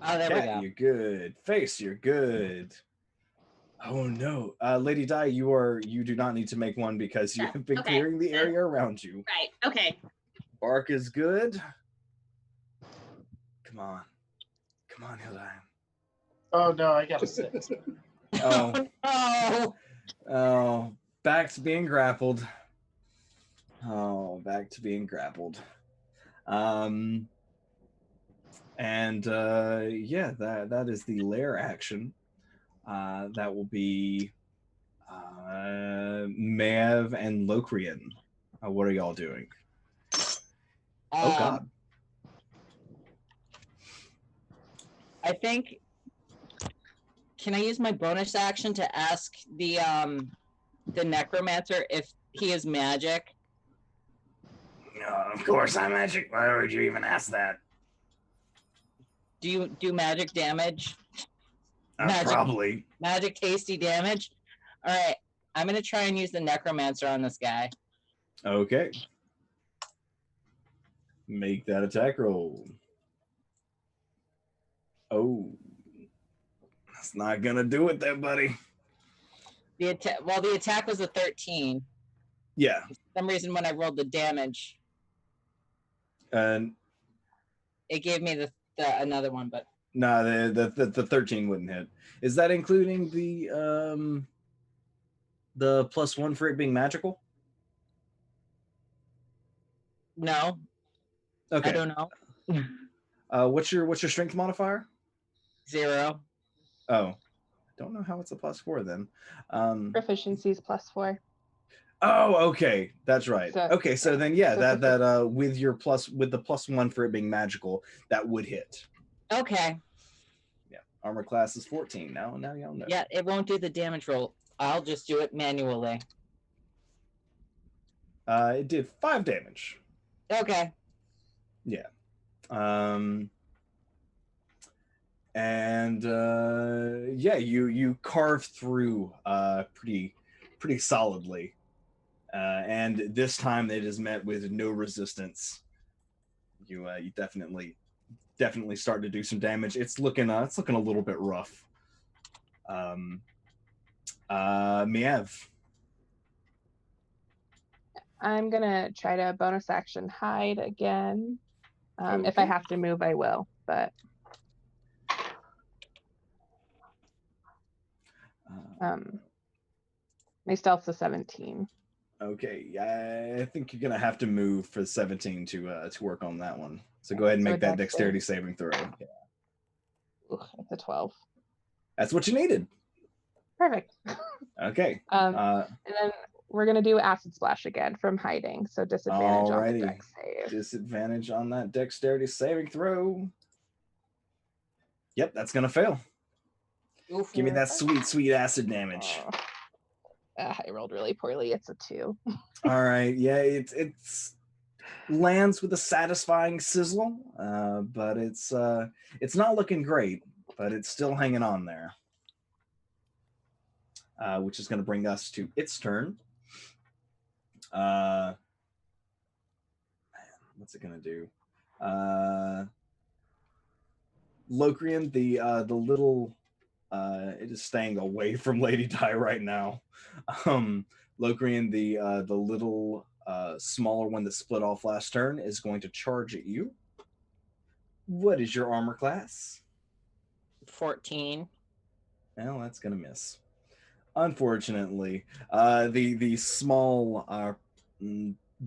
Oh, there we Cat, go. you're good. Face, you're good. Oh no, Lady Di, you do not need to make one because you have been clearing the area around you. Right. Okay. Bark is good. Come Come on, Hildine. Oh no, I got a 6. Oh, no. oh, back to being grappled. Oh, back to being grappled. And yeah, that is the lair action. That will be Mav and Locrian. What are y'all doing? Oh God. I think. Can I use my bonus action to ask the necromancer if he is magic? Of course I'm magic. Why would you even ask that? Do you do magic damage? Probably. Magic tasty damage? All right. I'm going to try and use the necromancer on this guy. Okay. Make that attack roll. Oh. That's not going to do it there, buddy. The attack was a 13. Yeah. For some reason, when I rolled the damage, And it gave me the another one, but no, the 13 wouldn't hit. Is that including the +1 for it being magical? no. Okay. I don't know. What's your strength modifier? 0. Oh, don't know how it's a +4 then. Proficiency's +4. Oh, okay, that's right. So- Okay, so then yeah, so that with the +1 for it being magical, that would hit. Okay. Yeah, armor class is 14. Now y'all know. Yeah, it won't do the damage roll. I'll just do it manually. It did 5 damage. Okay. Yeah. And yeah, you carve through pretty solidly. And this time it is met with no resistance. You definitely start to do some damage. It's looking a little bit rough. Miev. I'm gonna try to bonus action hide again. If I Okay. have to move, I will. But my stealth's a 17. Okay, I think you're gonna have to move for 17 to work on that one. So go ahead and So make that dex dexterity saving throw. Yeah. Ugh, it's a 12. That's what you needed. Perfect. Okay. And then we're gonna do acid splash again from hiding. So disadvantage on the Alrighty. dex save. Disadvantage on that dexterity saving throw. Yep, that's gonna fail. Oof. Give me that sweet acid damage. Oh. I rolled really poorly. It's a 2. All right, yeah, it's lands with a satisfying sizzle, but it's not looking great, but it's still hanging on there. Which is going to bring us to its turn. What's it going to do? Locrian, the little, it is staying away from Lady Di right now. Locrian, the little smaller one that split off last turn, is going to charge at you. What is your armor class? 14. Well, that's gonna miss. Unfortunately, the small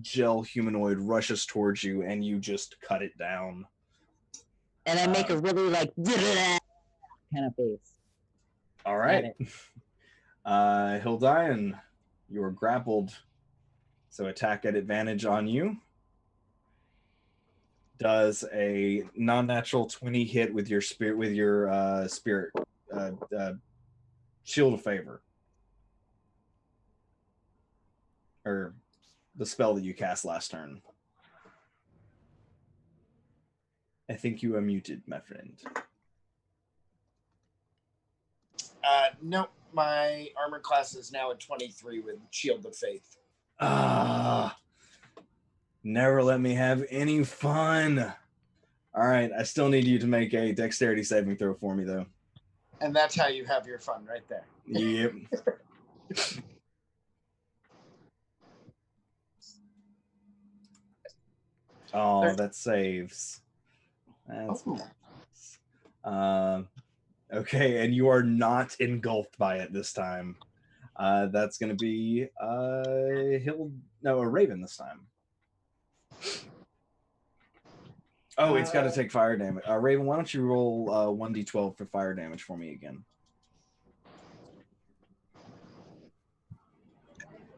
gel humanoid rushes towards you, and you just cut it down. And I make a really like kind of face. All right. Hildian, you are grappled, so attack at advantage on you. Does a non-natural 20 hit with your spirit shield of favor, or the spell that you cast last turn? I think you are muted, my friend. Nope. My armor class is now at 23 with Shield of Faith. Never let me have any fun. All right, I still need you to make a dexterity saving throw for me, though. And that's how you have your fun right there. Yep. Oh, that saves. That's Okay, and you are not engulfed by it this time. That's going to be a raven this time. Oh, it's got to take fire damage. Raven, why don't you roll 1d12 for fire damage for me again?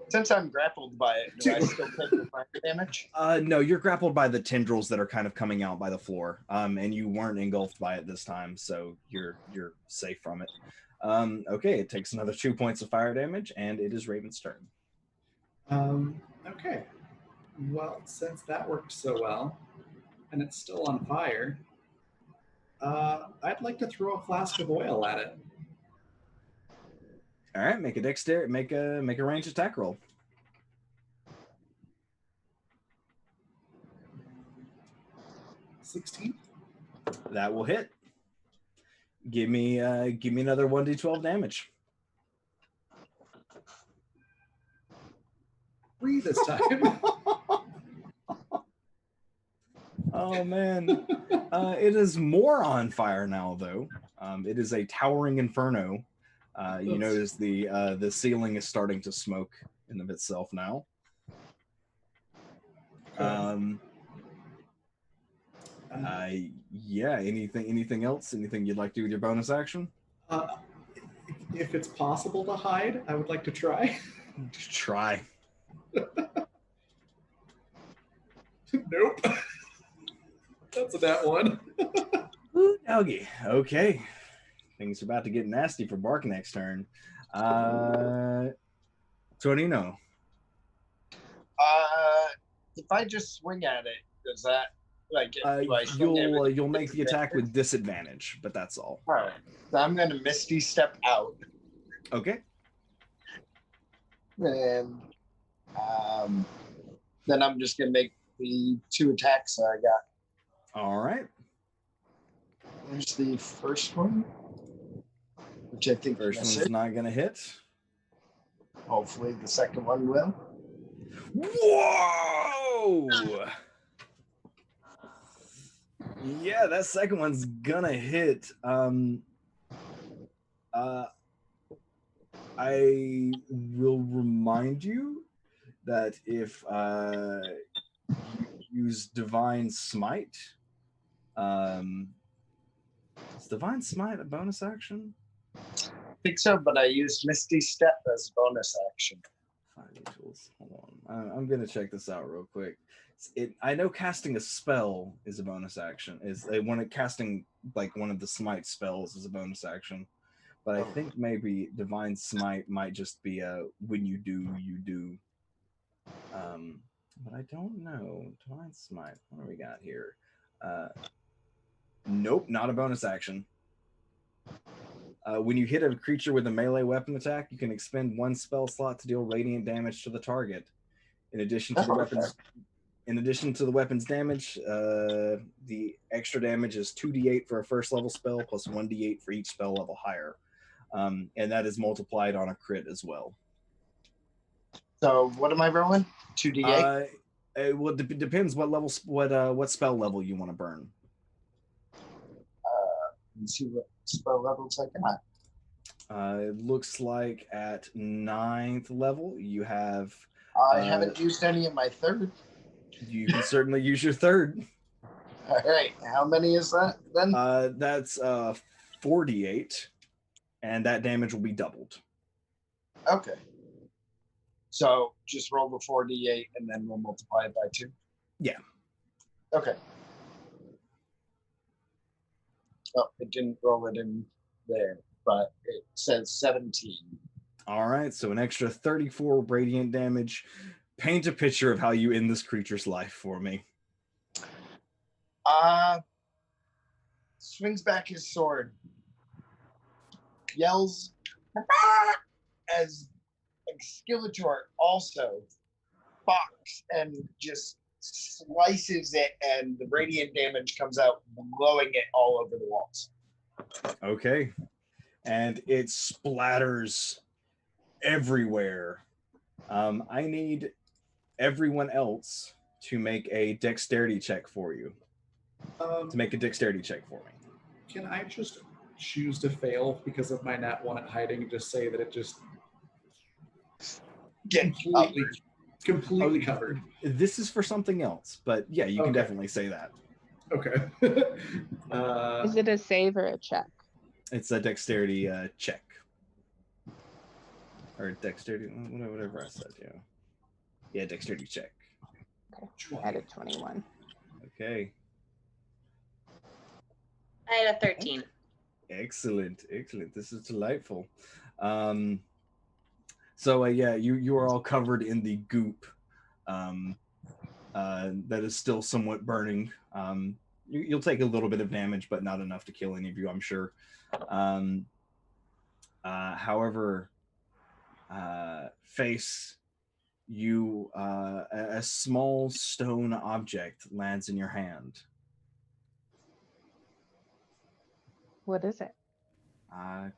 Since I'm grappled by it, do I still take the fire damage? No, you're grappled by the tendrils that are kind of coming out by the floor, and you weren't engulfed by it this time, so you're safe from it. Okay, it takes another 2 points of fire damage, and it is Raven's turn. Okay. Well, since that worked so well, and it's still on fire, I'd like to throw a flask of oil at it. All right, make a ranged attack roll. $16. That will hit. Give me another 1d12 damage. 3 this time. Oh man, it is more on fire now though. It is a towering inferno. You notice the ceiling is starting to smoke in of itself now. Yeah. Anything else? Anything you'd like to do with your bonus action? If it's possible to hide, I would like to try. Try. Nope. That's a nat one. Ooh, doggy. Okay. Things are about to get nasty for Bark next turn. Torino. If I just swing at it, does that do I swing at it You'll make the attack with disadvantage, but that's all. All right. So I'm gonna Misty Step out, Okay. and then I'm just gonna make the 2 attacks that I got. All right. There's the first one, which I think First one's not gonna hit. Hopefully, the second one will. Whoa! Yeah, that second one's gonna hit. I will remind you that if you use Divine Smite, is Divine Smite a bonus action? I think so, but I used Misty Step as bonus action. Hold on, I'm gonna check this out real quick. I know casting a spell is a bonus action. Casting like one of the smite spells is a bonus action, but I think maybe Divine Smite might just be a when you do. But I don't know. Divine Smite. What do we got here? Nope, not a bonus action. When you hit a creature with a melee weapon attack, you can expend 1 spell slot to deal radiant damage to the target. In addition to the weapon's damage, the extra damage is 2d8 for a first level spell plus 1d8 for each spell level higher, and that is multiplied on a crit as well. So what am I rolling? 2d8. Well, depends what spell level you want to burn. Let's see what spell levels I got. It looks like at 9th level you have. I haven't used any of my 3rd. You can certainly use your 3rd. All right, how many is that then? That's 4d8, and that damage will be doubled. Okay. So just roll the 4d8 and then we'll multiply it by 2? Yeah. Okay. Oh, it didn't roll it in there, but it says 17. All right, so an extra 34 radiant damage. Paint a picture of how you end this creature's life for me. Swings back his sword, yells as Skeletor also box and just slices it, and the radiant damage comes out, blowing it all over the walls. Okay. And it splatters everywhere. I need everyone else to make a dexterity check for you. To make a dexterity check for me. Can I just choose to fail because of my nat 1 at hiding and just say that it just Get completely covered? This is for something else, but yeah, you can Okay. definitely say that. Okay. Is it a save or a check? It's a dexterity check. Or dexterity, whatever I said, yeah. Yeah, dexterity check. Okay. At a 21. Okay. I had a 13. Excellent. This is delightful. So yeah, you are all covered in the goop that is still somewhat burning. You'll take a little bit of damage, but not enough to kill any of you, I'm sure. However, Face, you a small stone object lands in your hand. What is it?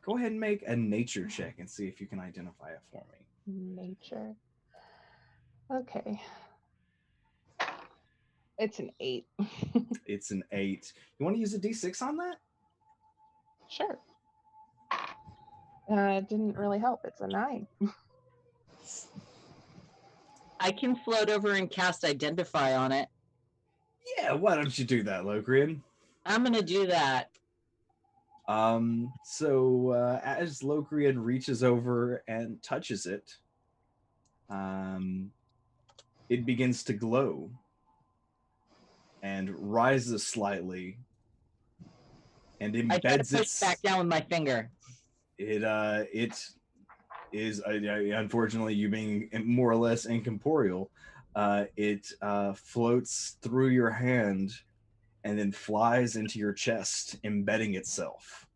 Go ahead and make a nature check and see if you can identify it for me. Nature. Okay. It's an 8. It's an 8. You want to use a d6 on that? Sure. It didn't really help. It's a 9. I can float over and cast Identify on it. Yeah, why don't you do that, Locrian? I'm going to do that. So as Locrian reaches over and touches it, it begins to glow and rises slightly and I try to embeds push back down with my finger. It is unfortunately, you being more or less incorporeal, it floats through your hand and then flies into your chest, embedding itself.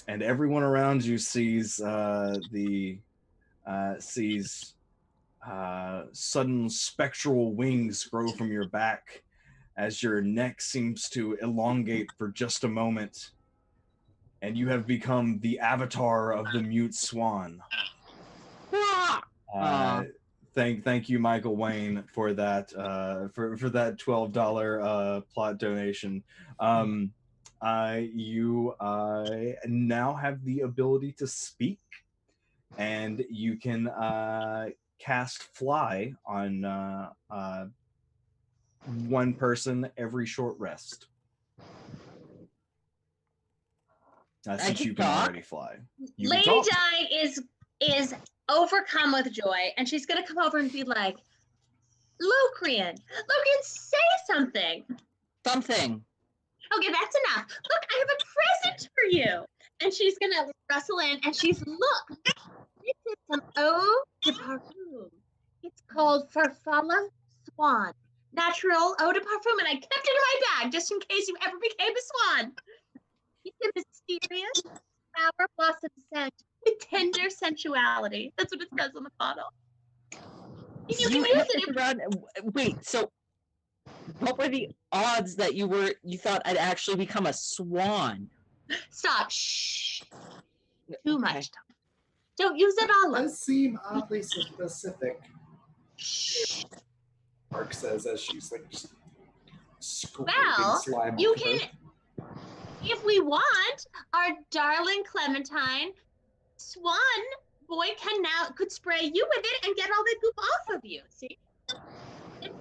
And everyone around you sees sudden spectral wings grow from your back as your neck seems to elongate for just a moment, and you have become the avatar of the mute swan. Thank you, Michael Wayne, for that for that $12 plot donation. You now have the ability to speak, and you can cast fly on one person every short rest. Since you can already fly. You can Lady talk. Di is overcome with joy, and she's gonna come over and be like, Locrian, say something. Something. Okay, that's enough. Look, I have a present for you. And she's gonna rustle in, and look, this is some eau de parfum. It's called Farfalla Swan. Natural eau de parfum, and I kept it in my bag just in case you ever became a swan. It's a mysterious flower blossom scent with tender sensuality. That's what it says on the bottle. And you can use it. Wait, so what were the odds that you thought I'd actually become a swan? Stop. Shh. Too much time. Don't use it all It up. does seem oddly specific. Shh. Mark says as she's like scraping Well, slime you off of can, her. if we want, our darling Clementine Swan boy could spray you with it and get all the goop off of you. See? It's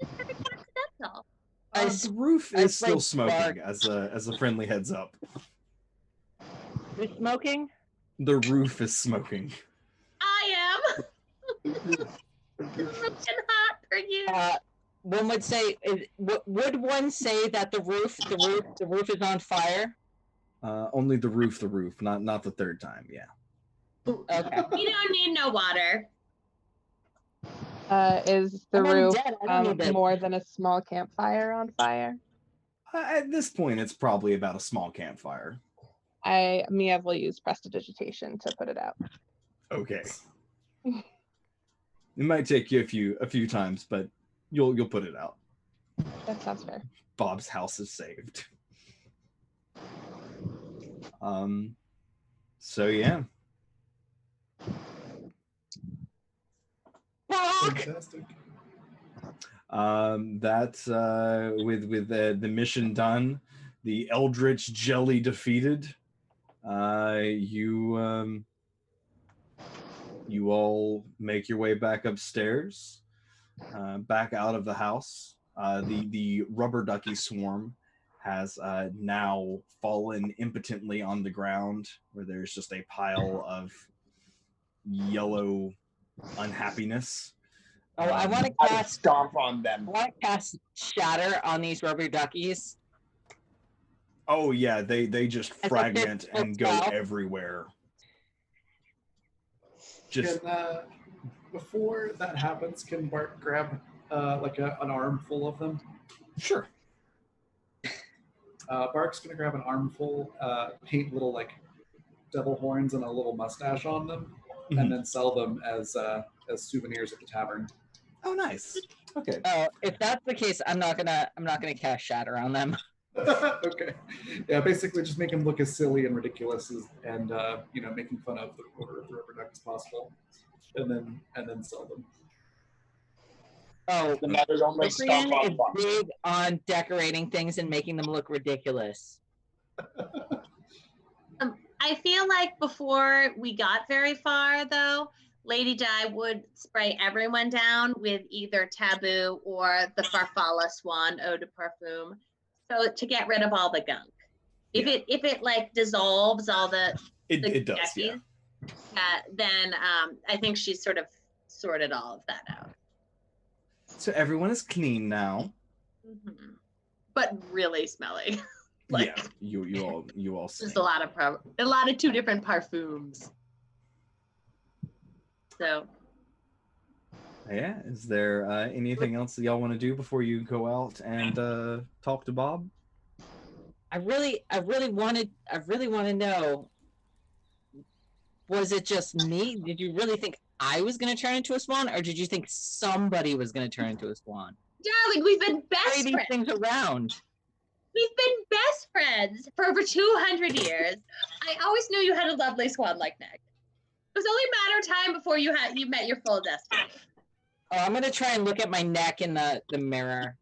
just very accidental. The roof is still like smoking as a friendly heads up. You're smoking? The roof is smoking. I am. Looking hot for you. One would say, would one say that the roof is on fire? Only the roof, not the third time. Yeah. Okay. You don't need no water. Is the I'm roof dead. I don't need that. more than a small campfire on fire? At this point, it's probably about a small campfire. Miev will use prestidigitation to put it out. Okay. It might take you a few times, but you'll put it out. That sounds fair. Bob's house is saved. So yeah. Fantastic. That's with the mission done, the Eldritch Jelly defeated, you all make your way back upstairs, back out of the house. The rubber ducky swarm has now fallen impotently on the ground, where there's just a pile of yellow unhappiness. Oh, I want to I cast. stomp on them. I want to cast Shatter on these rubber duckies. Oh yeah, they just As a fragment physical and go spell? everywhere. Just Can, before that happens, can Bart grab like an armful of them? sure. Bart's gonna grab an armful, paint little like devil horns and a little mustache on them, Mhm. and then sell them as souvenirs at the tavern. Oh, nice. Okay. Oh, if that's the case, I'm not gonna cast Shatter on them. Okay. Yeah, basically just make them look as silly and ridiculous as, and making fun of the quarter of the rubber duck as possible, and then sell them. Oh, The matters only Cyprian stomp is on one. big on decorating things and making them look ridiculous. I feel like before we got very far, though, Lady Di would spray everyone down with either Taboo or the Farfalla Swan Eau de Parfum, so to get rid of all the gunk. If it like dissolves all the It does, yeah. duckies, then I think she's sort of sorted all of that out. So everyone is clean now. Mm-hmm. But really smelly. Yeah, you all Just stink. a lot of 2 different parfums. So Yeah, is there anything else that y'all want to do before you go out and talk to Bob? I really want to know, was it just me? Did you really think I was going to turn into a swan, or did you think somebody was going to turn into a swan? darling, we've been Carry best these friends. things around. We've been best friends for over 200 years. I always knew you had a lovely swan-like neck. It was only a matter of time before you met your full destiny. Oh, I'm going to try and look at my neck in the mirror.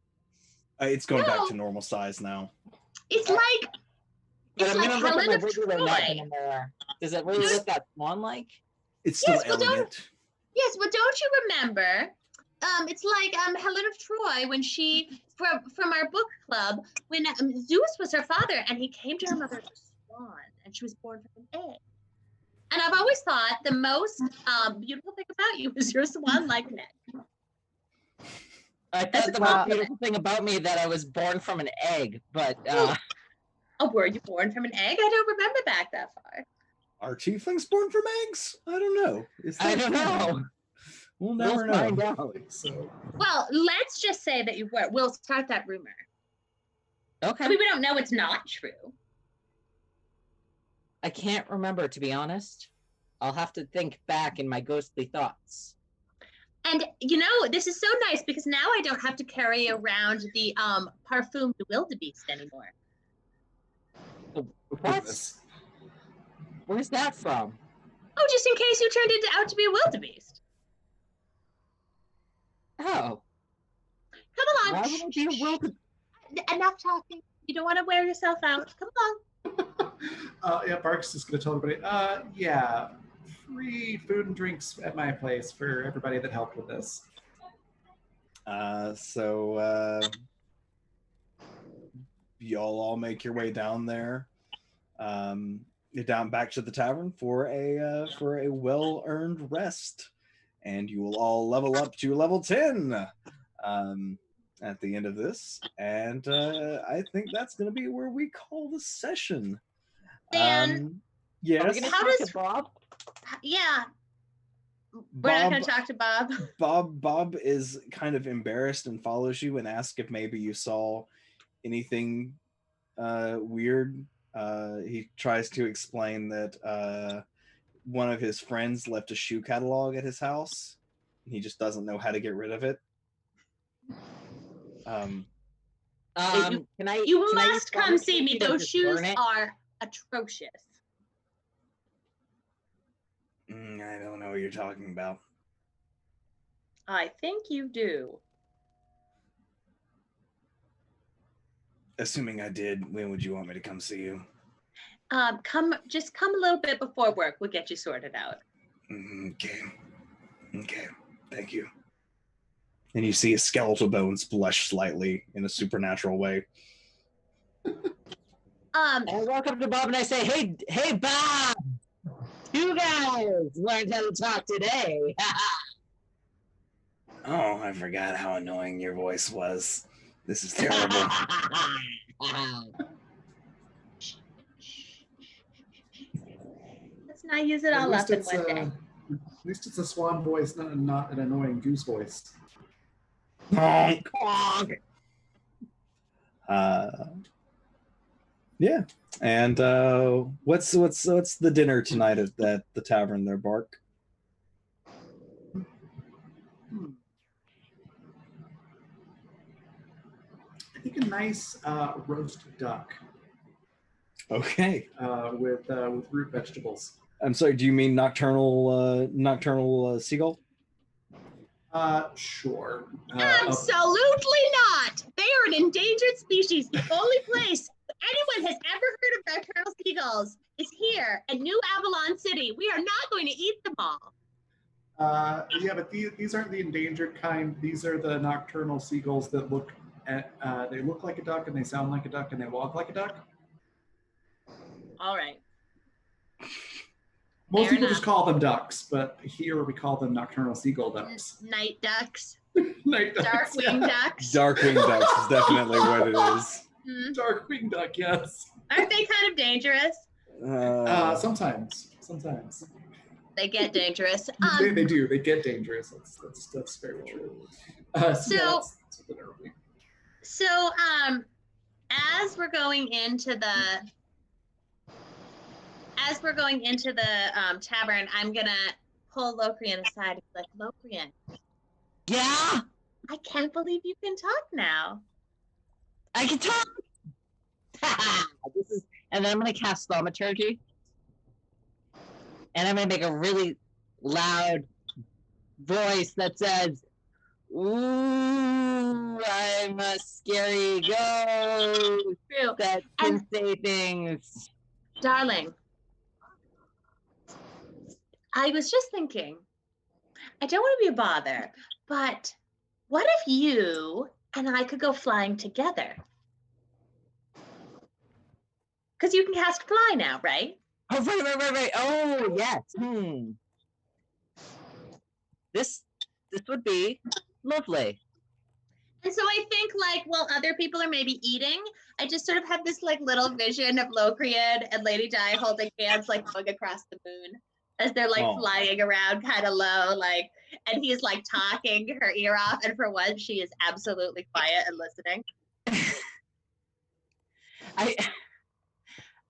It's going back No. to normal size now. It's like But I'm like gonna look at Helen my of regular neck in Troy. the mirror. Does it really look that swan-like? It's still Yes, but elegant. Yes, but don't you remember? It's like Helen of Troy when she from our book club when Zeus was her father and he came to her mother as a swan and she was born from an egg. And I've always thought the most beautiful thing about you is your swan-like neck. I thought the most beautiful thing about me that I was born from an egg, but Oh, were you born from an egg? I don't remember back that far. Are tieflings born from eggs? I don't know. I don't know. We'll never We'll know. find out. So Well, let's just say that you were. We'll start that rumor. Okay. I mean, we don't know it's not true. I can't remember, to be honest. I'll have to think back in my ghostly thoughts. And this is so nice because now I don't have to carry around the parfum de wildebeest anymore. What? Where's that from? Oh, just in case you turned out to be a wildebeest. Oh. Come Why along. would I be a wildebeest? Enough talking. You don't want to wear yourself out. Come along. Yeah, Bart's just gonna tell everybody. Yeah, free food and drinks at my place for everybody that helped with this. So y'all all make your way down there, down back to the tavern for a well-earned rest, and you will all level up to level 10 at the end of this, and I think that's going to be where we call the session. Dan, yes. Are we gonna talk to Bob? Yeah. We're not going to talk to Bob. Bob is kind of embarrassed and follows you and asks if maybe you saw anything weird. He tries to explain that one of his friends left a shoe catalog at his house. He just doesn't know how to get rid of it. You must come see me. Those shoes are atrocious. I don't know what you're talking about. I think you do. assuming I did, when would you want me to come see you? Just come a little bit before work. We'll get you sorted out. Okay. Okay. Thank you. And you see his skeletal bones blush slightly in a supernatural way. And I walk up to Bob and I say, hey, Bob! You guys learned how to talk today. Oh, I forgot how annoying your voice was. This is terrible. Let's not use it all up in one day. At least it's a swan voice, not an annoying goose voice. Honk. Yeah. And what's the dinner tonight at the tavern there, Bark? I think a nice roast duck. Okay. With root vegetables. I'm sorry. Do you mean nocturnal seagull? Sure. Absolutely not. They are an endangered species. The only place anyone has ever heard of nocturnal seagulls is here in New Avalon City. We are not going to eat them all. Yeah, but these aren't the endangered kind. These are the nocturnal seagulls that they look like a duck and they sound like a duck and they walk like a duck. All right. Most people just call them ducks, but here we call them nocturnal seagull ducks. Night ducks. Night ducks. Darkwing ducks. Darkwing ducks is definitely what it is. Darkwing duck, yes. Aren't they kind of dangerous? Sometimes. They get dangerous. They do. They get dangerous. That's very true. So as we're going into the tavern, I'm gonna pull Locrian aside and be like, Locrian. Yeah? I can't believe you can talk now. I can talk! And then I'm going to cast Thaumaturgy. And I'm going to make a really loud voice that says, ooh, I'm a scary ghost that can say things. Darling, I was just thinking, I don't want to be a bother, but what if you and I could go flying together? Because you can cast fly now, right? Oh, right. Oh, yes. This would be lovely. And so I think, like, while other people are maybe eating, I just sort of have this, like, little vision of Locrian and Lady Di holding hands, like, going across the moon as they're, like, flying around kind of low, like, and he's, like, talking her ear off, and for once, she is absolutely quiet and listening.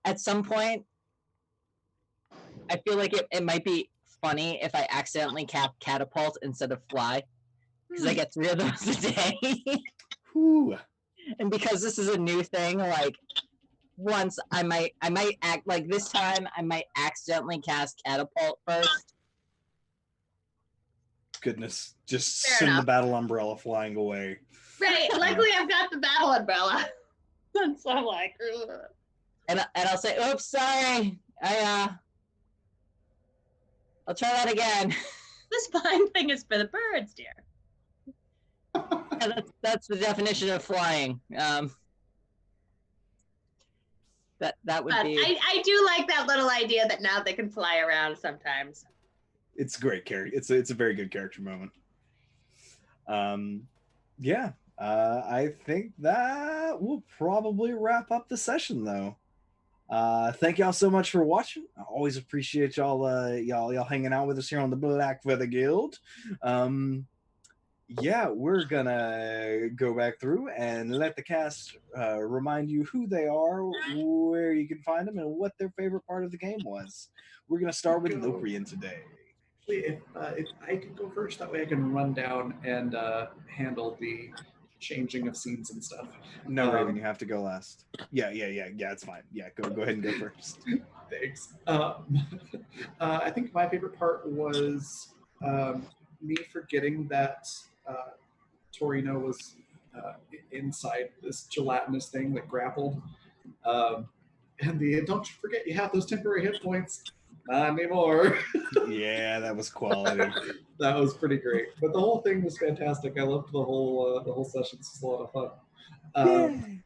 At some point, I feel like it might be funny if I accidentally catapult instead of fly, because I get 3 of those a day. Ooh. And because this is a new thing, like once I might act like this time I might accidentally cast catapult first. Goodness, just send the battle umbrella flying away. Right. Luckily, I've got the battle umbrella. And so I'm like, ugh. And I'll say, oops, sorry. I'll try that again. This flying thing is for the birds, dear. Yeah, that's the definition of flying. That would be. I do like that little idea that now they can fly around sometimes. It's a great character. It's a very good character moment. Yeah. I think that will probably wrap up the session, though. Thank y'all so much for watching. I always appreciate y'all y'all hanging out with us here on the Black Feather Guild. Yeah, we're gonna go back through and let the cast remind you who they are, where you can find them, and what their favorite part of the game was. We're gonna start with Locrian today. If I could go first, that way I can run down and handle the changing of scenes and stuff. No, Raven, you have to go last. Yeah, it's fine. Yeah, go ahead and go first. Thanks. I think my favorite part was me forgetting that Torino was inside this gelatinous thing that grappled. Um, and don't you forget, you have those temporary hit points. Not anymore. Yeah, that was quality. That was pretty great. But the whole thing was fantastic. I loved the whole session. It's a lot of fun. Yay.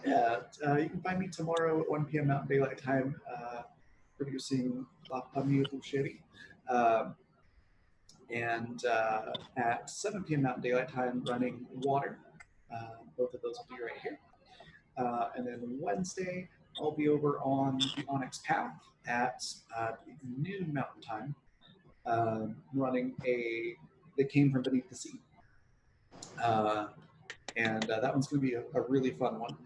Yeah, you can find me tomorrow at 1 p.m. Mountain Daylight Time, producing La Famille Boucherie. And at 7 p.m. Mountain Daylight Time, running Water. Both of those will be right here. And then Wednesday, I'll be over on the Onyx Path at noon Mountain Time, running They Came From Beneath the Sea. And that one's going to be a really fun one.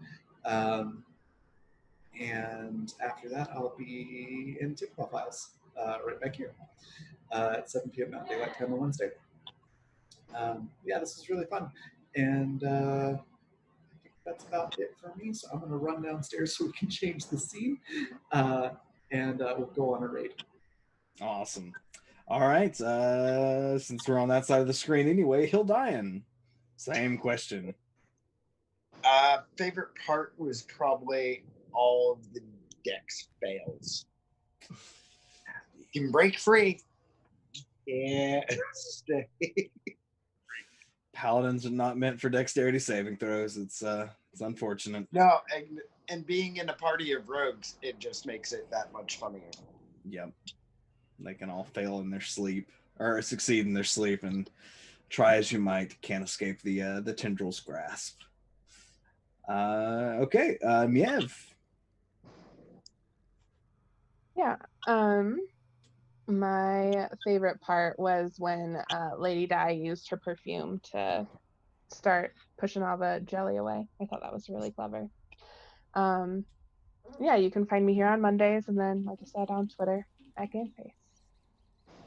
And after that, I'll be in Tickpaw Files right back here at 7 p.m. Mountain Daylight Time on Wednesday. Yeah, this is really fun. And I think that's about it for me. So I'm going to run downstairs so we can change the scene. And we'll go on a raid. Awesome. All right. Since we're on that side of the screen anyway, Hildian, same question. Favorite part was probably all of the dex fails. You can break free. Yeah. Paladins are not meant for dexterity saving throws. It's unfortunate. No, and being in a party of rogues, it just makes it that much funnier. Yep. They can all fail in their sleep or succeed in their sleep, and try as you might, can't escape the tendril's grasp. Okay, Miev. Yeah. My favorite part was when Lady Di used her perfume to start pushing all the jelly away. I thought that was really clever. Yeah, you can find me here on Mondays, and then, like I said, on Twitter at GameFace.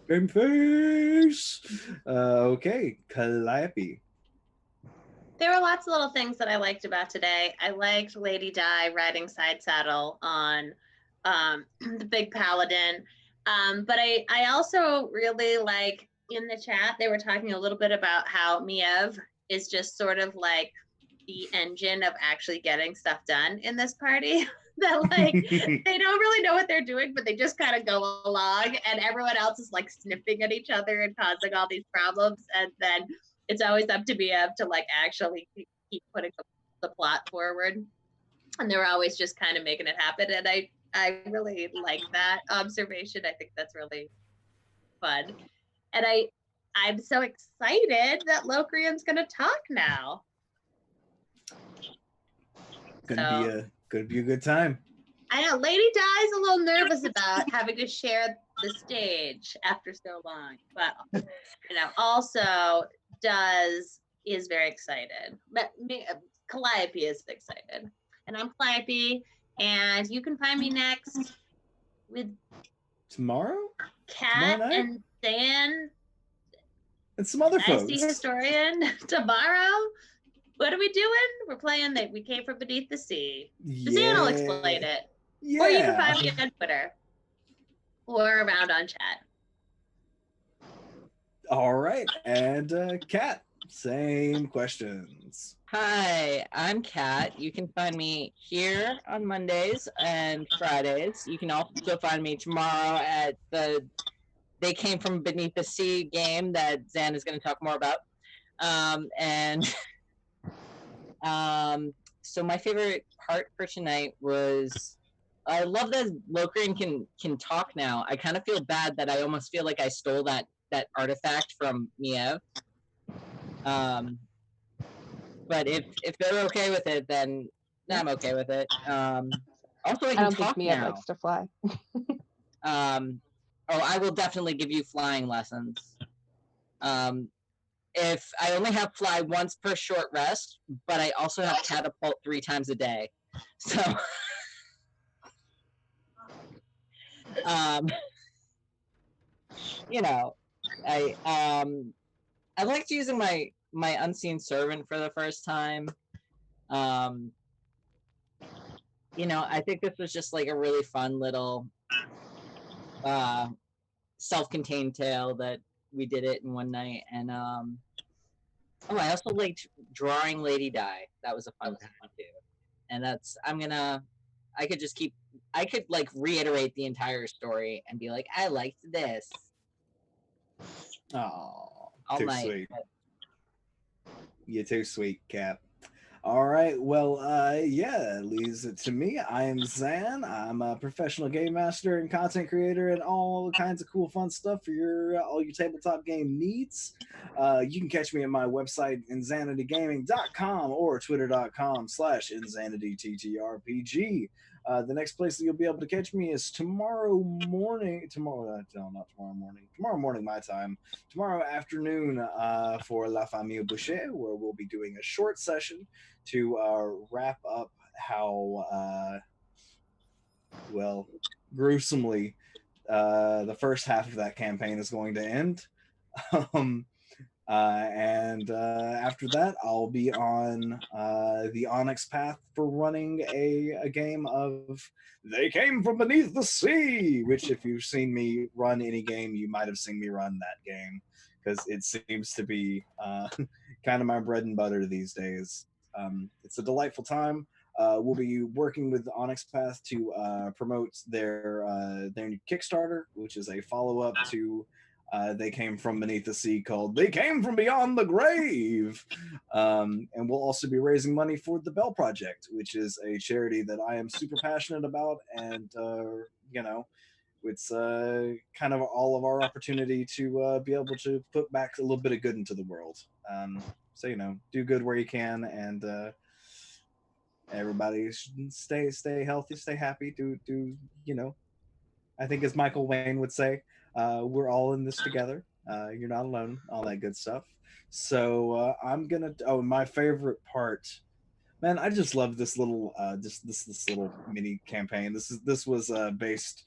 Gameface. Okay, Calliope. There were lots of little things that I liked about today. I liked Lady Di riding side saddle on the big paladin. But I also really like in the chat, they were talking a little bit about how Miev is just sort of like the engine of actually getting stuff done in this party. That like they don't really know what they're doing, but they just kind of go along, and everyone else is like snipping at each other and causing all these problems, and then it's always up to Miev to like actually keep putting the plot forward, and they're always just kind of making it happen. And I really like that observation. I think that's really fun, and I'm so excited that Locrian's gonna talk now. Gonna be a good time. I know Lady Di's a little nervous about having to share the stage after so long, but also is very excited. But Calliope is excited, and I'm Calliope, and you can find me next with Tomorrow Kat night? and Dan, and some other folks. Icy Historian tomorrow. What are we doing? We're playing that We Came From Beneath the Sea. Zan will explain it. Yeah. Or you can find me on Twitter or around on chat. All right. And Kat, same questions. Hi, I'm Kat. You can find me here on Mondays and Fridays. You can also find me tomorrow at the They Came From Beneath the Sea game that Zan is going to talk more about. So my favorite part for tonight was, I love that Locrian can talk now. I kind of feel bad that I almost feel like I stole that artifact from Miev. But if they're okay with it, then I'm okay with it. Also, I don't talk think Miev now. likes to fly. I will definitely give you flying lessons. If I only have fly once per short rest, but I also have catapult 3 times a day. So I liked using my unseen servant for the first time. I think this was just like a really fun little self-contained tale that we did it in one night, and Oh, I also liked drawing Lady Di. That was a fun one too. And I could just keep, I could like reiterate the entire story and be like, I liked this Oh, all too night. sweet. You're too sweet, Cap. All right. Well, yeah, leaves it to me. I am Zan. I'm a professional game master and content creator and all kinds of cool, fun stuff for your all your tabletop game needs. You can catch me at my website, insanitygaming.com or twitter.com/insanityttrpg. The next place that you'll be able to catch me is tomorrow morning. No, not tomorrow morning. Tomorrow morning, my time. Tomorrow afternoon for La Famille Boucher, where we'll be doing a short session to wrap up how, well, gruesomely the first half of that campaign is going to end. um, and after that, I'll be on the Onyx path for running a game of They Came From Beneath the Sea, which if you've seen me run any game, you might have seen me run that game, because it seems to be kind of my bread and butter these days. It's a delightful time. We'll be working with Onyx Path to promote their new Kickstarter, which is a follow-up to They Came From Beneath the Sea, called They Came From Beyond the Grave. And we'll also be raising money for the Bell Project, which is a charity that I am super passionate about, and you know, it's kind of all of our opportunity to be able to put back a little bit of good into the world. So you know, do good where you can, and everybody should stay healthy, stay happy. Do you know? I think as Michael Wayne would say, we're all in this together. You're not alone. All that good stuff. So I'm gonna. Oh, my favorite part, man! I just love this little, this little mini campaign. This was based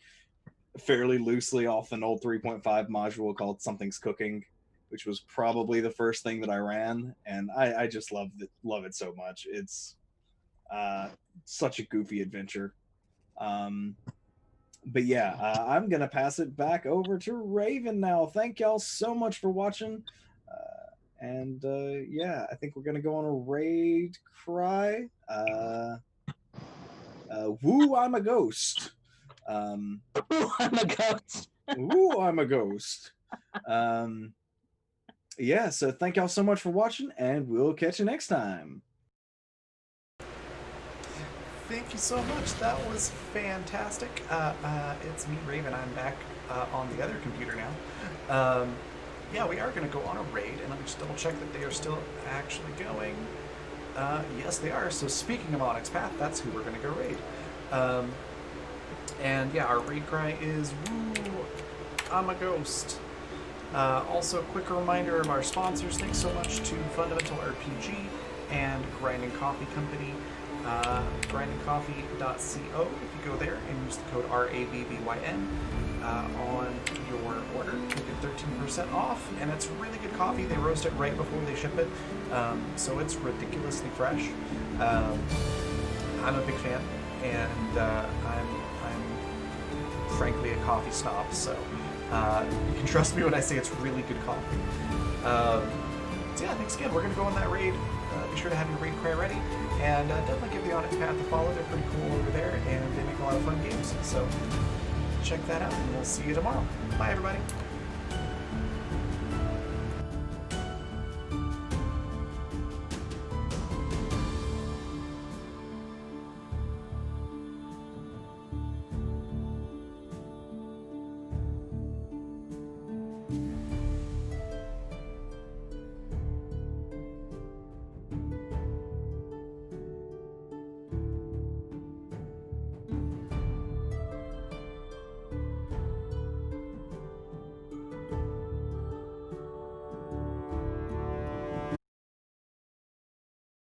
fairly loosely off an old 3.5 module called Something's Cooking, which was probably the first thing that I ran, and I just love it so much. It's such a goofy adventure. But yeah, I'm gonna pass it back over to Raven now. Thank y'all so much for watching, and yeah, I think we're gonna go on a raid cry. Woo, I'm a ghost. Ooh, I'm a ghost. Ooh, I'm a ghost. Yeah, so thank y'all so much for watching, and we'll catch you next time. Thank you so much. That was fantastic. It's me, Raven. I'm back on the other computer now. Yeah, we are going to go on a raid, and let me just double check that they are still actually going. Yes, they are. So speaking of Onyx Path, that's who we're going to go raid. And yeah, our raid cry is "Woo, I'm a ghost." Also, a quick reminder of our sponsors. Thanks so much to Fundamental RPG and Grinding Coffee Company. grindingcoffee.co. If you go there and use the code RAVVYN on your order, you get 13% off, and it's really good coffee. They roast it right before they ship it, so it's ridiculously fresh. I'm a big fan, and I'm frankly a coffee snob, so you can trust me when I say it's really good coffee. So yeah, thanks again. We're going to go on that raid. Be sure to have your raid cry ready, and definitely give the Onyx Path a follow. They're pretty cool over there, and they make a lot of fun games. So check that out, and we'll see you tomorrow. Bye, everybody.